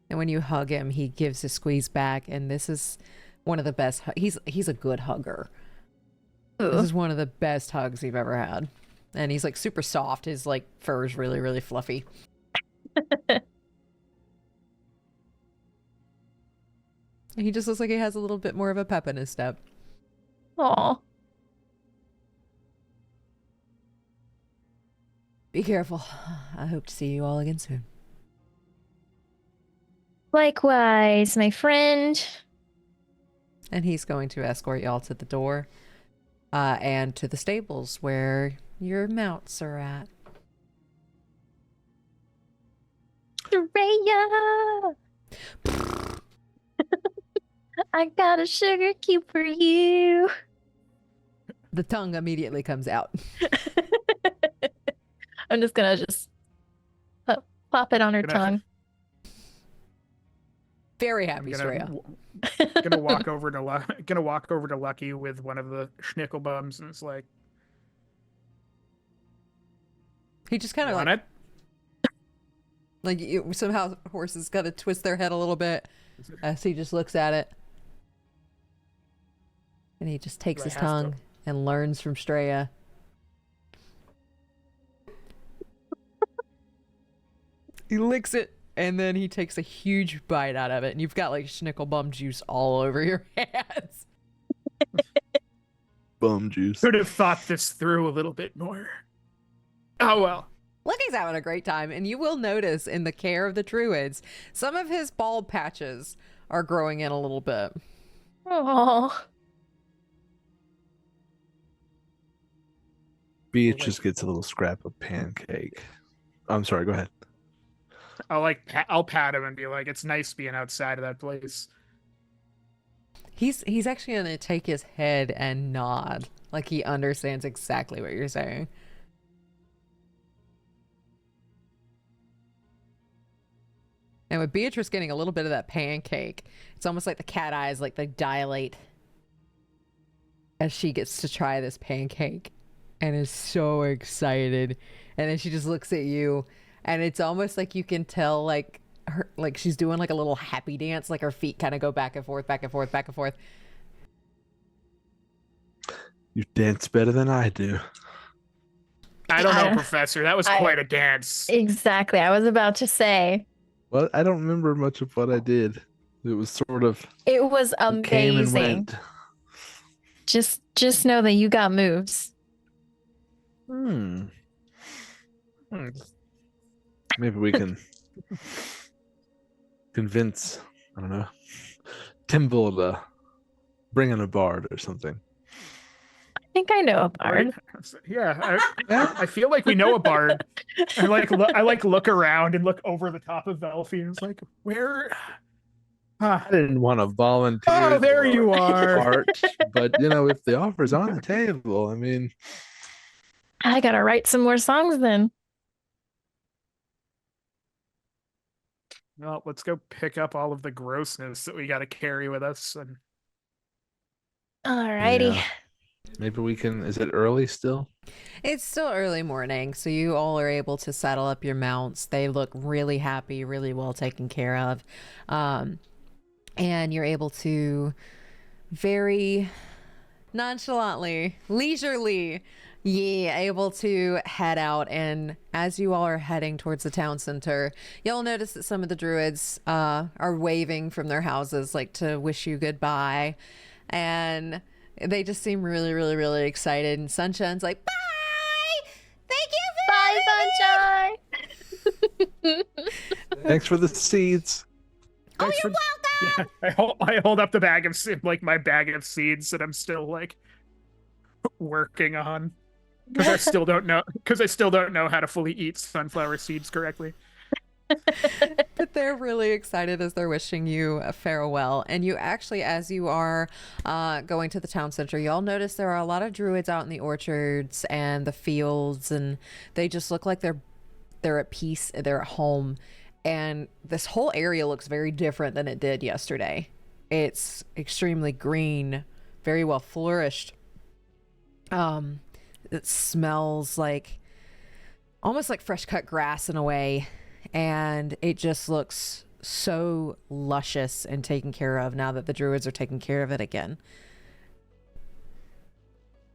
And when you hug him, he gives a squeeze back. And this is one of the best. He's a good hugger. This is one of the best hugs you've ever had. And he's like super soft. His like fur is really, really fluffy. He just looks like he has a little bit more of a pep in his step. Aw. Be careful. I hope to see you all again soon. Likewise, my friend. And he's going to escort y'all to the door and to the stables where your mounts are at. Sydonea. I got a sugar cube for you. The tongue immediately comes out. I'm just gonna plop it on her Gonna- tongue. Very I'm happy, gonna Straya. gonna walk over to Lucky with one of the schnickelbums, and it's like, He just kind of want like, it? somehow horses got to twist their head a little bit as he just looks at it. And he just takes Do I his have to- tongue and learns from Straya. He licks it, and then he takes a huge bite out of it, and you've got like schnickelbum juice all over your hands. Bum juice. Could have thought this through a little bit more. Oh well. Lucky's having a great time, and you will notice in the care of the druids, some of his bald patches are growing in a little bit. Oh, Beach just gets a little scrap of pancake. I'm sorry, go ahead. I'll pat him and be like, it's nice being outside of that place. He's actually gonna take his head and nod, like he understands exactly what you're saying. And with Beatrice getting a little bit of that pancake, it's almost like the cat eyes, like they dilate as she gets to try this pancake and is so excited. And then she just looks at you, and it's almost like you can tell, like her, like she's doing like a little happy dance, like her feet kind of go back and forth, back and forth, back and forth. You dance better than I do. I don't know, Yeah. Professor. That was quite a dance. exactly. I was about to say Well, I don't remember much of what I did. It was sort of it was it came and amazing. went. Just know that you got moves. Hmm. Maybe we can convince, I don't know, Timble to bring in a bard or something. I think I know a bard. Yeah, I feel like we know a bard. I look around and look over the top of Velphie, and it's like, where? I didn't want to volunteer. Oh, there for you are. Art, but if the offer's on the table, I mean, I gotta write some more songs then. Well, let's go pick up all of the grossness that we got to carry with us. And Alrighty. yeah. Maybe we can. Is it early still? It's still early morning, so you all are able to saddle up your mounts. They look really happy, really well taken care of. And you're able to very nonchalantly, leisurely, able to head out. And as you all are heading towards the town center, you'll notice that some of the druids are waving from their houses, like to wish you goodbye. And they just seem really, really, really excited. And Sunshine's like, bye! Thank you for Bye, Sunshine. Thanks for the seeds. Oh, you're welcome! yeah, I hold up the bag of my bag of seeds that I'm still like working on because I still don't know how to fully eat sunflower seeds correctly. But they're really excited as they're wishing you a farewell. And you actually, as you are going to the town center, you all notice there are a lot of druids out in the orchards and the fields, and they just look like they're at peace, they're at home. And this whole area looks very different than it did yesterday. It's extremely green, very well flourished. It smells like almost like fresh cut grass in a way, and it just looks so luscious and taken care of now that the druids are taking care of it again.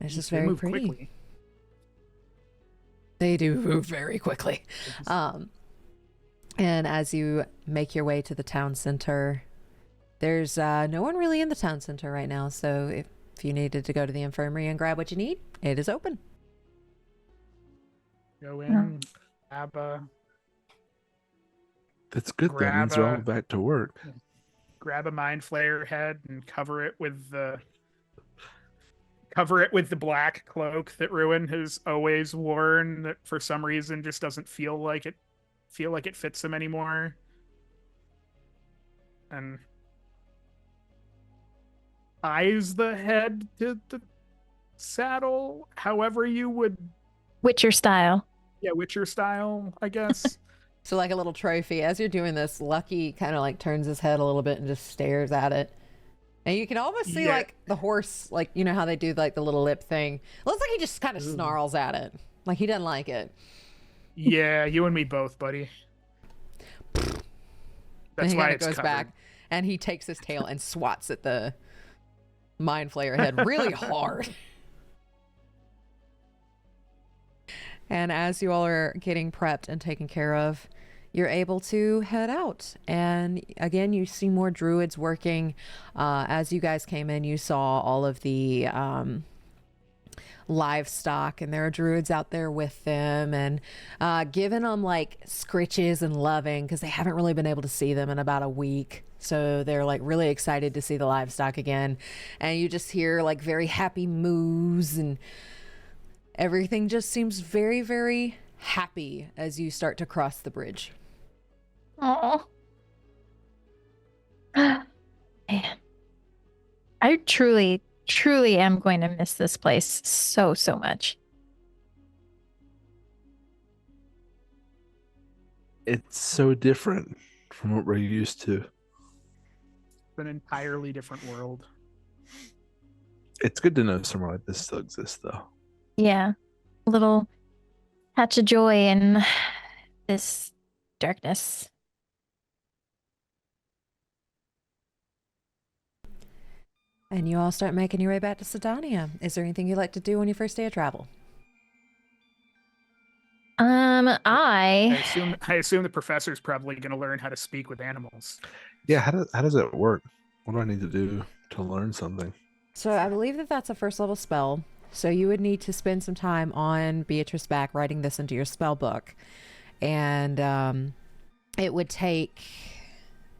It's just They very move pretty. quickly. They do move very quickly. And as you make your way to the town center, there's no one really in the town center right now. So if you needed to go to the infirmary and grab what you need, it is open. Go in, grab That's good. That means they're all Grab back to work. a mind flayer head and cover it with the black cloak that Ruen has always worn, that for some reason just doesn't feel like it fits him anymore. and eyes the head to the saddle, however you would, Witcher style. yeah, Witcher style, I guess. So like a little trophy. As you're doing this, Lucky kind of like turns his head a little bit and just stares at it. And you can almost see Yeah. like the horse, like you know how they do like the little lip thing. Looks like he just kind of snarls at it. Like he doesn't like it. Yeah, you and me both, buddy. And That's he why kind of it's goes covered. back and he takes his tail and swats at the mind flayer head really hard. And as you all are getting prepped and taken care of, you're able to head out. And again, you see more druids working. As you guys came in, you saw all of the livestock, and there are druids out there with them and giving them like scritches and loving because they haven't really been able to see them in about a week. So they're like really excited to see the livestock again. And you just hear like very happy moos, and everything just seems very, very happy as you start to cross the bridge. Oh. Man. I truly, truly am going to miss this place so, so much. It's so different from what we're used to. It's an entirely different world. It's good to know somewhere like this still exists, though. Yeah. A little patch of joy in this darkness. And you all start making your way back to Sydonea. Is there anything you'd like to do on your first day of travel? I I assume the professor's probably going to learn how to speak with animals. Yeah, how does it work? What do I need to do to learn something? So I believe that that's a first level spell. So you would need to spend some time on Beatrice back writing this into your spell book. And it would take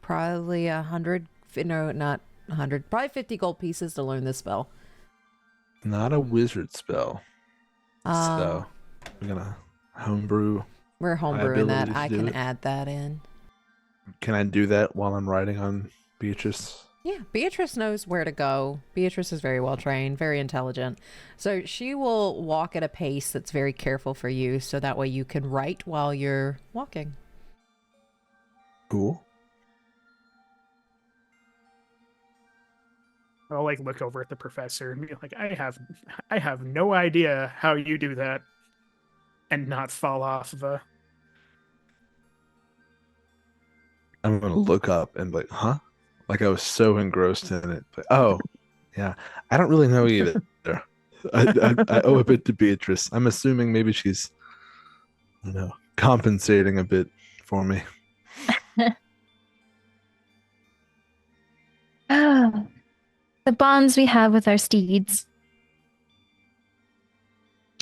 probably 100, no, not 100, probably 50 gold pieces to learn this spell. Not a wizard spell. So we're gonna homebrew. We're homebrewing ability that. to I do can it. add that in. Can I do that while I'm writing on Beatrice? Yeah, Beatrice knows where to go. Beatrice is very well trained, very intelligent. So she will walk at a pace that's very careful for you, so that way you can write while you're walking. Cool. I'll like look over at the professor and be like, I have no idea how you do that, and not fall off the. I'm gonna look up and be like, huh? Like I was so engrossed in it. Like, oh, yeah. I don't really know either. I owe a bit to Beatrice. I'm assuming maybe she's, compensating a bit for me. The bonds we have with our steeds.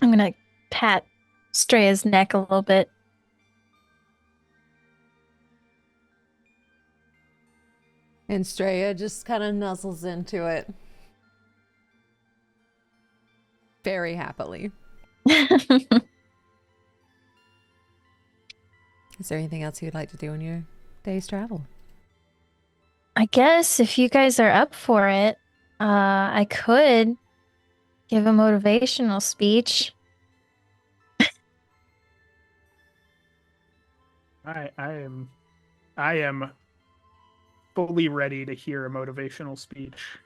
I'm gonna pat Streya's neck a little bit. And Straya just kind of nuzzles into it very happily. Is there anything else you'd like to do on your day's travel? I guess if you guys are up for it, I could give a motivational speech. I am fully ready to hear a motivational speech.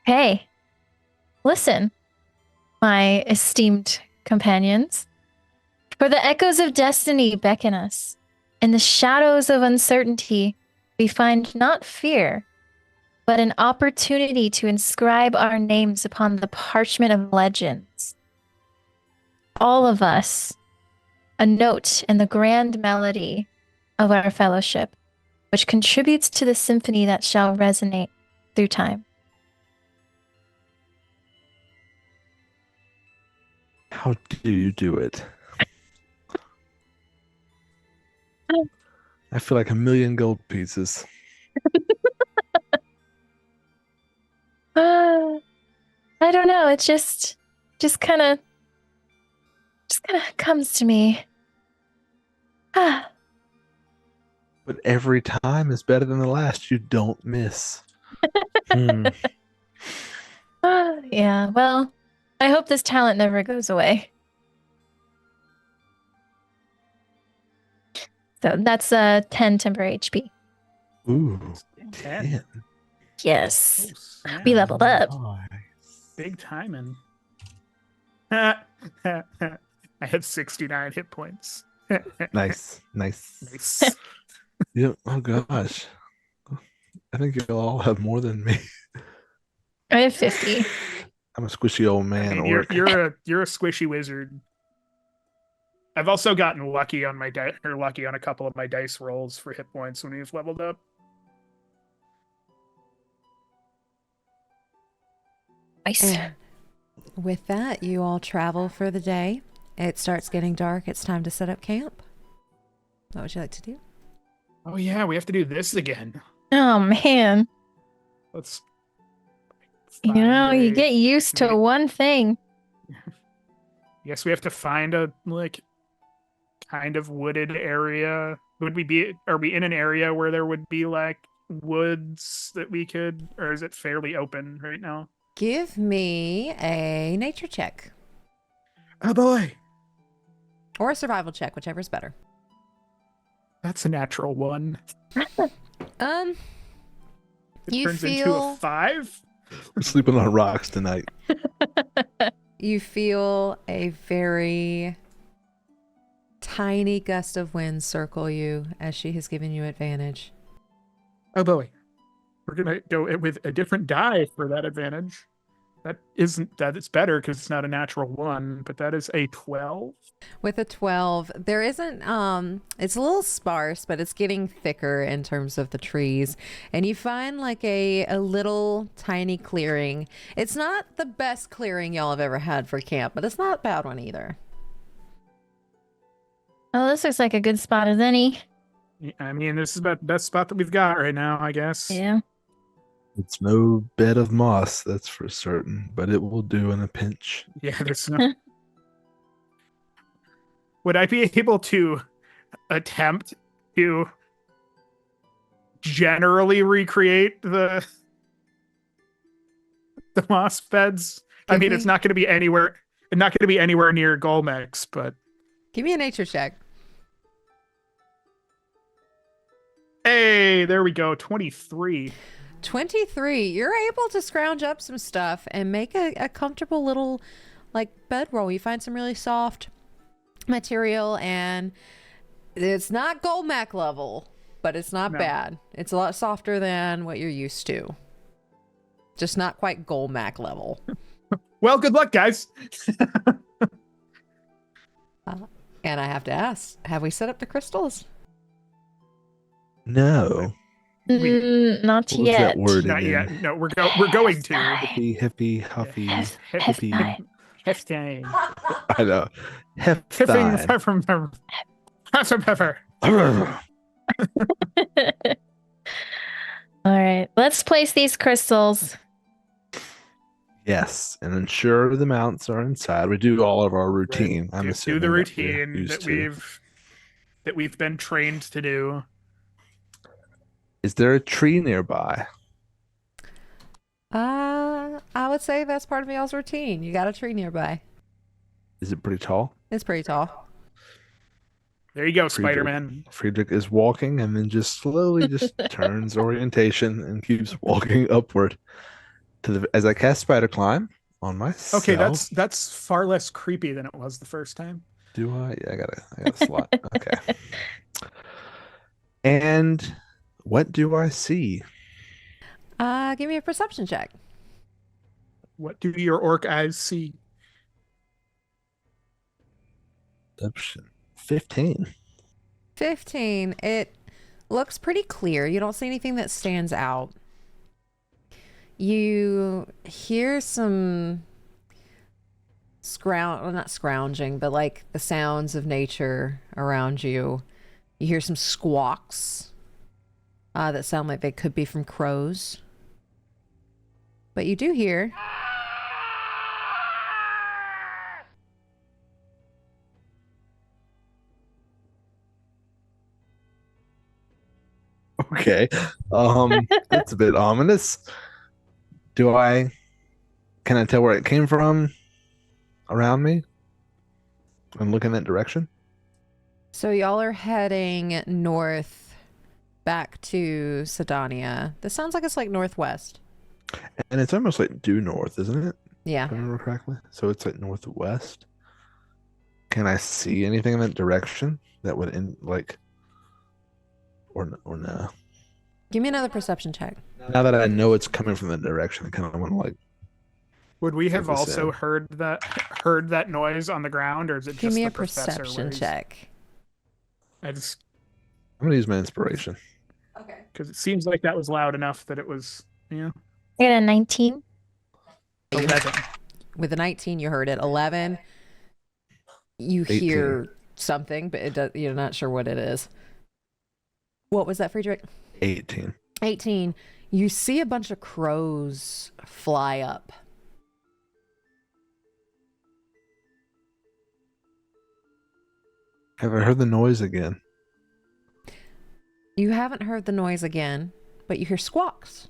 Hey, listen, my esteemed companions. For the echoes of destiny beckon us. In the shadows of uncertainty, we find not fear, but an opportunity to inscribe our names upon the parchment of legends. All of us, a note in the grand melody of our fellowship, which contributes to the symphony that shall resonate through time. How do you do it? I feel like 1,000,000 gold pieces. I don't know. It just kind of comes to me. But every time is better than the last. You don't miss. Hmm. Yeah, well, I hope this talent never goes away. So that's 10 temporary HP. Ooh, 10. 10. Yes. Oh, snap. We leveled up. Nice. Big timing. I have 69 hit points. Nice. Nice. Yep. Oh gosh. I think you'll all have more than me. I have 50. I'm a squishy old I man. mean, Orc. you're a squishy wizard. I've also gotten lucky on my lucky on a couple of my dice rolls for hit points when we've leveled up. Nice. And with that, you all travel for the day. It starts getting dark. It's time to set up camp. What would you like to do? Oh yeah, we have to do this again. Oh man. Let's. You know, you get used to one thing. Guess we have to find a kind of wooded area. Are we in an area where there would be like woods that we could, or is it fairly open right now? Give me a nature check Oh boy, or a survival check, whichever's better. that's a natural one. Um, It you turns into feel a 5. We're sleeping on rocks tonight. you feel a very tiny gust of wind circle you as she has given you advantage. Oh boy, we're gonna go with a different die for that advantage. It's better because it's not a natural 1, but that is a 12. With a 12, there isn't, it's a little sparse, but it's getting thicker in terms of the trees. And you find like a little tiny clearing. It's not the best clearing y'all have ever had for camp, but it's not a bad one either. Oh, this looks like a good spot as any. I mean, this is about the best spot that we've got right now, I guess. Yeah. It's no bed of moss, that's for certain, but it will do in a pinch. Yeah, there's no. Would I be able to attempt to generally recreate the moss beds? I mean, it's not going to be anywhere. Not going to be anywhere near Golmex, but Give me a nature check. hey, there we go. 23. 23. You're able to scrounge up some stuff and make a comfortable little like bedroll. You find some really soft material, and it's not Golmac level, but it's not bad. It's a lot softer than what you're used to. Just not quite Golmac level. Well, good luck, guys. And I have to ask, have we set up the crystals? No. Not What was yet. that word Not again? yet. No, we're going to. Hippie, huffy, Hefty. Hefty. I know. Hiffing Hefty. from pepper. All right, let's place these crystals. Yes, and ensure the mounts are inside. We do all of our routine. I'm do assuming the that we're routine used that to. we've been trained to do. Is there a tree nearby? I would say that's part of y'all's routine. You got a tree nearby. Is it pretty tall? It's pretty tall. There you go, Friedrich. Spider-Man. Friedrich is walking and then just slowly just turns orientation and keeps walking upward as I cast Spider Climb on myself. Okay, that's far less creepy than it was the first time. Do I? Yeah, I got a slot. Okay. And what do I see? Give me a perception check. What do your orc eyes see? Perception. 15. 15. It looks pretty clear. You don't see anything that stands out. You hear some not scrounging, but like the sounds of nature around you. You hear some squawks that sound like they could be from crows. But you do hear Okay. That's a bit ominous. Can I tell where it came from around me and look in that direction? So y'all are heading north back to Sydonea. This sounds like it's like northwest. And it's almost like due north, isn't it? Yeah. If I remember correctly. So it's like northwest. Can I see anything in that direction that would or no? Give me another perception check. Now that I know it's coming from that direction, I kind of want to like Would we have Check this also out. heard that noise on the ground, or is it Give just me the a professor? perception check. I just I'm gonna use my inspiration. Okay. because it seems like that was loud enough that it was I got a 19. 11. With a 19, you heard it. 11, you 18. hear something, but you're not sure what it is. What was that, Friedrich? 18. 18, you see a bunch of crows fly up. Have I heard the noise again? You haven't heard the noise again, but you hear squawks.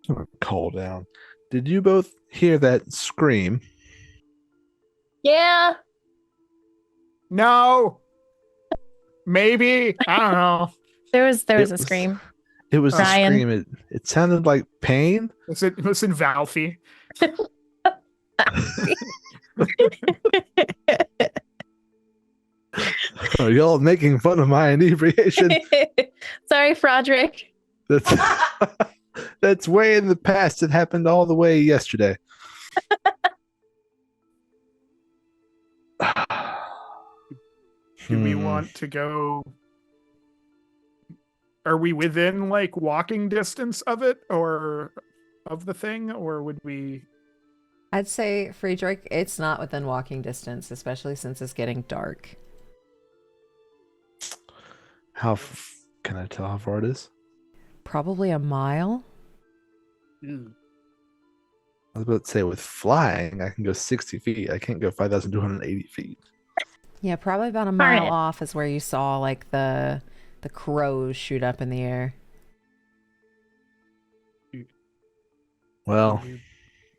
I'm gonna call down. Did you both hear that scream? Yeah. No. Maybe. I don't know. There was It a was- scream. It was a Ryan. scream. It sounded like pain. Listen, Velphie. Are y'all making fun of my inebriation? Sorry, Froderick. That's that's way in the past. It happened all the way yesterday. Do we want to go? Are we within like walking distance of it, or of the thing, or would we? I'd say, Friedrich, it's not within walking distance, especially since it's getting dark. Can I tell how far it is? Probably a mile. I was about to say with flying, I can go 60 feet. I can't go 5,280 feet. Yeah, probably about a mile right. off is where you saw like the crows shoot up in the air. Well,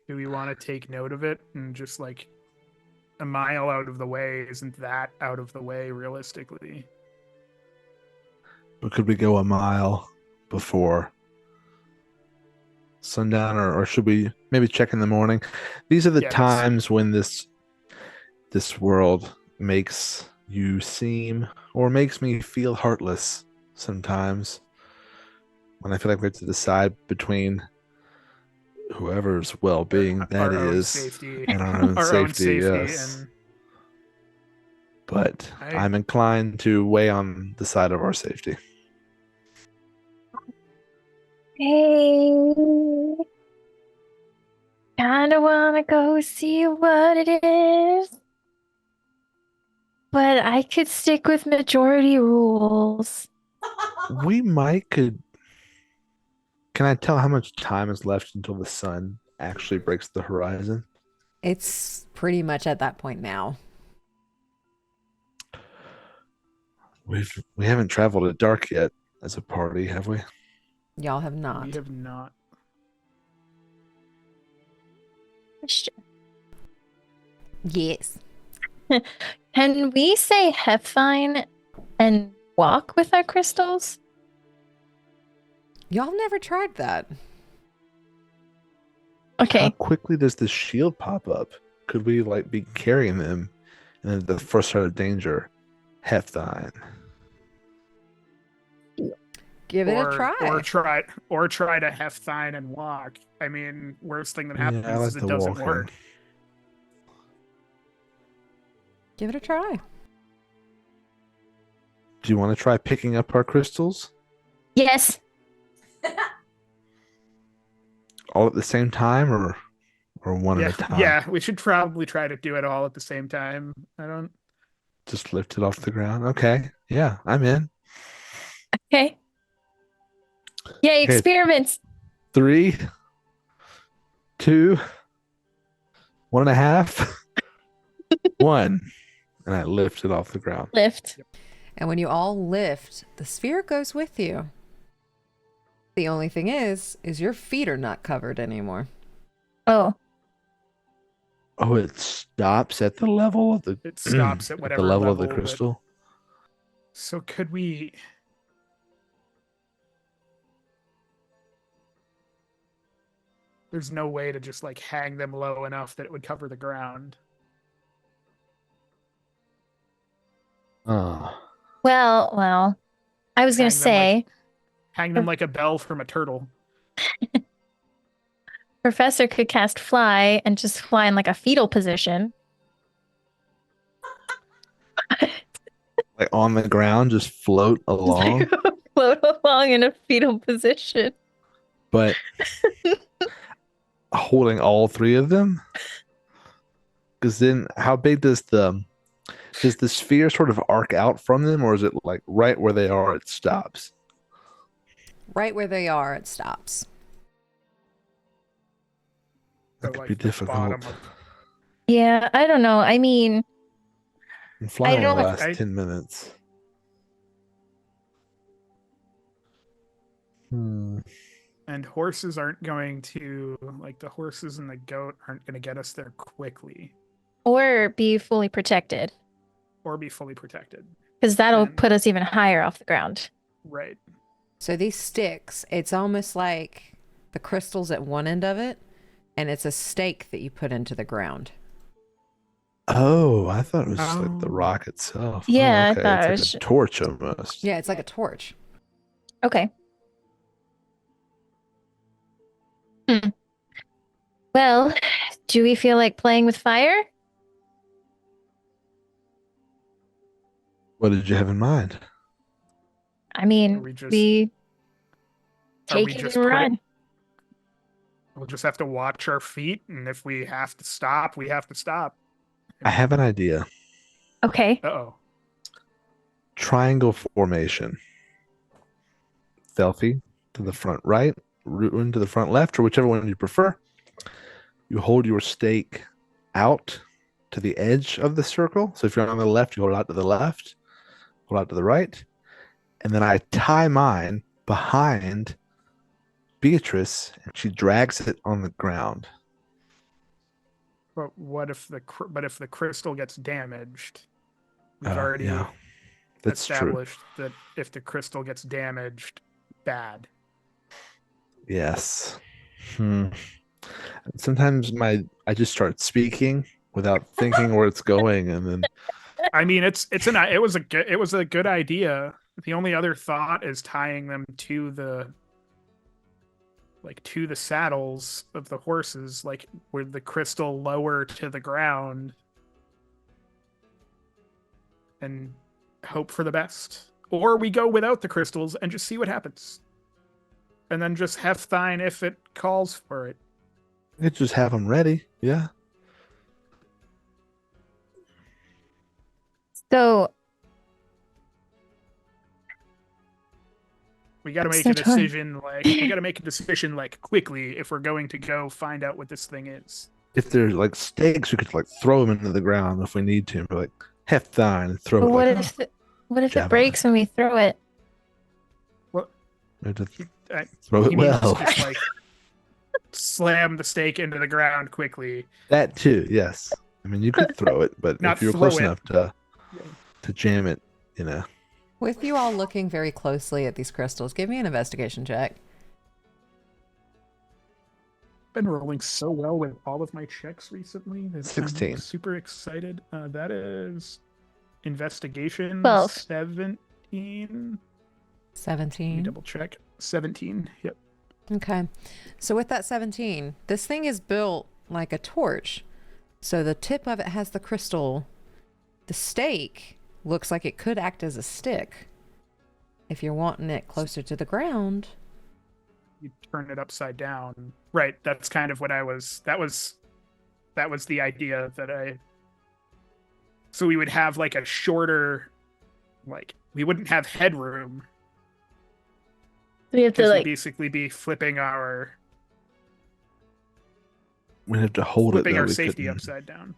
Do we want to take note of it and just like a mile out of the way isn't that out of the way realistically? but could we go a mile before sundown, or should we maybe check in the morning? These are the Yeah, that's- times when this world makes you seem, or makes me feel heartless sometimes, when I feel like we have to decide between whoever's well-being that Our own is safety, and our own safety, yes. and But I- I'm inclined to weigh on the side of our safety. Hey. Kinda wanna go see what it is. But I could stick with majority rules. We could. Can I tell how much time is left until the sun actually breaks the horizon? It's pretty much at that point now. We haven't traveled at dark yet as a party, have we? Y'all have not. we have not. Question. Yes. Can we say Hefine and walk with our crystals? Y'all never tried that. How Okay. quickly does the shield pop up? Could we like be carrying them, and then the first sign of danger, Heftine? Give it a try. Or try to Heftine and walk. I mean, worst thing that Yeah, happens I like is it the doesn't walking. work. Give it a try. Do you want to try picking up our crystals Yes. all at the same time, or one Yeah, at a time? yeah, we should probably try to do it all at the same time. I don't. Just lift it off the ground. Okay. Yeah, I'm in. Okay. Yay, Okay. experiments. 3, 2, 1.5, 1. And I lift it off the ground. Lift. And when you all lift, the sphere goes with you. The only thing is your feet are not covered anymore. Oh, Oh, it stops at the level of the. It stops at the whatever level of the that- crystal. So could we? There's no way to just like hang them low enough that it would cover the ground. Oh, well. I was gonna Hang them like- say, Hang them like a bell from a turtle. Professor could cast fly and just fly in like a fetal position. like on the ground, just float Just, along. like, float along in a fetal position. But holding all three of them, because then how big does the sphere sort of arc out from them, or is it like right where they are it stops? Right where they are, it stops. That So, could be like, the bottom difficult. of- Yeah, I don't know. I mean, And flying don't- will last I- 10 minutes. Hmm. And horses aren't going to like the horses and the goat aren't going to get us there quickly or be fully protected, or be fully protected. because that'll And- put us even higher off the ground. Right. So these sticks, it's almost like the crystals at one end of it, and it's a stake that you put into the ground. Oh, I thought it was just like the Oh. rock itself. Yeah, I oh, okay. thought it It's was- like a torch almost. Yeah, it's like a torch. Okay. Well, do we feel like playing with fire? What did you have in mind? I mean, Are we just- we Are we take it just and putting- run. We'll just have to watch our feet, and if we have to stop, we have to stop. I have an idea. Okay. Uh-oh. Triangle formation. Velphie to the front right, Ruen to the front left, or whichever one you prefer. You hold your stake out to the edge of the circle. So if you're on the left, you hold it out to the left, hold out to the right. And then I tie mine behind Beatrice, and she drags it on the ground. But what if the crystal gets damaged? We've Oh, already yeah. That's true. established that if the crystal gets damaged, bad. Yes. Sometimes I just start speaking without thinking where it's going, and then I mean, it was a good idea. The only other thought is tying them to the saddles of the horses, like with the crystal lower to the ground, and hope for the best. Or we go without the crystals and just see what happens, and then just Heftine if it calls for it. you just have them ready. Yeah. So, We got to make So a time. decision. We got to make a decision quickly if we're going to go find out what this thing is. If there's like stakes, we could like throw them into the ground if we need to. But like Heftine and throw but it. what like, if what if it javelin. breaks when we throw it? we have to I- throw it He means well. just slam the stake into the ground quickly. That too, yes. I mean, you could throw it, but Not if you're throw close it. enough to jam it, With you all looking very closely at these crystals, give me an investigation check. Been rolling so well with all of my checks recently. That 16. I'm super excited. That is investigation 12. 17. Let me 17. double check. 17. Yep. Okay. So with that 17, this thing is built like a torch. So the tip of it has the crystal. The stake looks like it could act as a stick. If you're wanting it closer to the ground. You turn it upside down. Right. That's kind of what I was. That was the idea that I. So we would have like a shorter, we wouldn't have headroom. We have to Because we'd like basically be flipping our we have to hold it. flipping Though. our We safety couldn't- upside down.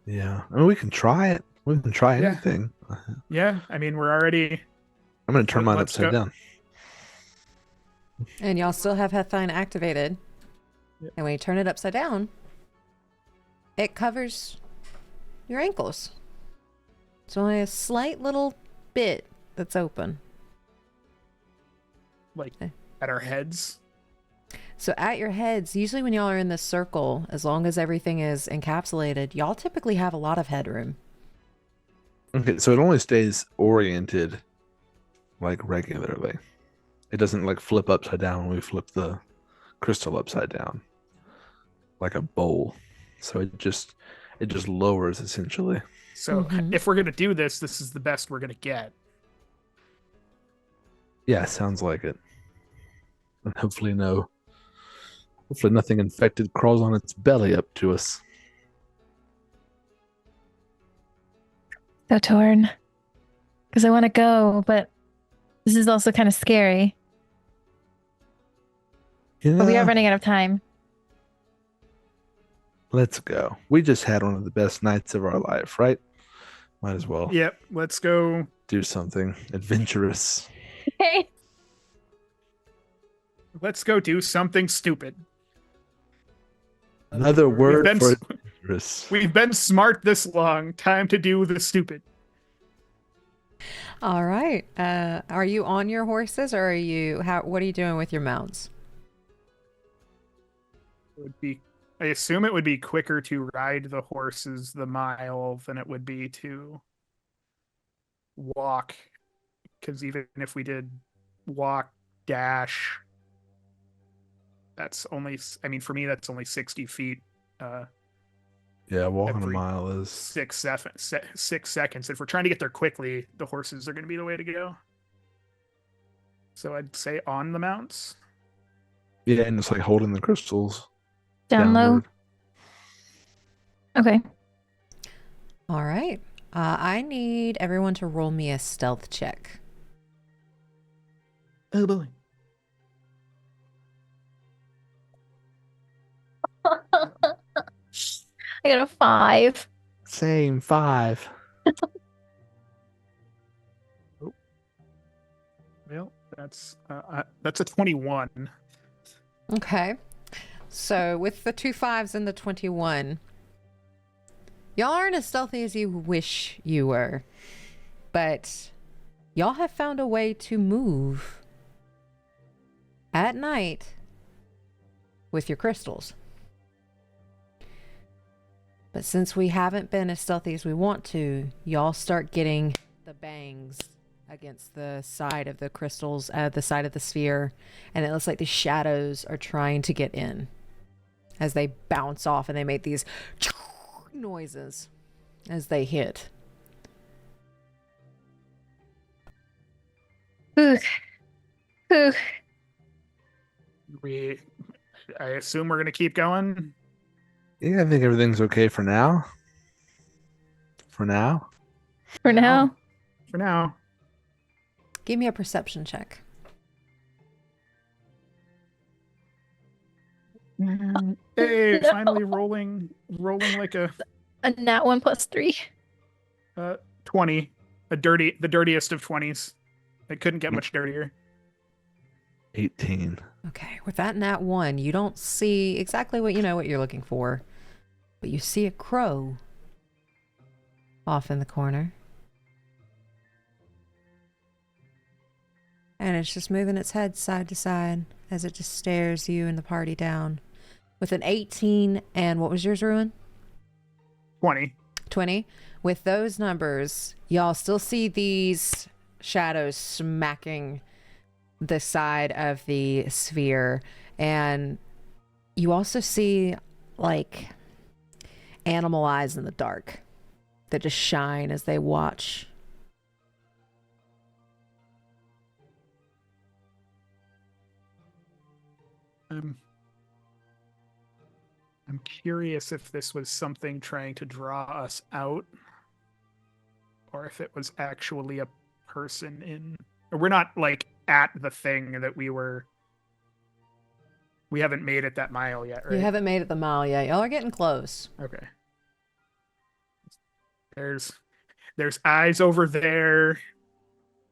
Yeah, I mean, we can try it. We can try Yeah. anything. Yeah, I mean, we're already. I'm gonna turn mine Let's upside go. down. And y'all still have Hethine activated. Yep. And when you turn it upside down, it covers your ankles. It's only a slight little bit that's open. Like Okay. at our heads. So at your heads, usually when y'all are in this circle, as long as everything is encapsulated, y'all typically have a lot of headroom. Okay, so it only stays oriented like regularly. It doesn't like flip upside down when we flip the crystal upside down, like a bowl. So it just lowers essentially. So if we're gonna do this, this is the best we're gonna get. Yeah, sounds like it. And hopefully nothing infected crawls on its belly up to us. So torn. Because I want to go, but this is also kind of scary. But we are running out of time. Let's go. We just had one of the best nights of our life, right? Might as well Yep, let's go. do something adventurous. Okay. Let's go do something stupid. Another word been for s- adventurous. We've been smart this long. Time to do the stupid. All right. Are you on your horses, or what are you doing with your mounts? It would be. I assume it would be quicker to ride the horses the mile than it would be to walk. Because even if we did walk dash, that's only. I mean, for me, that's only 60 feet. Yeah, walking a every mile is 6 seconds. If we're trying to get there quickly, the horses are going to be the way to go. So I'd say on the mounts. yeah, and it's like holding the crystals Down low. downward. Okay. All right. I need everyone to roll me a stealth check. Oh boy. I got a 5. Same 5. Well, that's a 21. Okay. So with the 2 5s and the 21, y'all aren't as stealthy as you wish you were, but y'all have found a way to move at night with your crystals. But since we haven't been as stealthy as we want to, y'all start getting the bangs against the side of the crystals, the side of the sphere, and it looks like the shadows are trying to get in as they bounce off, and they make these noises as they hit. Ooh. Ooh. I assume we're gonna keep going. Yeah, I think everything's okay for now. For now. For now. For now. Give me a perception check. Hey, No. finally rolling like a A nat 1 plus 3. 20. The dirtiest of 20s. It couldn't get much dirtier. 18. Okay, with that nat 1, you don't see exactly what you're looking for, but you see a crow off in the corner. And it's just moving its head side to side as it just stares you and the party down. With an 18 and what was yours, Ruen? 20. 20. With those numbers, y'all still see these shadows smacking the side of the sphere, and you also see like animal eyes in the dark that just shine as they watch. I'm curious if this was something trying to draw us out, or if it was actually a person in. We're not like at the thing that we were. We haven't made it that mile yet, right? You haven't made it the mile yet. Y'all are getting close. Okay. There's There's eyes over there.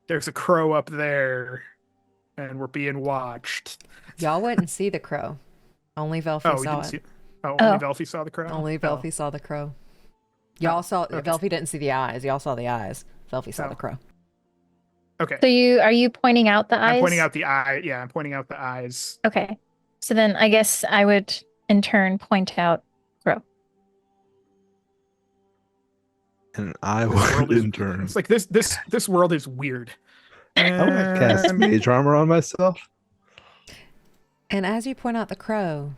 There's a crow up there, and we're being watched. Y'all wouldn't see the crow. Only Velphie Oh, we saw didn't it. see. Oh, Oh. only Velphie saw the crow. Only Oh. Velphie saw the crow. Y'all saw okay. Velphie didn't see the eyes. Y'all saw the eyes. Velphie saw Oh. the crow. Okay. So are you pointing out the eyes? I'm pointing out the eye. Yeah, I'm pointing out the eyes. Okay. So then I guess I would in turn point out Crow. And I This world would is- in turn. It's like this world is weird. I want to cast mage armor on myself. And as you point out the crow,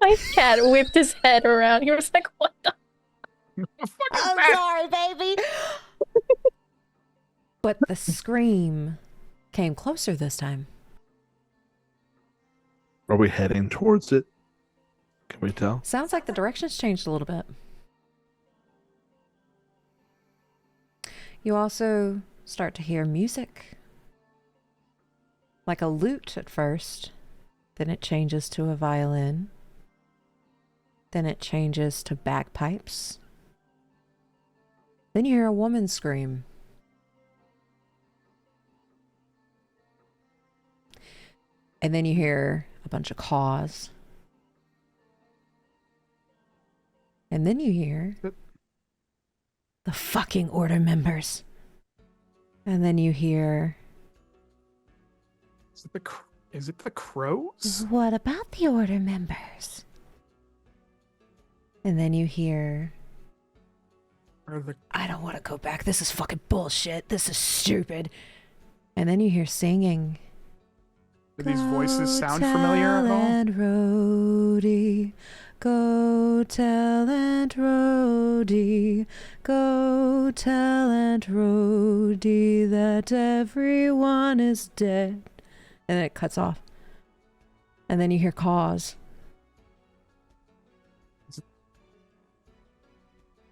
My cat whipped his head around. He was like, what the? The fuck is that? sorry, baby. But the scream came closer this time. Are we heading towards it? Can we tell? Sounds like the direction's changed a little bit. You also start to hear music. Like a lute at first. Then it changes to a violin. Then it changes to bagpipes. Then you hear a woman scream. And then you hear a bunch of caws. And then you hear the fucking Order members. And then you hear, Is it the crows? what about the Order members? And then you hear, Or the I don't want to go back. This is fucking bullshit. This is stupid. And then you hear singing. do these voices sound familiar at all? And Rhodey, go tell Aunt Rhodey, go tell Aunt Rhodey that everyone is dead. And then it cuts off. And then you hear caws.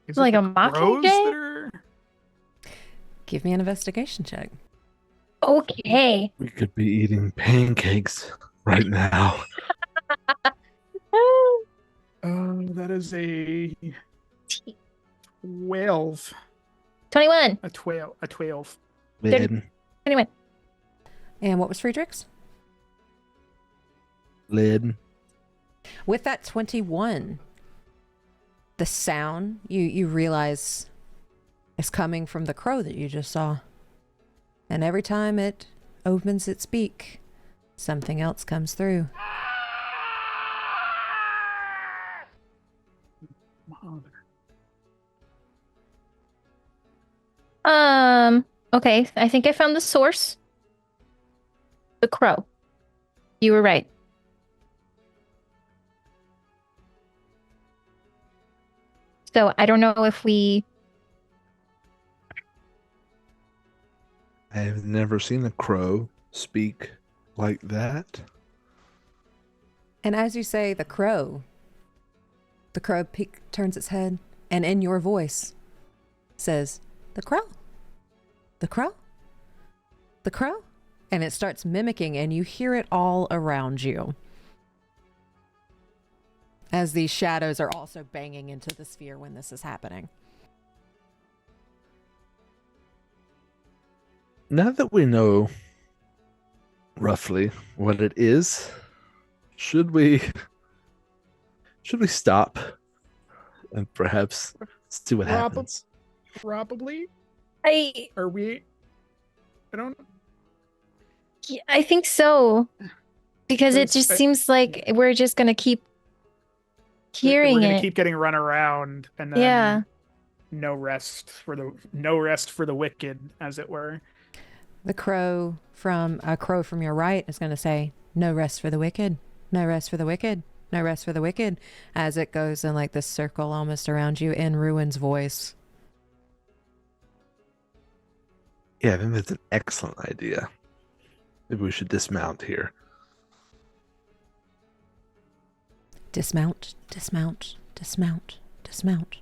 Is Like it a the mockingjay? crows that are- Give me an investigation check. Okay. We could be eating pancakes right now. That is a 12. 21. A 12. Lid. 21. And what was Friedrich's? Lid. With that 21, the sound you realize is coming from the crow that you just saw. And every time it opens its beak, something else comes through. Okay. I think I found the source. The crow. You were right. So I don't know if we. I've never seen a crow speak like that. And as you say, the crow turns its head and in your voice says, the crow, the crow, the crow. And it starts mimicking and you hear it all around you. As these shadows are also banging into the sphere when this is happening. Now that we know roughly what it is, should we stop and perhaps see what happens? Probably. I Are we? I don't. think so. Because it Because just seems like we're just gonna keep hearing We're gonna it. keep getting run around, and then Yeah. no rest for the wicked, as it were. The crow from your right is going to say, no rest for the wicked, no rest for the wicked, no rest for the wicked, as it goes in like this circle almost around you in Ruen's voice. Yeah, I think that's an excellent idea. Maybe we should dismount here. Dismount, dismount, dismount, dismount.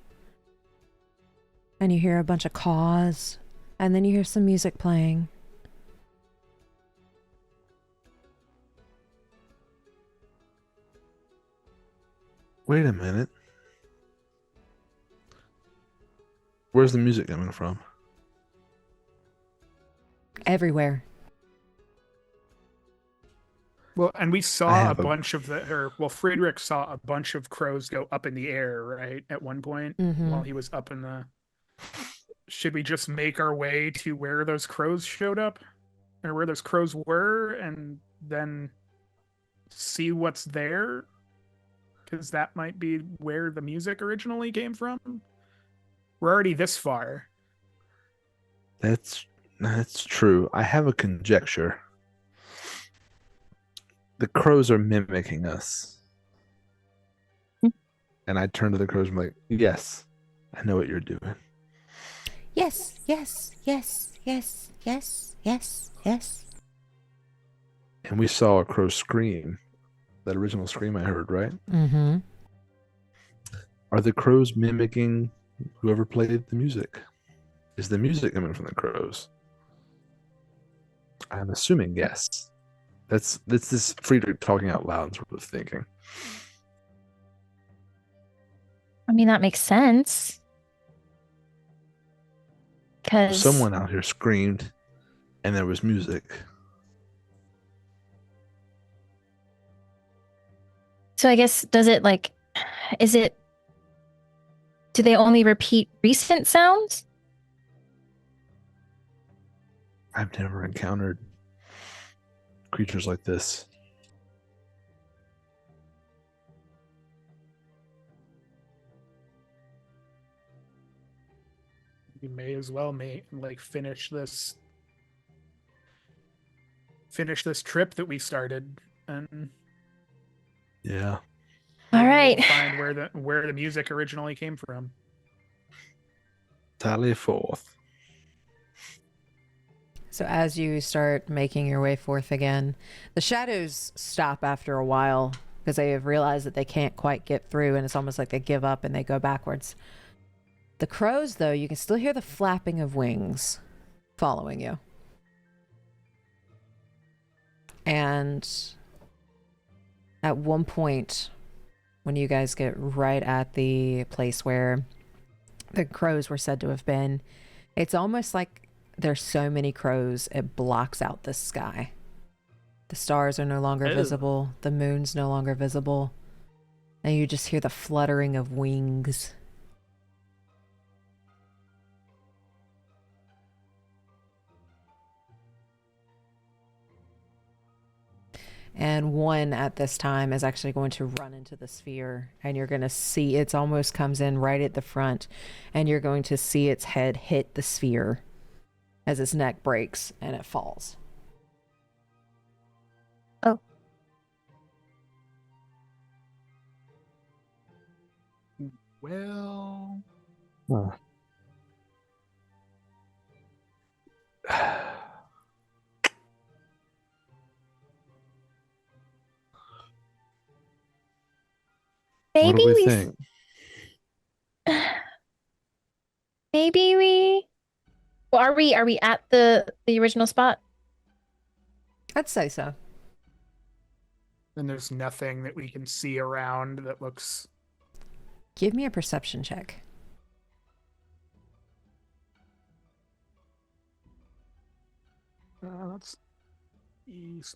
And you hear a bunch of caws, and then you hear some music playing. Wait a minute. Where's the music coming from? Everywhere. Well, and we I saw a have a bunch of Friedrich saw a bunch of crows go up in the air, right? At one point while he was up in the. Should we just make our way to where those crows showed up? Or where those crows were, and then see what's there? Because that might be where the music originally came from. We're already this far. That's true. I have a conjecture. The crows are mimicking us. And I turn to the crows and I'm like, yes, I know what you're doing. Yes, yes, yes, yes, yes, yes, yes. And we saw a crow scream. That original scream I heard, right? Mm-hmm. Are the crows mimicking whoever played the music? Is the music coming from the crows? I'm assuming yes. That's this Friedrich talking out loud and sort of thinking. I mean, that makes sense. Because Someone out here screamed and there was music. So I guess, do they only repeat recent sounds? I've never encountered creatures like this. We may as well finish this trip that we started, and Yeah. All right. we'll find where the music originally came from. Tally forth. So as you start making your way forth again, the shadows stop after a while because they have realized that they can't quite get through, and it's almost like they give up and they go backwards. The crows, though, you can still hear the flapping of wings following you. And at one point, when you guys get right at the place where the crows were said to have been, it's almost like there's so many crows, it blocks out the sky. The stars are no longer visible. The moon's no longer visible. And you just hear the fluttering of wings. And one at this time is actually going to run into the sphere, and you're going to see it almost comes in right at the front, and you're going to see its head hit the sphere as its neck breaks and it falls. Oh. Well, What do we Maybe think? maybe we. Well, are we at the original spot? I'd say so. and there's nothing that we can see around that looks. Give me a perception check. That's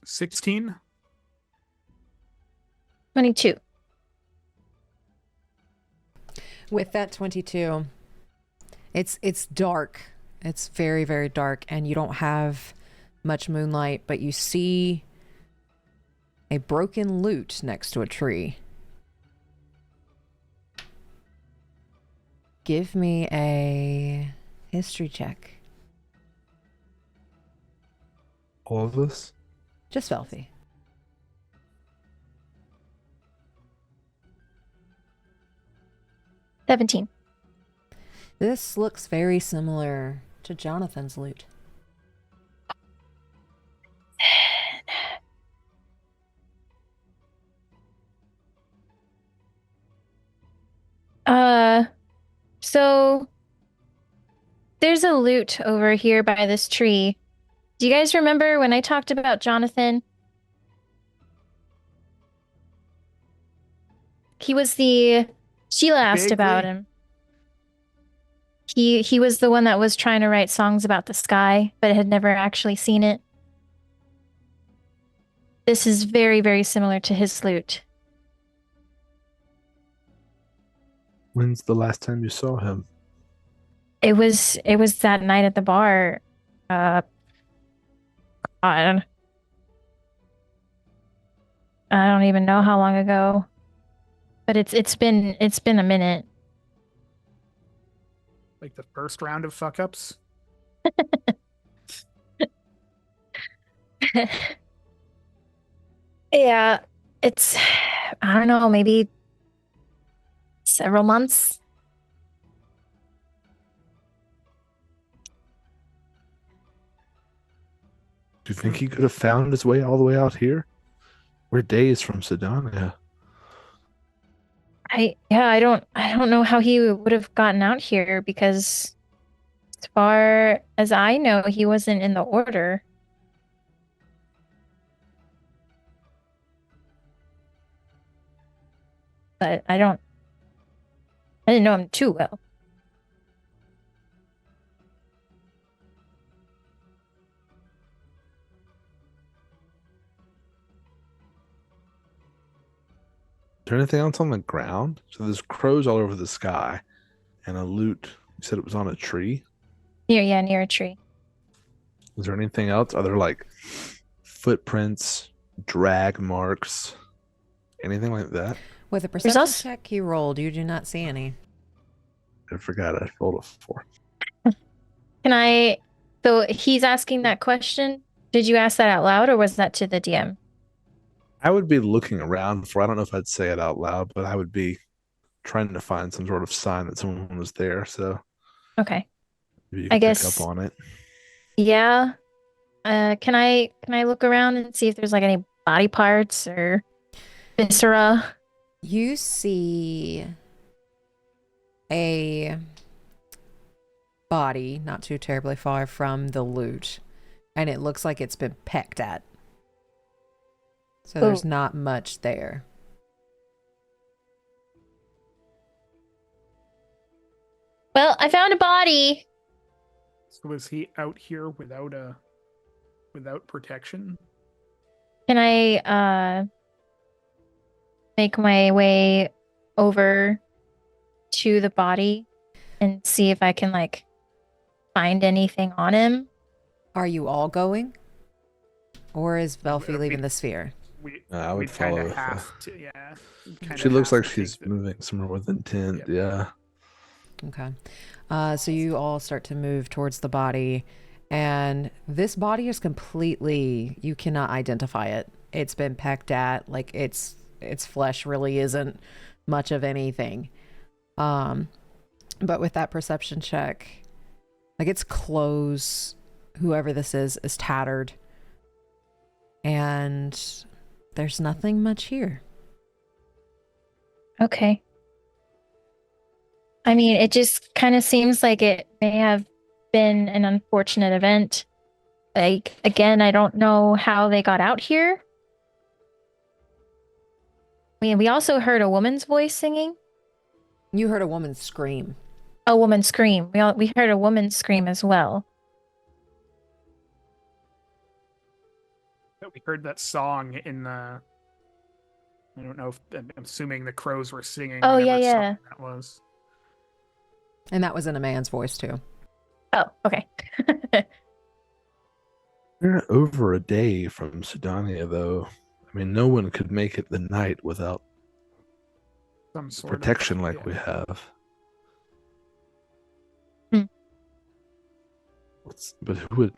16. 22. With that 22, it's dark. It's very, very dark, and you don't have much moonlight, but you see a broken lute next to a tree. Give me a history check. All of us? Just Velphie. 17. This looks very similar to Jonathan's lute. So there's a lute over here by this tree. Do you guys remember when I talked about Jonathan? He was the Sheila asked about Vaguely. him. He was the one that was trying to write songs about the sky, but had never actually seen it. This is very, very similar to his lute. When's the last time you saw him? It was that night at the bar. God. I don't even know how long ago. But it's been a minute. Like the first round of fuck ups. Yeah, it's I don't know, maybe several months. Do you think he could have found his way all the way out here? We're days from Sydonea. I don't know how he would have gotten out here because as far as I know, he wasn't in the order. But I didn't know him too well. Is there anything else on the ground? So there's crows all over the sky and a lute. You said it was on a tree. Near a tree. Is there anything else? Are there like footprints, drag marks, anything like that? With a perception also- check you rolled, you do not see any. I forgot I rolled a 4. Can I so he's asking that question? Did you ask that out loud or was that to the DM? I would be looking around for, I don't know if I'd say it out loud, but I would be trying to find some sort of sign that someone was there. So Okay. maybe you I could pick guess- up on it. Yeah. Can I look around and see if there's like any body parts or viscera? You see a body not too terribly far from the loot, and it looks like it's been pecked at. So there's Oh. not much there. Well, I found a body. So was he out here without protection? Can I make my way over to the body and see if I can like find anything on him? Are you all going? Or is Velphie we- leaving the sphere? I would we'd kinda follow with have to, yeah. We'd kinda She looks have like to she's take the- moving somewhere with intent. Yep. Yeah. Okay. So you all start to move towards the body, and this body is completely, you cannot identify it. It's been pecked at, like its flesh really isn't much of anything. But with that perception check, like its clothes, whoever this is tattered. And there's nothing much here. Okay. I mean, it just kind of seems like it may have been an unfortunate event. Like, again, I don't know how they got out here. I mean, we also heard a woman's voice singing. You heard a woman scream. A woman scream. We heard a woman scream as well. We heard that song in the. I don't know if I'm assuming the crows were singing. Oh, whatever yeah, song yeah. That was. And that was in a man's voice too. Oh, okay. We're over a day from Sydonea, though. I mean, no one could make it the night without Some sort protection of, like yeah. we have. Hmm. But who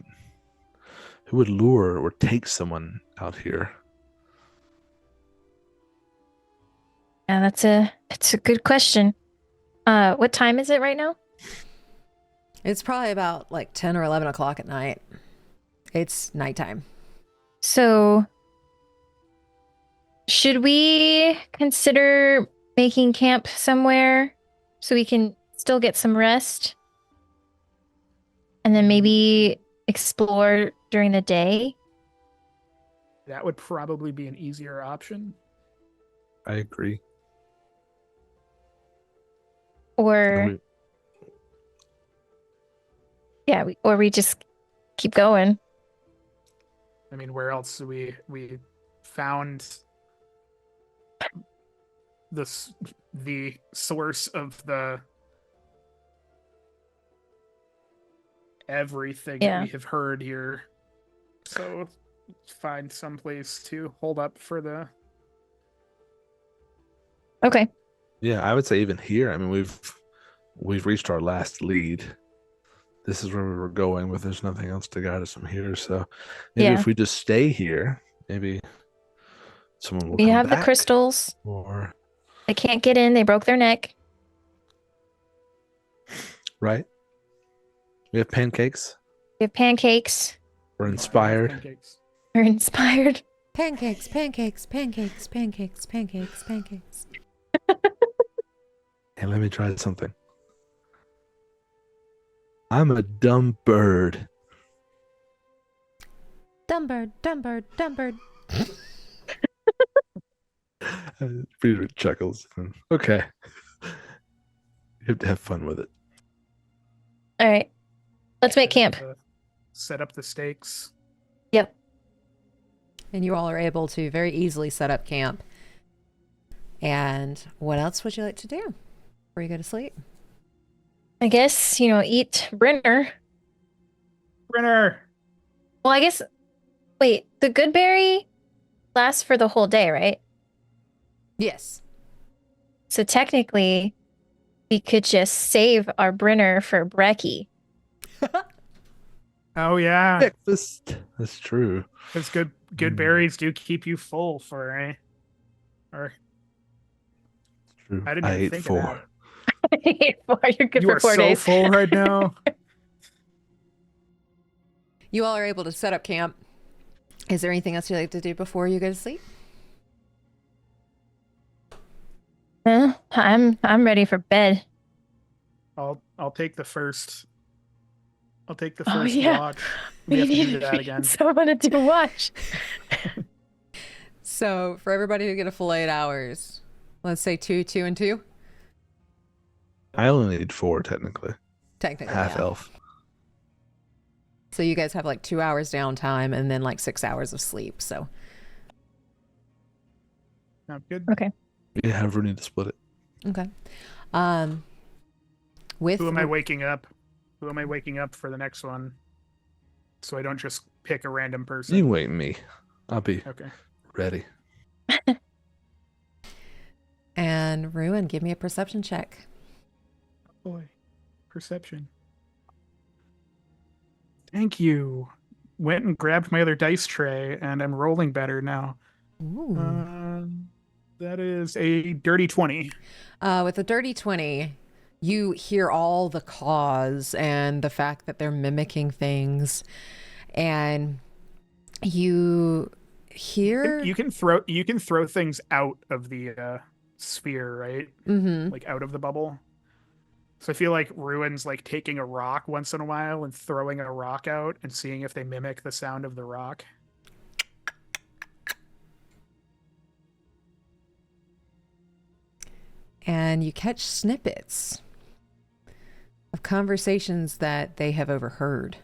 would lure or take someone out here? Yeah, that's a good question. What time is it right now? It's probably about like 10 or 11 o'clock at night. It's nighttime. So, should we consider making camp somewhere so we can still get some rest? And then maybe explore during the day? That would probably be an easier option. I agree. Or yeah, or we just keep going. I mean, where else we found the source of the everything that Yeah. we have heard here. So let's find some place to hold up for the. Okay. Yeah, I would say even here. I mean, we've reached our last lead. This is where we were going, but there's nothing else to guide us from here. So maybe Yeah. if we just stay here, maybe someone will We come have the back, crystals. or They can't get in. They broke their neck. right. We have pancakes. We have pancakes. We're Yeah, inspired. pancakes. We're inspired. Pancakes, pancakes, pancakes, pancakes, pancakes, pancakes. Hey, let me try something. I'm a dumb bird. Dumb bird, dumb bird, dumb bird. Peter chuckles. Okay. You have to have fun with it. All right. Let's make camp. Set up the stakes. Yep. And you all are able to very easily set up camp. And what else would you like to do before you go to sleep? I guess, eat Brenner. Brenner. Well, I guess, wait, the good berry lasts for the whole day, right? Yes. So technically, we could just save our Brenner for Brecky. Oh yeah, Breakfast. That's true. because good berries do keep you full for or True. I didn't I even ate think of 4. that. You're good You for are 4 so days. full right now. You all are able to set up camp. Is there anything else you'd like to do before you go to sleep? I'm ready for bed. I'll take the first. I'll take the Oh, first yeah. watch. We have to do that again. Someone to do watch. So for everybody to get a full 8 hours, let's say 2, 2, and 2. I only need 4 technically. Technically, Half yeah. elf. So you guys have like 2 hours downtime and then like 6 hours of sleep. So Sound good. Okay. Yeah, however we need to split it. okay. With Who am I waking up? Who am I waking up for the next one? So I don't just pick a random person. You wait me. I'll be Okay. ready. and Ruen, give me a perception check. Boy, perception. Thank you. Went and grabbed my other dice tray, and I'm rolling better now. Ooh. That is a dirty 20. With a dirty 20, you hear all the cause and the fact that they're mimicking things, and you hear You can throw things out of the sphere, right? Mhm. Like out of the bubble. So I feel like Ruen's like taking a rock once in a while and throwing a rock out and seeing if they mimic the sound of the rock. and you catch snippets of conversations that they have overheard.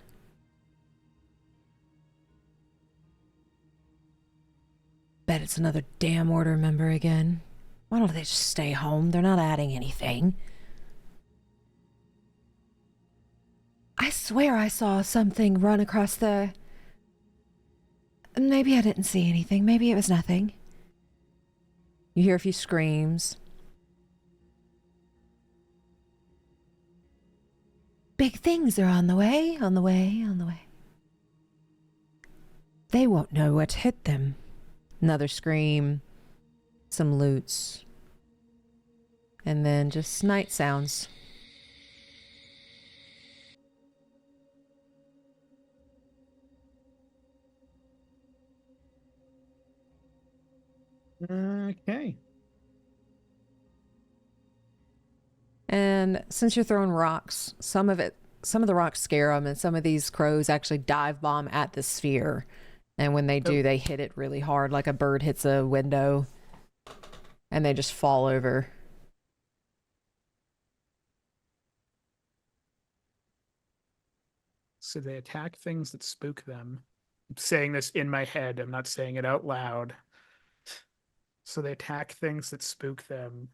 Bet it's another damn order member again. Why don't they just stay home? They're not adding anything. I swear I saw something run across the... Maybe I didn't see anything. Maybe it was nothing. You hear a few screams. Big things are on the way, on the way, on the way. They won't know what hit them. Another scream, some loots, and then just night sounds. Okay. And since you're throwing rocks, some of the rocks scare them, and some of these crows actually dive bomb at the sphere. And when they do, they hit it really hard, like a bird hits a window, and they just fall over. So they attack things that spook them. I'm saying this in my head. I'm not saying it out loud. So they attack things that spook them.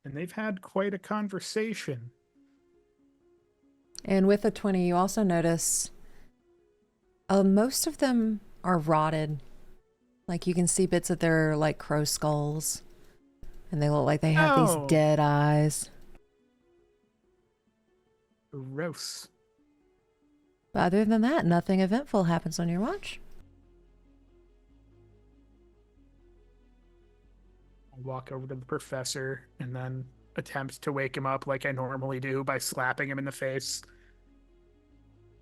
And they've had quite a conversation. And with a 20, you also notice most of them are rotted. Like you can see bits of their like crow skulls. And they look like they have these dead eyes. Gross. But other than that, nothing eventful happens on your watch. I walk over to the professor and then attempt to wake him up like I normally do by slapping him in the face.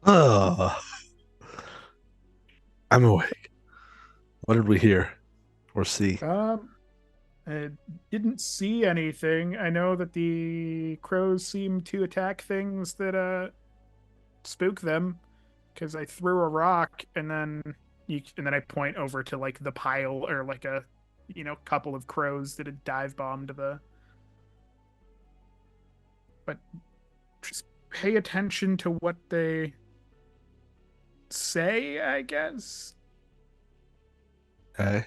Oh, I'm awake. What did we hear or see? I didn't see anything. I know that the crows seem to attack things that spook them because I threw a rock and then I point over to like the pile or like a couple of crows that had dive bombed but just pay attention to what they say, I guess. Okay.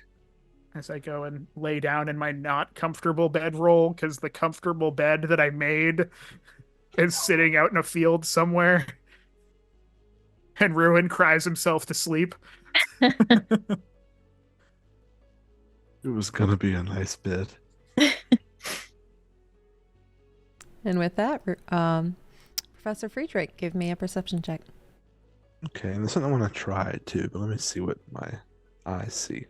As I go and lay down in my not comfortable bedroll because the comfortable bed that I made is sitting out in a field somewhere. And Ruen cries himself to sleep. It was gonna be a nice bed. And with that, Professor Friedrich, give me a perception check. Okay, and there's something I want to try too, but let me see what my eyes see.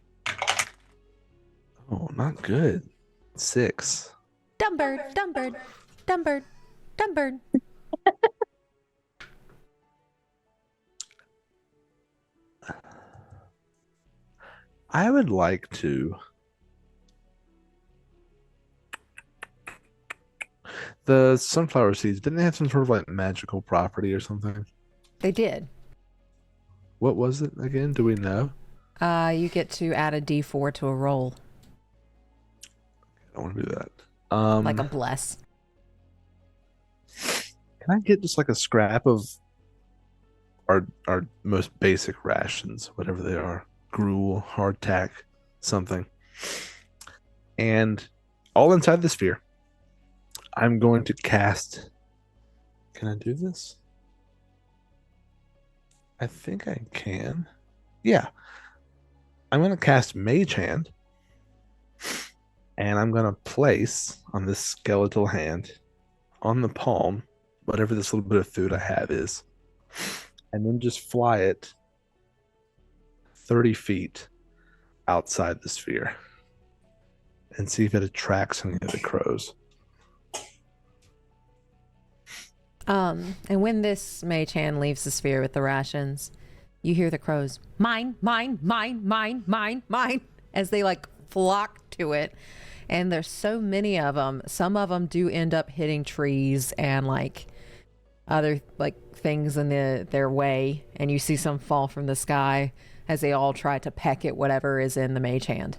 Oh, not good. 6. Dumb bird, dumb bird, dumb bird, dumb bird. I would like to. The sunflower seeds, didn't they have some sort of like magical property or something? They did. What was it again? Do we know? You get to add a D4 to a roll. I don't want to do that. Like a bless. Can I get just like a scrap of our most basic rations, whatever they are? Gruel, hardtack, something. And all inside the sphere, I'm going to cast. Can I do this? I think I can. Yeah. I'm going to cast Mage Hand. And I'm going to place on this skeletal hand, on the palm, whatever this little bit of food I have is. And then just fly it 30 feet outside the sphere. And see if it attracts any of the crows. And when this mage hand leaves the sphere with the rations, you hear the crows, mine, mine, mine, mine, mine, mine, as they like flock to it. And there's so many of them. Some of them do end up hitting trees and like other like things in their way. And you see some fall from the sky as they all try to peck at whatever is in the mage hand.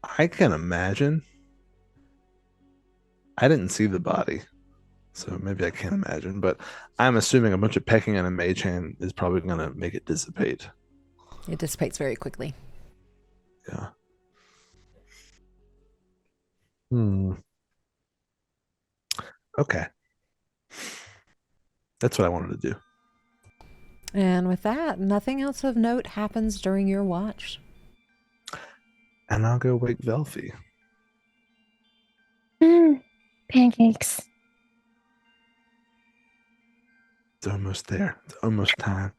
I can imagine. I didn't see the body, so maybe I can't imagine. But I'm assuming a bunch of pecking on a mage hand is probably going to make it dissipate. It dissipates very quickly. Yeah. Okay. That's what I wanted to do. And with that, nothing else of note happens during your watch. And I'll go wake Velphie. Pancakes. It's almost there. It's almost time.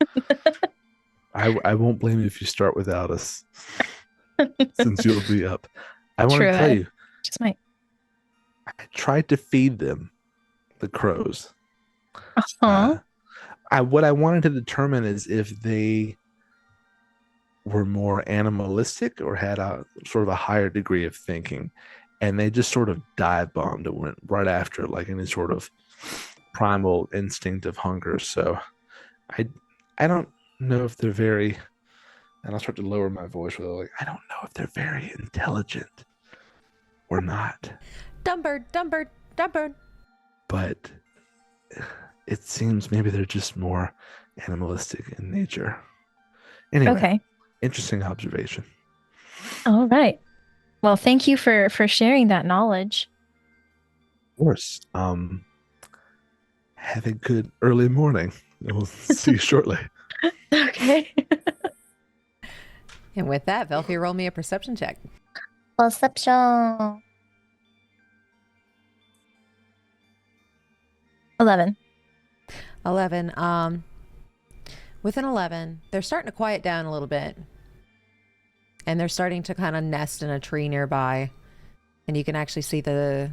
I won't blame you if you start without us, since you'll be up. I want to tell you, Just might. I tried to feed them, the crows. Uh-huh. What I wanted to determine is if they were more animalistic or had a sort of a higher degree of thinking, and they just sort of dive bombed and went right after like any sort of primal instinct of hunger. So I don't know if they're very, and I'll start to lower my voice with like, I don't know if they're very intelligent or not. Dumb bird, dumb bird, dumb bird. But it seems maybe they're just more animalistic in nature. Anyway, Okay. interesting observation. All right. Well, thank you for sharing that knowledge. Of course. Have a good early morning. We'll see you shortly. Okay. And with that, Velphie, roll me a perception check. Perception. 11. 11. With an 11, they're starting to quiet down a little bit. And they're starting to kind of nest in a tree nearby. And you can actually see the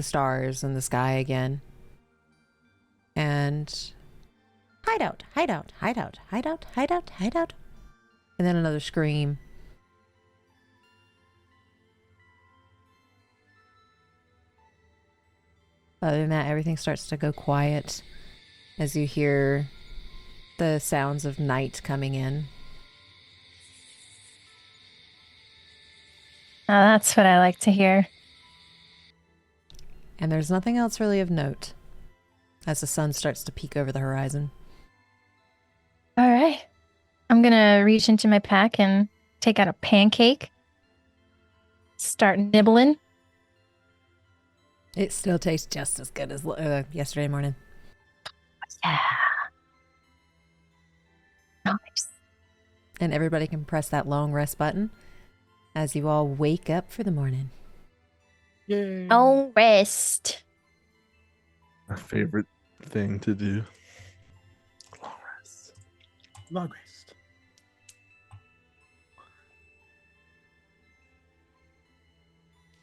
stars in the sky again. And hideout, hideout, hideout, hideout, hideout, hideout. And then another scream. Other than that, everything starts to go quiet as you hear the sounds of night coming in. Oh, that's what I like to hear. And there's nothing else really of note as the sun starts to peek over the horizon. All right. I'm going to reach into my pack and take out a pancake. Start nibbling. It still tastes just as good as yesterday morning. Yeah. Nice. And everybody can press that long rest button as you all wake up for the morning. Yay. Oh, rest. My favorite thing to do. Long rest. Long rest.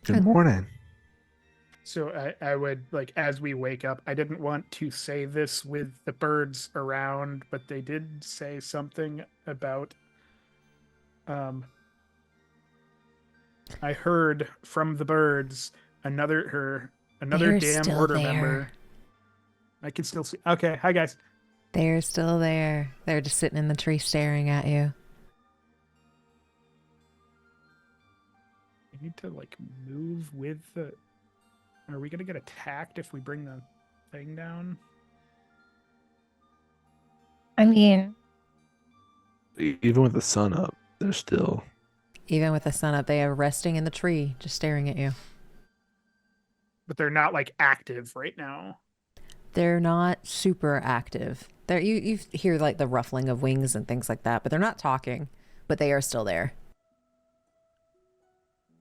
Good morning. So I would, like, as we wake up, I didn't want to say this with the birds around, but they did say something about I heard from the birds another They're damn still order there. member. I can still see. Okay, hi guys. They're still there. They're just sitting in the tree staring at you. I need to like move with the. Are we gonna get attacked if we bring the thing down? I mean, Even with the sun up, they're still. Even with the sun up, they are resting in the tree, just staring at you. But they're not like active right now. They're not super active. You hear like the ruffling of wings and things like that, but they're not talking. But they are still there.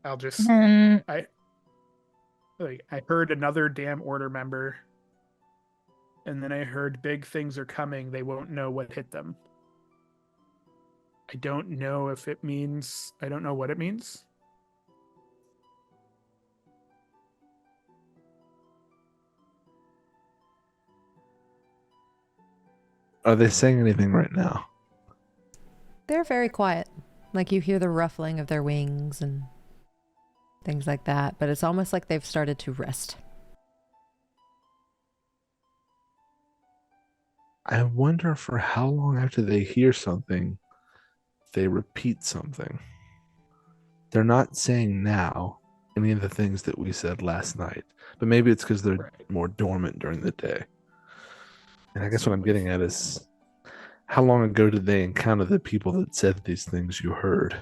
I'll just I heard another damn order member, and then I heard big things are coming. They won't know what hit them. I don't know if it means. I don't know what it means. Are they saying anything right now? They're very quiet. Like you hear the ruffling of their wings and things like that, but it's almost like they've started to rest. I wonder for how long after they hear something, they repeat something. They're not saying now any of the things that we said last night, but maybe it's because they're more dormant during the day. And I guess what I'm getting at is how long ago did they encounter the people that said these things you heard?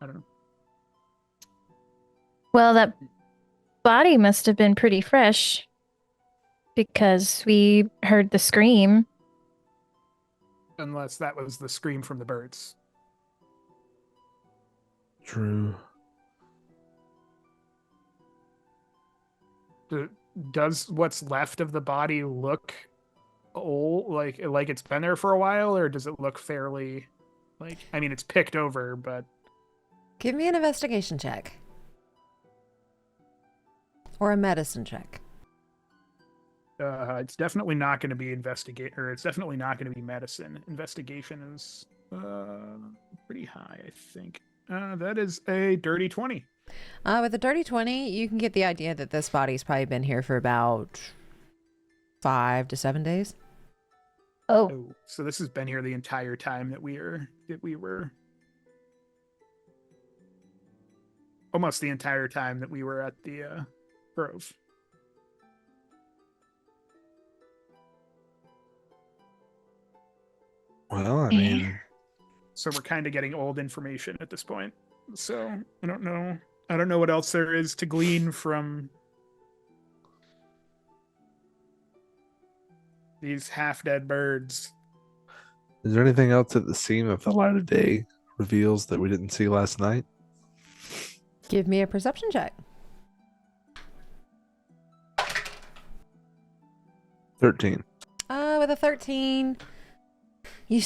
I don't know. well, that body must have been pretty fresh because we heard the scream. Unless that was the scream from the birds. True. Does what's left of the body look old, like it's been there for a while, or does it look fairly, like, I mean, it's picked over, but Give me an investigation check. Or a medicine check. it's definitely not going to be investigate, or it's definitely not going to be medicine. Investigation is pretty high, I think. That is a dirty 20. With a dirty 20, you can get the idea that this body's probably been here for about 5 to 7 days. Oh, Oh, so this has been here the entire time that we were almost the entire time that we were at the grove. Well, I Eh. mean, So we're kind of getting old information at this point. So I don't know. I don't know what else there is to glean from these half-dead birds. is there anything else that the seam of the light of day reveals that we didn't see last night? Give me a perception check. 13. With a 13, you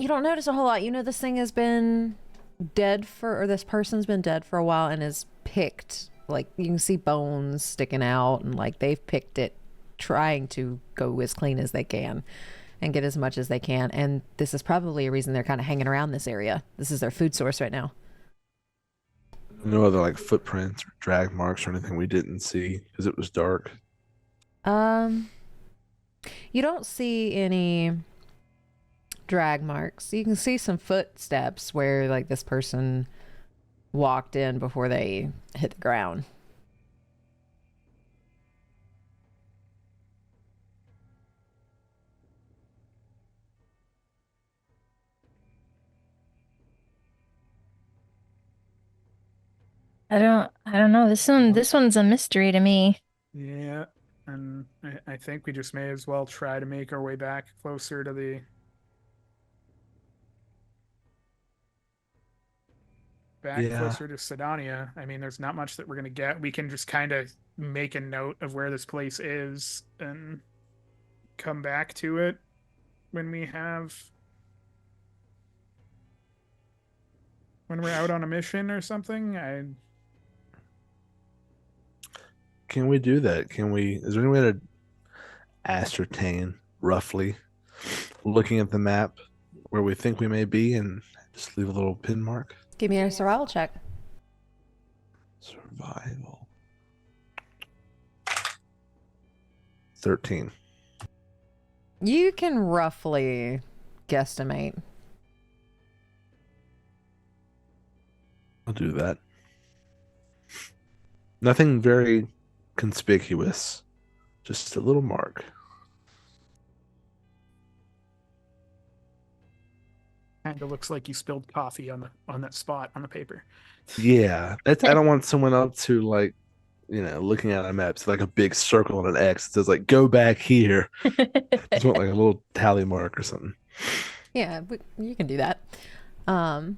don't notice a whole lot. You know this thing has been dead or this person's been dead for a while and is picked. Like, you can see bones sticking out, and like they've picked it, trying to go as clean as they can and get as much as they can. And this is probably a reason they're kind of hanging around this area. This is their food source right now. No other like footprints or drag marks or anything we didn't see because it was dark. You don't see any drag marks. You can see some footsteps where like this person walked in before they hit the ground. I don't know. This one's a mystery to me. Yeah, and I think we just may as well try to make our way back closer to the Yeah. closer to Sydonea. I mean, there's not much that we're gonna get. We can just kind of make a note of where this place is and come back to it when we're out on a mission or something. Can we do that? Is there any way to ascertain roughly, looking at the map, where we think we may be and just leave a little pin mark? Give me a survival check. Survival. 13. You can roughly guesstimate. I'll do that. Nothing very conspicuous, just a little mark. Kind of looks like you spilled coffee on that spot on the paper. Yeah, I don't want someone else who like, looking at a map, it's like a big circle and an X. It says like, go back here. Just want like a little tally mark or something. Yeah, you can do that. And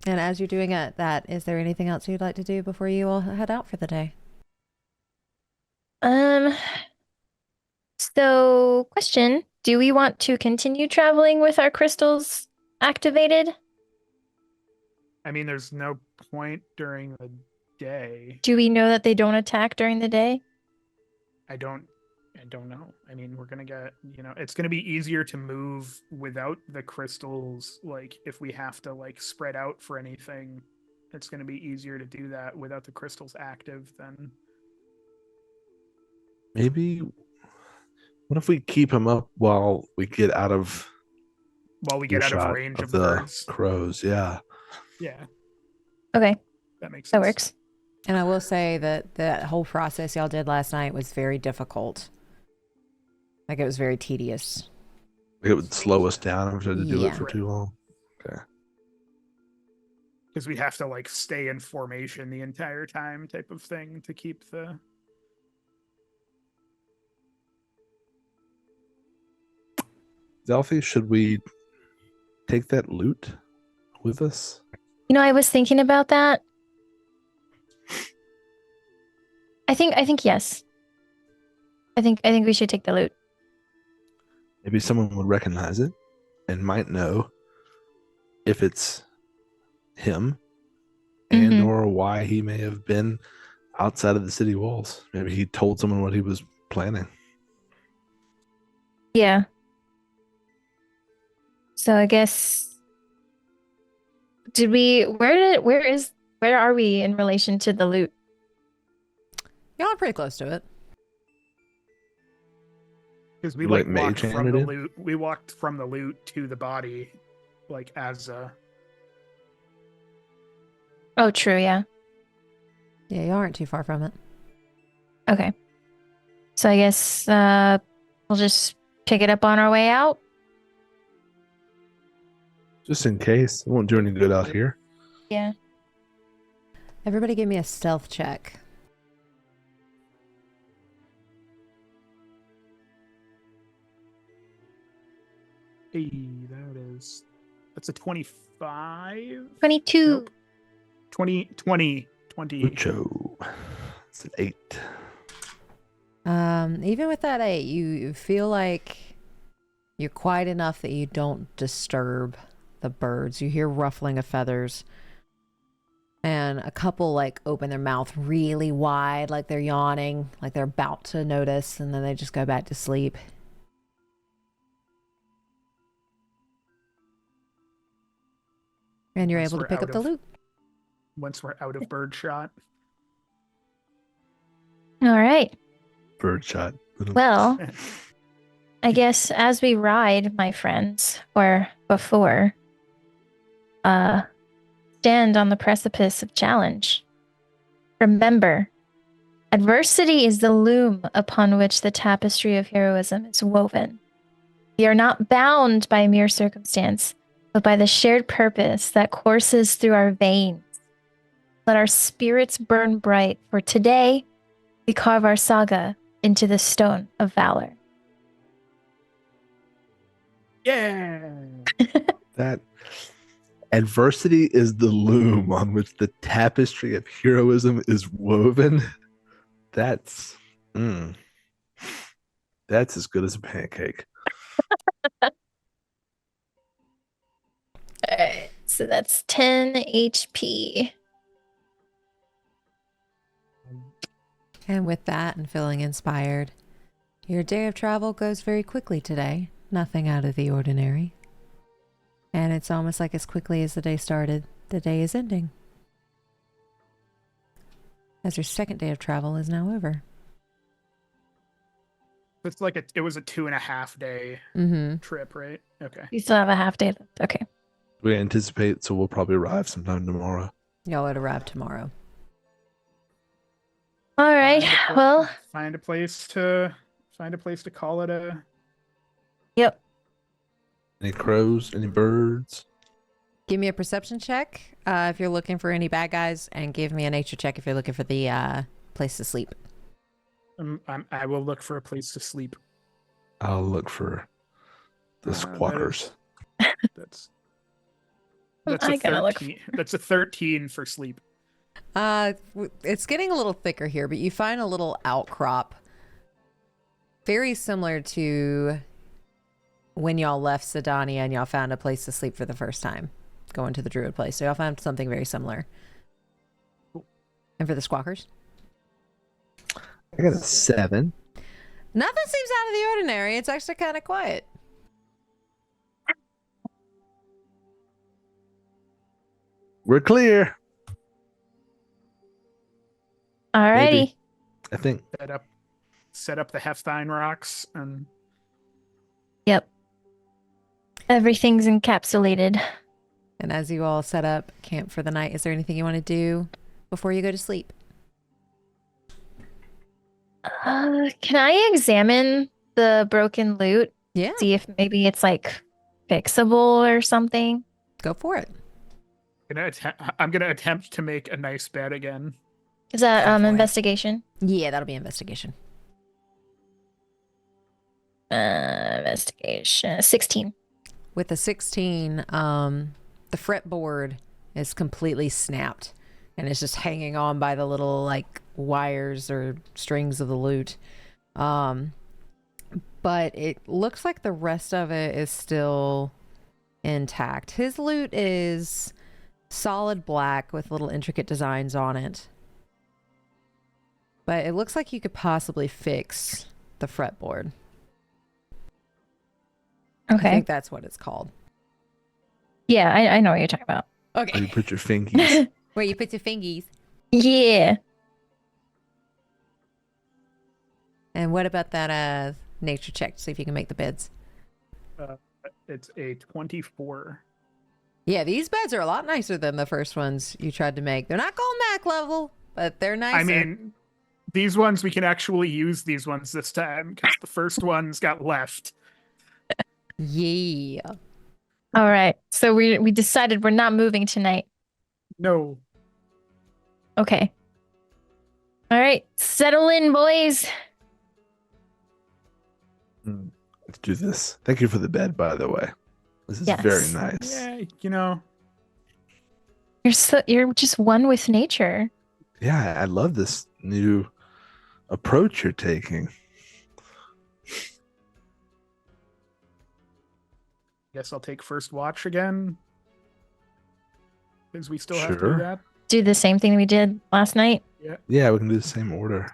as you're doing that, is there anything else you'd like to do before you all head out for the day? So question, do we want to continue traveling with our crystals activated? I mean, there's no point during the day. Do we know that they don't attack during the day? I don't know. I mean, we're gonna get, it's gonna be easier to move without the crystals. Like, if we have to like spread out for anything, it's gonna be easier to do that without the crystals active than. Maybe, what if we keep them up while we get out of Earshot range of the the birds? crows? Yeah. Yeah, Okay, that makes that sense. works. And I will say that whole process y'all did last night was very difficult. Like, it was very tedious. It would slow us down if we had to do Yeah. it for too long. Okay. Because we have to like stay in formation the entire time, type of thing, to keep the. Velphie, should we take that loot with us? I was thinking about that. I think yes. I think we should take the loot. Maybe someone would recognize it and might know if it's him and Mhm. or why he may have been outside of the city walls. Maybe he told someone what he was planning. Yeah. So I guess where are we in relation to the loot? Y'all are pretty close to it. Because we Like like walked mage from handed the in? loot. We walked from the loot to the body, like as a. Oh, true, yeah. Yeah, you aren't too far from it. Okay. So I guess we'll just pick it up on our way out. Just in case. It won't do any good out here. Yeah. Everybody give me a stealth check. Hey, that's a 25. 22. Nope. 20. Mucho. It's an 8. Even with that 8, you feel like you're quiet enough that you don't disturb the birds. You hear ruffling of feathers. And a couple like open their mouth really wide, like they're yawning, like they're about to notice, and then they just go back to sleep. And you're Once able to we're pick out up the of- loot. Once we're out of bird shot. All right. Birdshot. Well, I guess as we ride, my friends, or before, stand on the precipice of challenge. Remember, adversity is the loom upon which the tapestry of heroism is woven. We are not bound by mere circumstance, but by the shared purpose that courses through our veins. Let our spirits burn bright, for today we carve our saga into the stone of valor. Yeah. That adversity is the loom on which the tapestry of heroism is woven. That's as good as a pancake. Alright, so that's 10 HP. And with that and feeling inspired, your day of travel goes very quickly today. Nothing out of the ordinary. And it's almost like as quickly as the day started, the day is ending. As your second day of travel is now over. It's like it was a 2.5 day Mm-hmm. trip, right? Okay. You still have a half day left. Okay. We anticipate, so we'll probably arrive sometime tomorrow. Y'all would arrive tomorrow. All right. Well, find a place to call it a. yep. Any crows? Any birds? Give me a perception check if you're looking for any bad guys, and give me a nature check if you're looking for the place to sleep. I will look for a place to sleep. I'll look for the squatters. That's I a gotta look 13. That's a 13 for sleep. It's getting a little thicker here, but you find a little outcrop, very similar to when y'all left Sydonea and y'all found a place to sleep for the first time, going to the Druid place. So y'all found something very similar. Cool. And for the squawkers? I got a 7. Nothing seems out of the ordinary. It's actually kind of quiet. We're clear. Alrighty. Maybe. I think. Set up the Heftine rocks and. Yep. Everything's encapsulated. And as you all set up camp for the night, is there anything you want to do before you go to sleep? Can I examine the broken loot? Yeah, See if maybe it's like fixable or something. go for it. I'm gonna attempt to make a nice bed again. Is that Definitely. investigation? Yeah, that'll be investigation. Investigation 16. With the 16, the fretboard is completely snapped and it's just hanging on by the little like wires or strings of the loot. But it looks like the rest of it is still intact. His loot is solid black with little intricate designs on it. But it looks like you could possibly fix the fretboard. I Okay. think that's what it's called. Yeah, I know what you're talking about. Where you Okay. put your fingies. Where you put your fingies. Yeah. And what about that nature check to see if you can make the beds? It's a 24. Yeah, these beds are a lot nicer than the first ones you tried to make. They're not gold Mac level, but they're nicer. I mean, these ones, we can actually use these ones this time because the first ones got left. Yeah. All right. So we decided we're not moving tonight. No. Okay. All right. Settle in, boys. Let's do this. Thank you for the bed, by the way. This is Yes. very nice. Yeah, you know. You're just one with nature. Yeah, I love this new approach you're taking. Guess I'll take first watch again. Because we still have to Sure. do that. Do the same thing we did last night. Yeah, we can do the same order.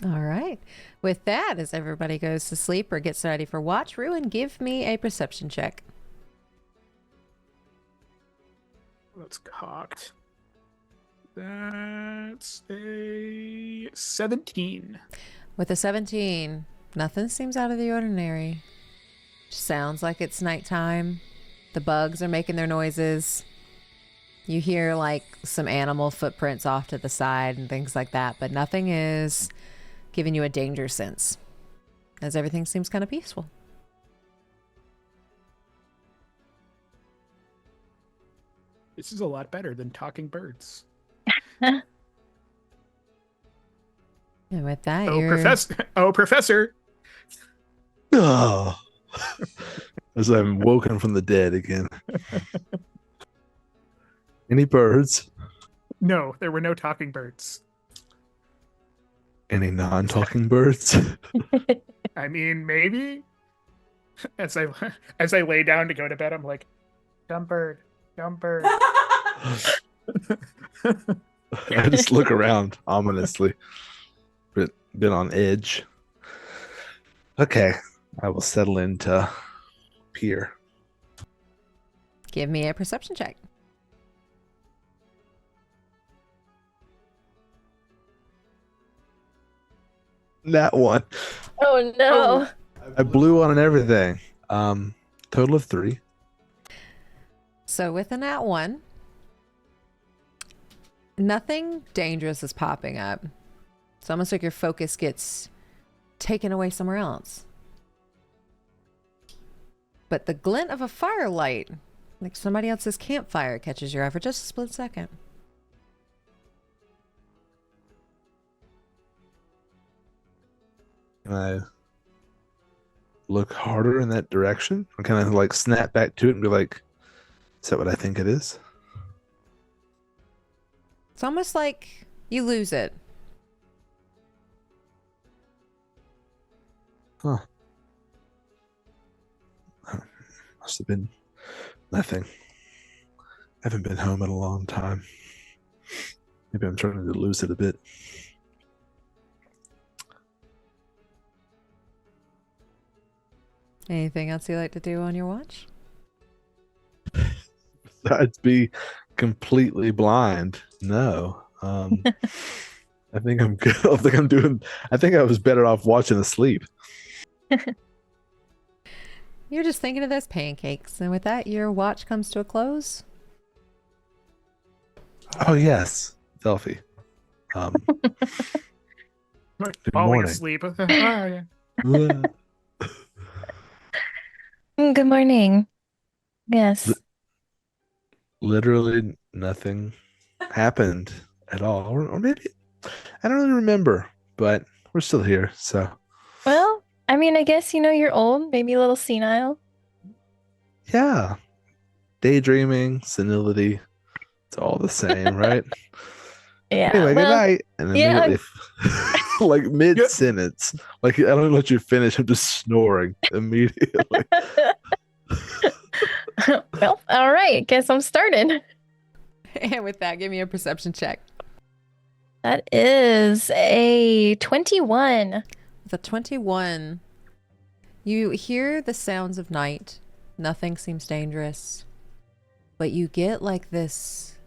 All right. With that, as everybody goes to sleep or gets ready for watch, Ruen, give me a perception check. That's cocked. That's a 17. With a 17, nothing seems out of the ordinary. Sounds like it's nighttime. The bugs are making their noises. You hear like some animal footprints off to the side and things like that, but nothing is giving you a danger sense, as everything seems kind of peaceful. This is a lot better than talking birds. And with that, Professor. Oh, as I'm woken from the dead again. Any birds? No, there were no talking birds. Any non-talking birds? I mean, maybe. As I lay down to go to bed, I'm like, dumb bird, dumb bird. I just look around ominously, but been on edge. Okay, I will settle into peer. give me a perception check. That one. Oh no. I blew on and everything. Total of 3. So with a nat 1, nothing dangerous is popping up. It's almost like your focus gets taken away somewhere else. But the glint of a firelight, like somebody else's campfire, catches your eye for just a split second. Can I look harder in that direction? Or can I like snap back to it and be like, is that what I think it is? It's almost like you lose it. Huh. Must have been nothing. Haven't been home in a long time. Maybe I'm trying to lose it a bit. Anything else you like to do on your watch? Besides be completely blind. No. I think I'm good. I think I was better off watching asleep. You're just thinking of those pancakes. And with that, your watch comes to a close. Oh yes, Velphie. Falling morning. asleep. Oh, yeah. Good morning. Yes. Literally nothing happened at all, or maybe I don't really remember, but we're still here. So Well, I mean, I guess you're old, maybe a little senile. yeah, daydreaming, senility, it's all the same, right? Yeah. Anyway, well, good night. And then yeah. immediately, like mid sentence, like I don't let you finish. I'm just snoring immediately. well, all right. Guess I'm starting. And with that, give me a perception check. That is a 21. With a 21, you hear the sounds of night. Nothing seems dangerous. But you get like this,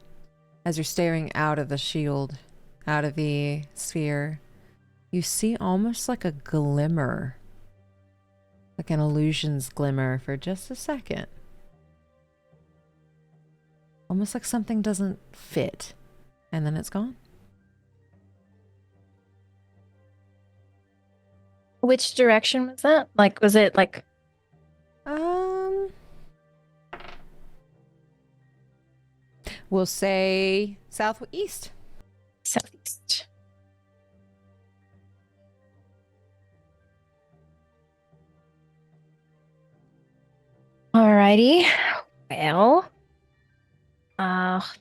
as you're staring out of the shield, out of the sphere, you see almost like a glimmer. Like an illusion's glimmer for just a second. Almost like something doesn't fit. And then it's gone. Which direction was that? Like, was it like We'll say southeast. southeast? Alrighty. Well,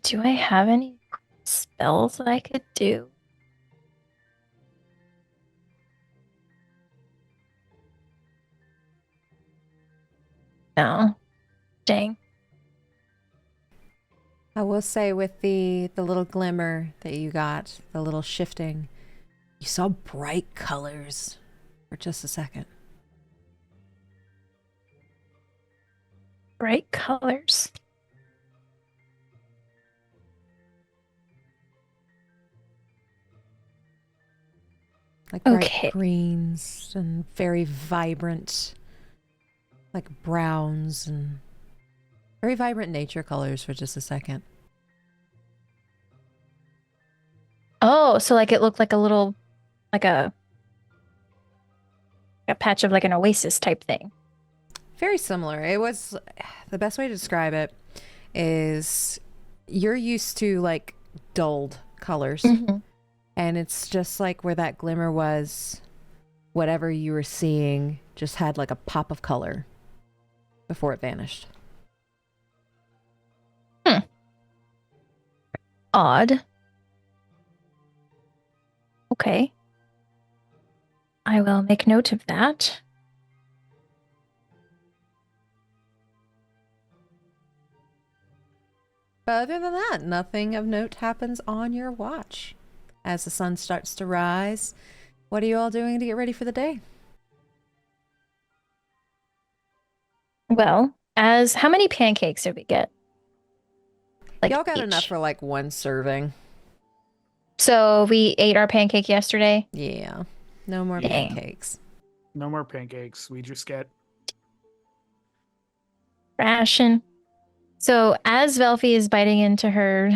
do I have any spells that I could do? No. Dang. I will say with the little glimmer that you got, the little shifting, you saw bright colors for just a second. Bright colors. Like bright Okay. greens and very vibrant, like browns and very vibrant nature colors for just a second. Oh, so like it looked like a little, like a patch of like an oasis type thing. Very similar. It was, the best way to describe it is you're used to like dulled colors. Mhm. And it's just like where that glimmer was, whatever you were seeing just had like a pop of color before it vanished. Odd. Okay. I will make note of that. But other than that, nothing of note happens on your watch. As the sun starts to rise, what are you all doing to get ready for the day? Well, as how many pancakes did we get? Like Y'all got each? enough for like one serving. So we ate our pancake yesterday. Yeah. No more Dang. pancakes. No more pancakes. We just get Ration. So as Velphie is biting into her,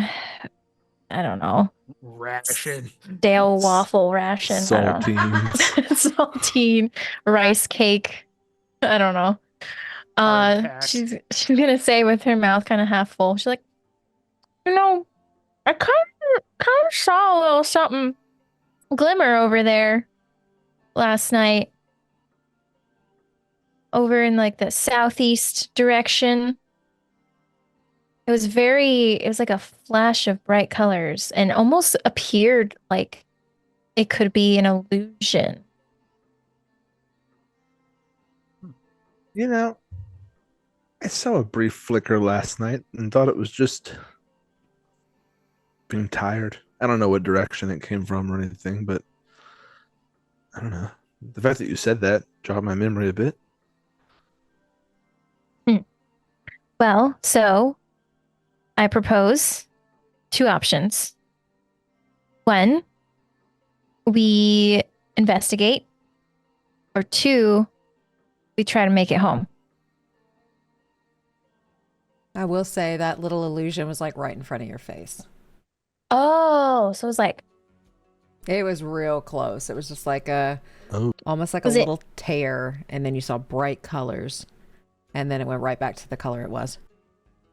I don't know, ration. stale waffle ration. I don't know. Saltines. Saltine rice cake. I don't know. Hard pack. She's gonna say with her mouth kind of half full. She's like, I kind of saw a little something glimmer over there last night, over in like the southeast direction. It was like a flash of bright colors and almost appeared like it could be an illusion. You know, I saw a brief flicker last night and thought it was just being tired. I don't know what direction it came from or anything, but I don't know. The fact that you said that jogged my memory a bit. Well, so I propose two options. One, we investigate, or two, we try to make it home. I will say that little illusion was like right in front of your face. Oh, so it was like, It was real close. It was just like Oh. almost like a Was it- little tear, and then you saw bright colors, and then it went right back to the color it was.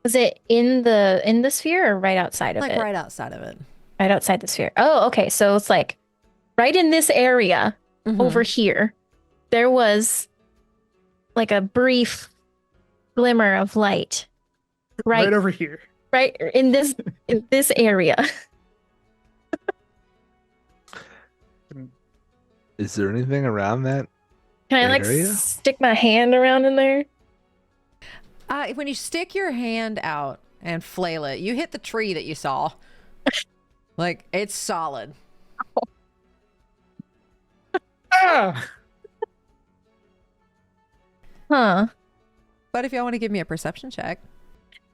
was it in the sphere or right outside of Like it? right outside of it. Right outside the sphere. Oh, okay. So it's like right in this area over here, there was like a brief glimmer of light. Right over here. Right in this area. Is there anything around that? Can I like Area? stick my hand around in there? When you stick your hand out and flail it, you hit the tree that you saw. Like, it's solid. Ah! Huh. But if y'all want to give me a perception check.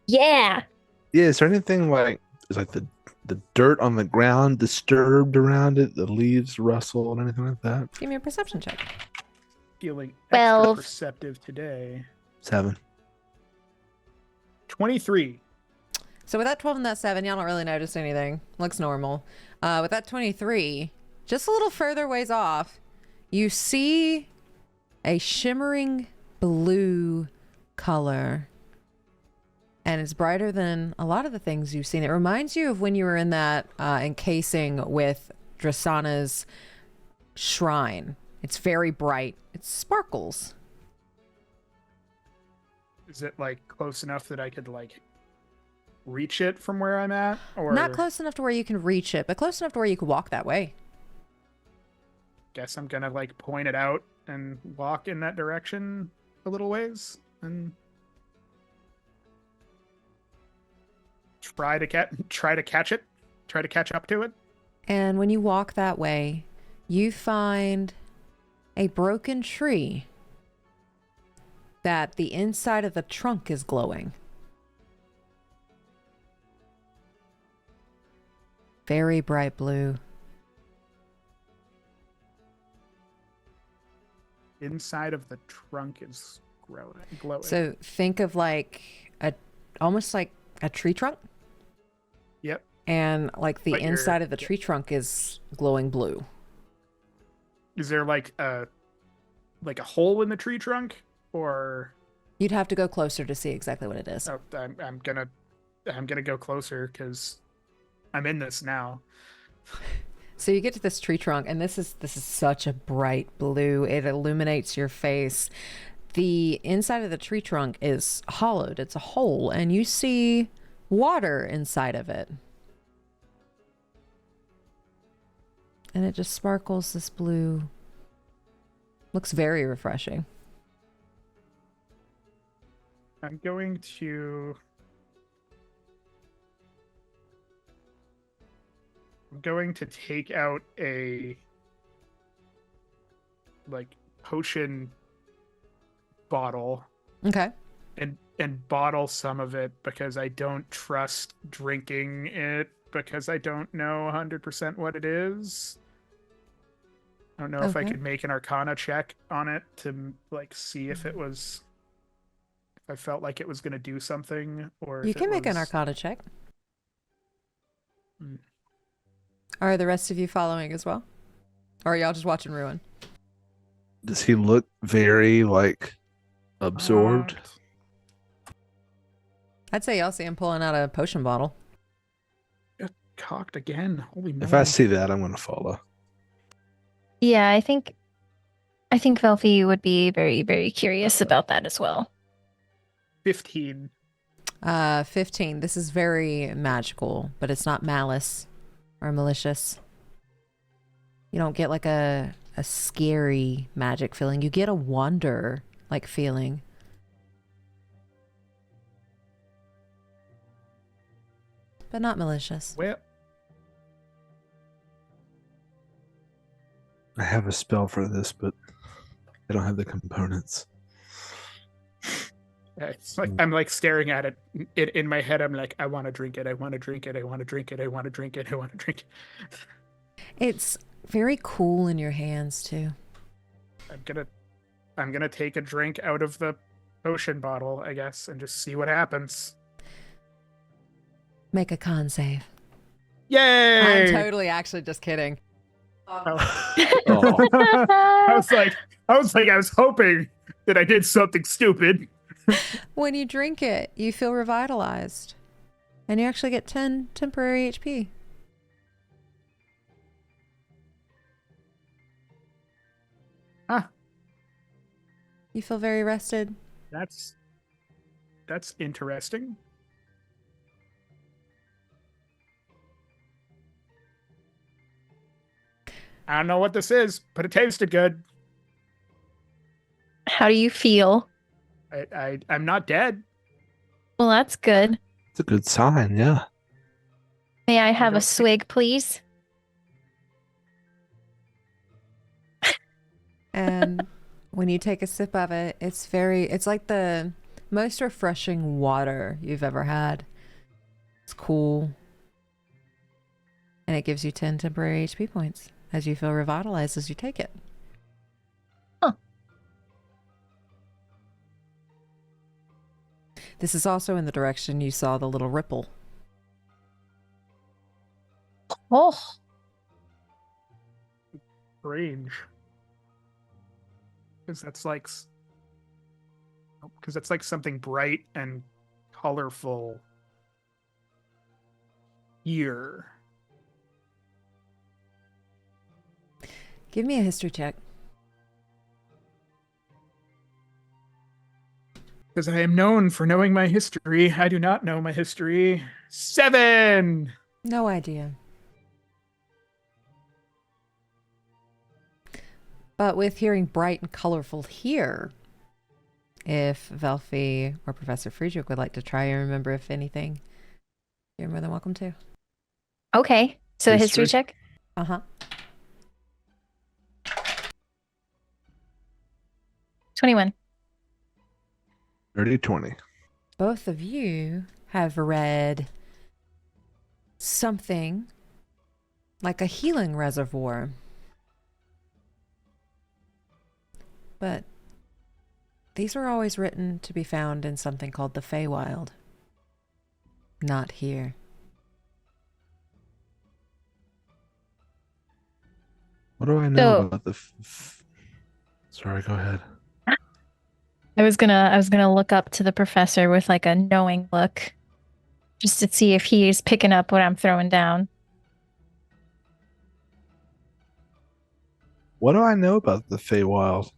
Yeah. Yeah, is there anything like is like the dirt on the ground disturbed around it, the leaves rustle and anything like that? Give me a perception check. Feeling extra Well- perceptive today. 7. 23. So with that 12 and that 7, y'all don't really notice anything. Looks normal. With that 23, just a little further ways off, you see a shimmering blue color. And it's brighter than a lot of the things you've seen. It reminds you of when you were in that encasing with Drasana's shrine. It's very bright. It sparkles. Is it like close enough that I could like reach it from where I'm at? Or Not close enough to where you can reach it, but close enough to where you can walk that way. guess I'm gonna like point it out and walk in that direction a little ways and try to catch it, try to catch up to it. And when you walk that way, you find a broken tree that the inside of the trunk is glowing. Very bright blue. Inside of the trunk is glowing. So think of like almost like a tree trunk. Yep. And like the But inside of the tree trunk is glowing blue. Is there like a hole in the tree trunk, or You'd have to go closer to see exactly what it is. oh, I'm gonna go closer because I'm in this now. So you get to this tree trunk, and this is such a bright blue. It illuminates your face. The inside of the tree trunk is hollowed. It's a hole, and you see water inside of it. And it just sparkles this blue. Looks very refreshing. I'm going to take out a like potion bottle Okay. and bottle some of it because I don't trust drinking it because I don't know 100% what it is. I don't know if I Okay. could make an Arcana check on it to like see if it was, if I felt like it was going to do something, or You if it can make an was- Arcana check. Hmm. Are the rest of you following as well? Or are y'all just watching Ruen? Does he look very like absorbed? I'd say y'all see him pulling out a potion bottle. Cocked again. Holy moly. If I see that, I'm gonna follow. Yeah, I think Velphie would be very, very curious about that as well. 15. 15. This is very magical, but it's not malice or malicious. You don't get like a scary magic feeling. You get a wonder like feeling. But not malicious. Well, I have a spell for this, but I don't have the components. it's like I'm like staring at it in my head. I'm like, I want to drink it. I want to drink it. I want to drink it. I want to drink it. I want to drink it. It's very cool in your hands too. I'm gonna take a drink out of the potion bottle, I guess, and just see what happens. Make a con save. Yay! I'm totally actually just kidding. Oh. I was hoping that I did something stupid. When you drink it, you feel revitalized. And you actually get 10 temporary HP. Huh. You feel very rested. That's interesting. I don't know what this is, but it tasted good. How do you feel? I'm not dead. Well, that's good. It's a good sign, yeah. May I have a don't swig, please? And when you take a sip of it, it's like the most refreshing water you've ever had. It's cool. And it gives you 10 temporary HP points as you feel revitalized as you take it. Huh. This is also in the direction you saw the little ripple. Oh, Strange. Because that's like something bright and colorful here. Give me a history check. Because I am known for knowing my history. I do not know my history. 7! No idea. But with hearing bright and colorful here, if Velphie or Professor Friedrich would like to try and remember if anything, you're more than welcome to. Okay. So history History. check. Uh-huh. 21. 30-20. Both of you have read something like a healing reservoir. But these were always written to be found in something called the Feywild. Not here. What do I know about the? Sorry, go ahead. I was gonna look up to the professor with like a knowing look, just to see if he's picking up what I'm throwing down. What do I know about the Feywild?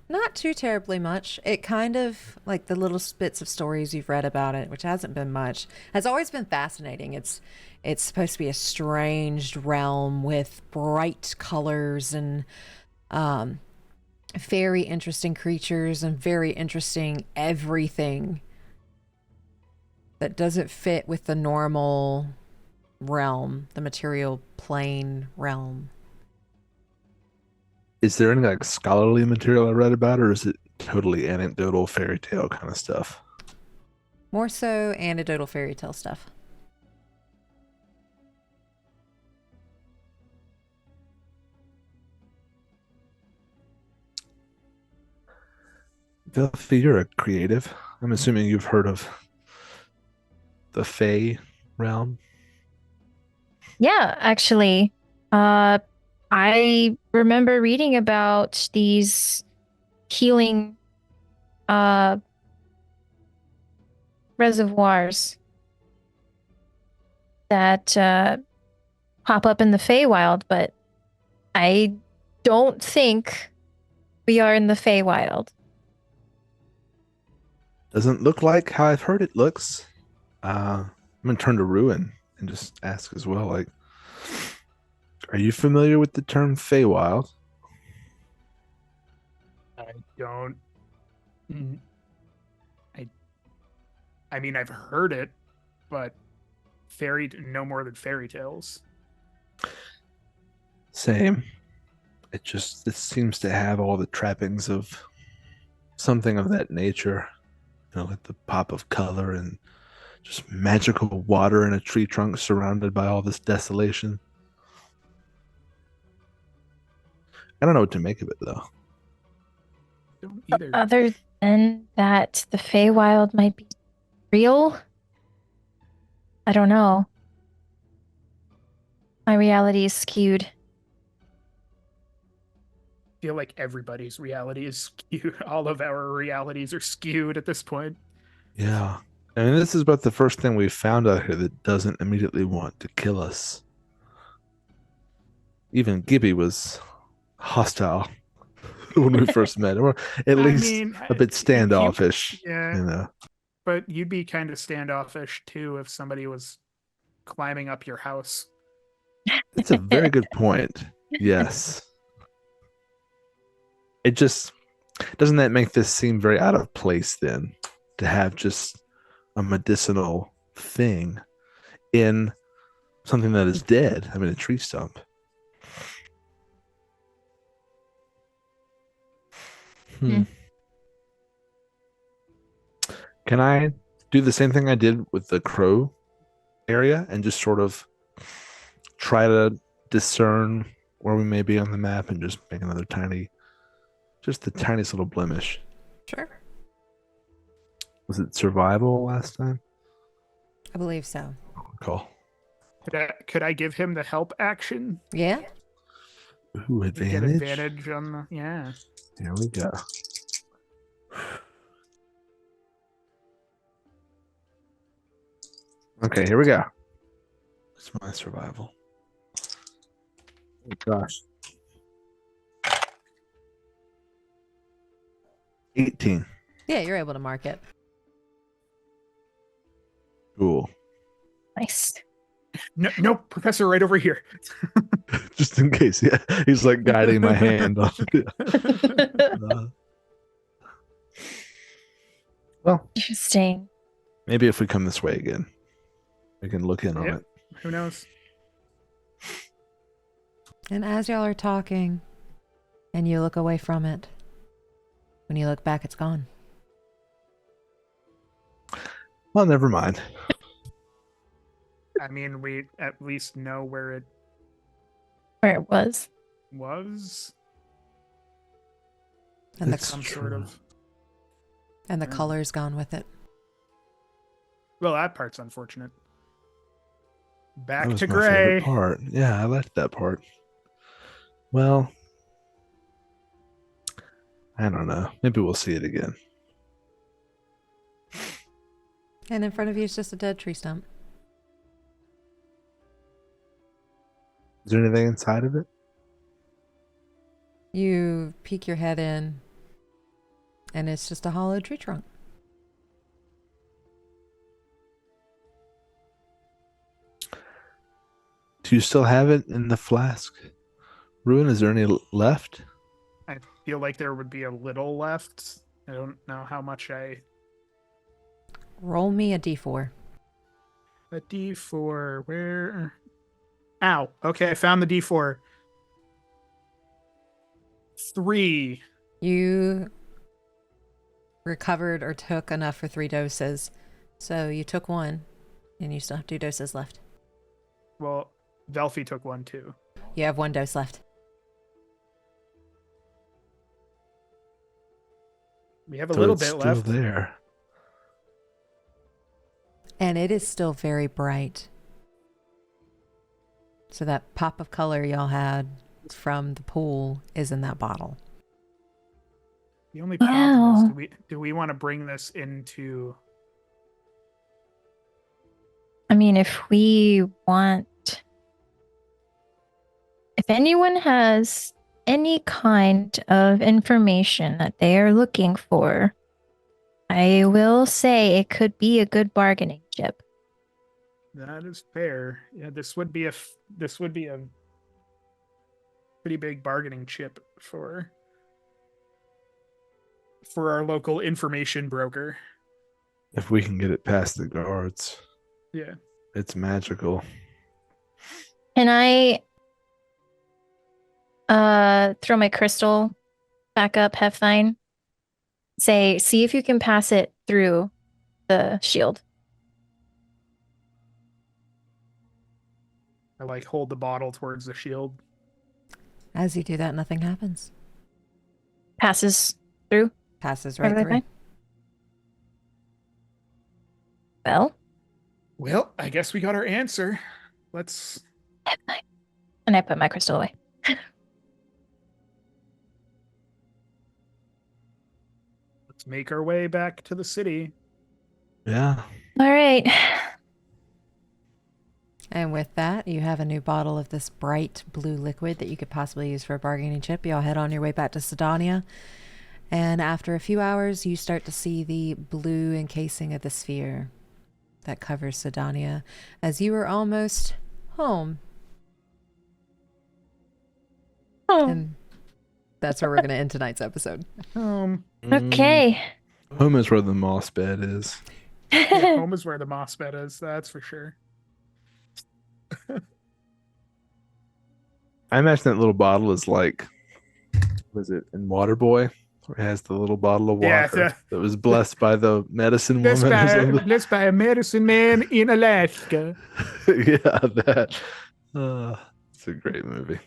Not too terribly much. It kind of, like the little bits of stories you've read about it, which hasn't been much, has always been fascinating. It's supposed to be a strange realm with bright colors and very interesting creatures and very interesting everything that doesn't fit with the normal realm, the material plane realm. Is there any like scholarly material I read about, or is it totally anecdotal fairy tale kind of stuff? More so anecdotal fairy tale stuff. Velphie, you're a creative. I'm assuming you've heard of the Fey realm. Yeah, actually, I remember reading about these healing reservoirs that pop up in the Feywild, but I don't think we are in the Feywild. Doesn't look like how I've heard it looks. I'm gonna turn to Ruen and just ask as well, like, are you familiar with the term Feywild? I don't. I mean, I've heard it, but no more than fairy tales. Same. This seems to have all the trappings of something of that nature. You know, like the pop of color and just magical water in a tree trunk surrounded by all this desolation. I don't know what to make of it though. Don't either. Other than that, the Feywild might be real. I don't know. My reality is skewed. I feel like everybody's reality is skewed. All of our realities are skewed at this point. Yeah. I mean, this is about the first thing we've found out here that doesn't immediately want to kill us. Even Gibby was hostile when we first met, or at least a bit standoffish. Yeah. You know. But you'd be kind of standoffish too if somebody was climbing up your house. That's a very good point. Yes. It just doesn't that make this seem very out of place then to have just a medicinal thing in something that is dead? I mean, a tree stump. Can I do the same thing I did with the crow area and just sort of try to discern where we may be on the map and just make another just the tiniest little blemish? Sure. Was it survival last time? I believe so. Cool. Could I give him the help action? Yeah? Ooh, You get advantage. advantage on the yeah. Here we go. Okay, here we go. It's my survival. Oh gosh. 18. Yeah, you're able to mark it. Cool. Nice. No, no, Professor, right over here. Just in case. Yeah. He's like guiding my hand on it. Well, Interesting. maybe if we come this way again, we can look in on Yep. it. Who knows? And as y'all are talking, and you look away from it, when you look back, it's gone. Well, never mind. I mean, we at least know where it Where it was. was. And It's Some true. sort of. the Yeah. color's gone with it. Well, that part's unfortunate. Back That was to my favorite gray. part. Yeah, I liked that part. Well, I don't know. Maybe we'll see it again. And in front of you is just a dead tree stump. Is there anything inside of it? You peek your head in, and it's just a hollow tree trunk. Do you still have it in the flask? Ruen, is there any left? I feel like there would be a little left. I don't know how much I. Roll me a d4. A D4. Where? Ow. Okay, I found the D4. 3. You recovered or took enough for 3 doses. So you took 1, and you still have 2 doses left. Well, Velphie took 1 too. You have 1 dose left. We have a So little it's bit still left. there. And it is still very bright. So that pop of color y'all had from the pool is in that bottle. The only problem is, Wow. do we want to bring this into? I mean, if we want. If anyone has any kind of information that they are looking for, I will say it could be a good bargaining chip. That is fair. Yeah, this would be a pretty big bargaining chip for our local information broker. If we can get it past the guards, Yeah. it's magical. Can I throw my crystal back up, Hefthine? See if you can pass it through the shield. I like hold the bottle towards the shield. As you do that, nothing happens. Passes through. Passes right Perfectly through. fine. Well, Well, I guess we got our answer. Let's. Hefthine. And I put my crystal away. Let's make our way back to the city. Yeah. All right. And with that, you have a new bottle of this bright blue liquid that you could possibly use for a bargaining chip. Y'all head on your way back to Sydonea. And after a few hours, you start to see the blue encasing of the sphere that covers Sydonea as you are almost home. Oh, And that's where we're going to end tonight's episode. okay. Home is where the moss bed is. Yeah, home is where the moss bed is. That's for sure. I imagine that little bottle is like, was it in Waterboy? Where it has the little bottle of Yeah, water that was blessed by the medicine Blessed woman or by, something. blessed by a medicine man in Alaska. Yeah, that. It's a great movie.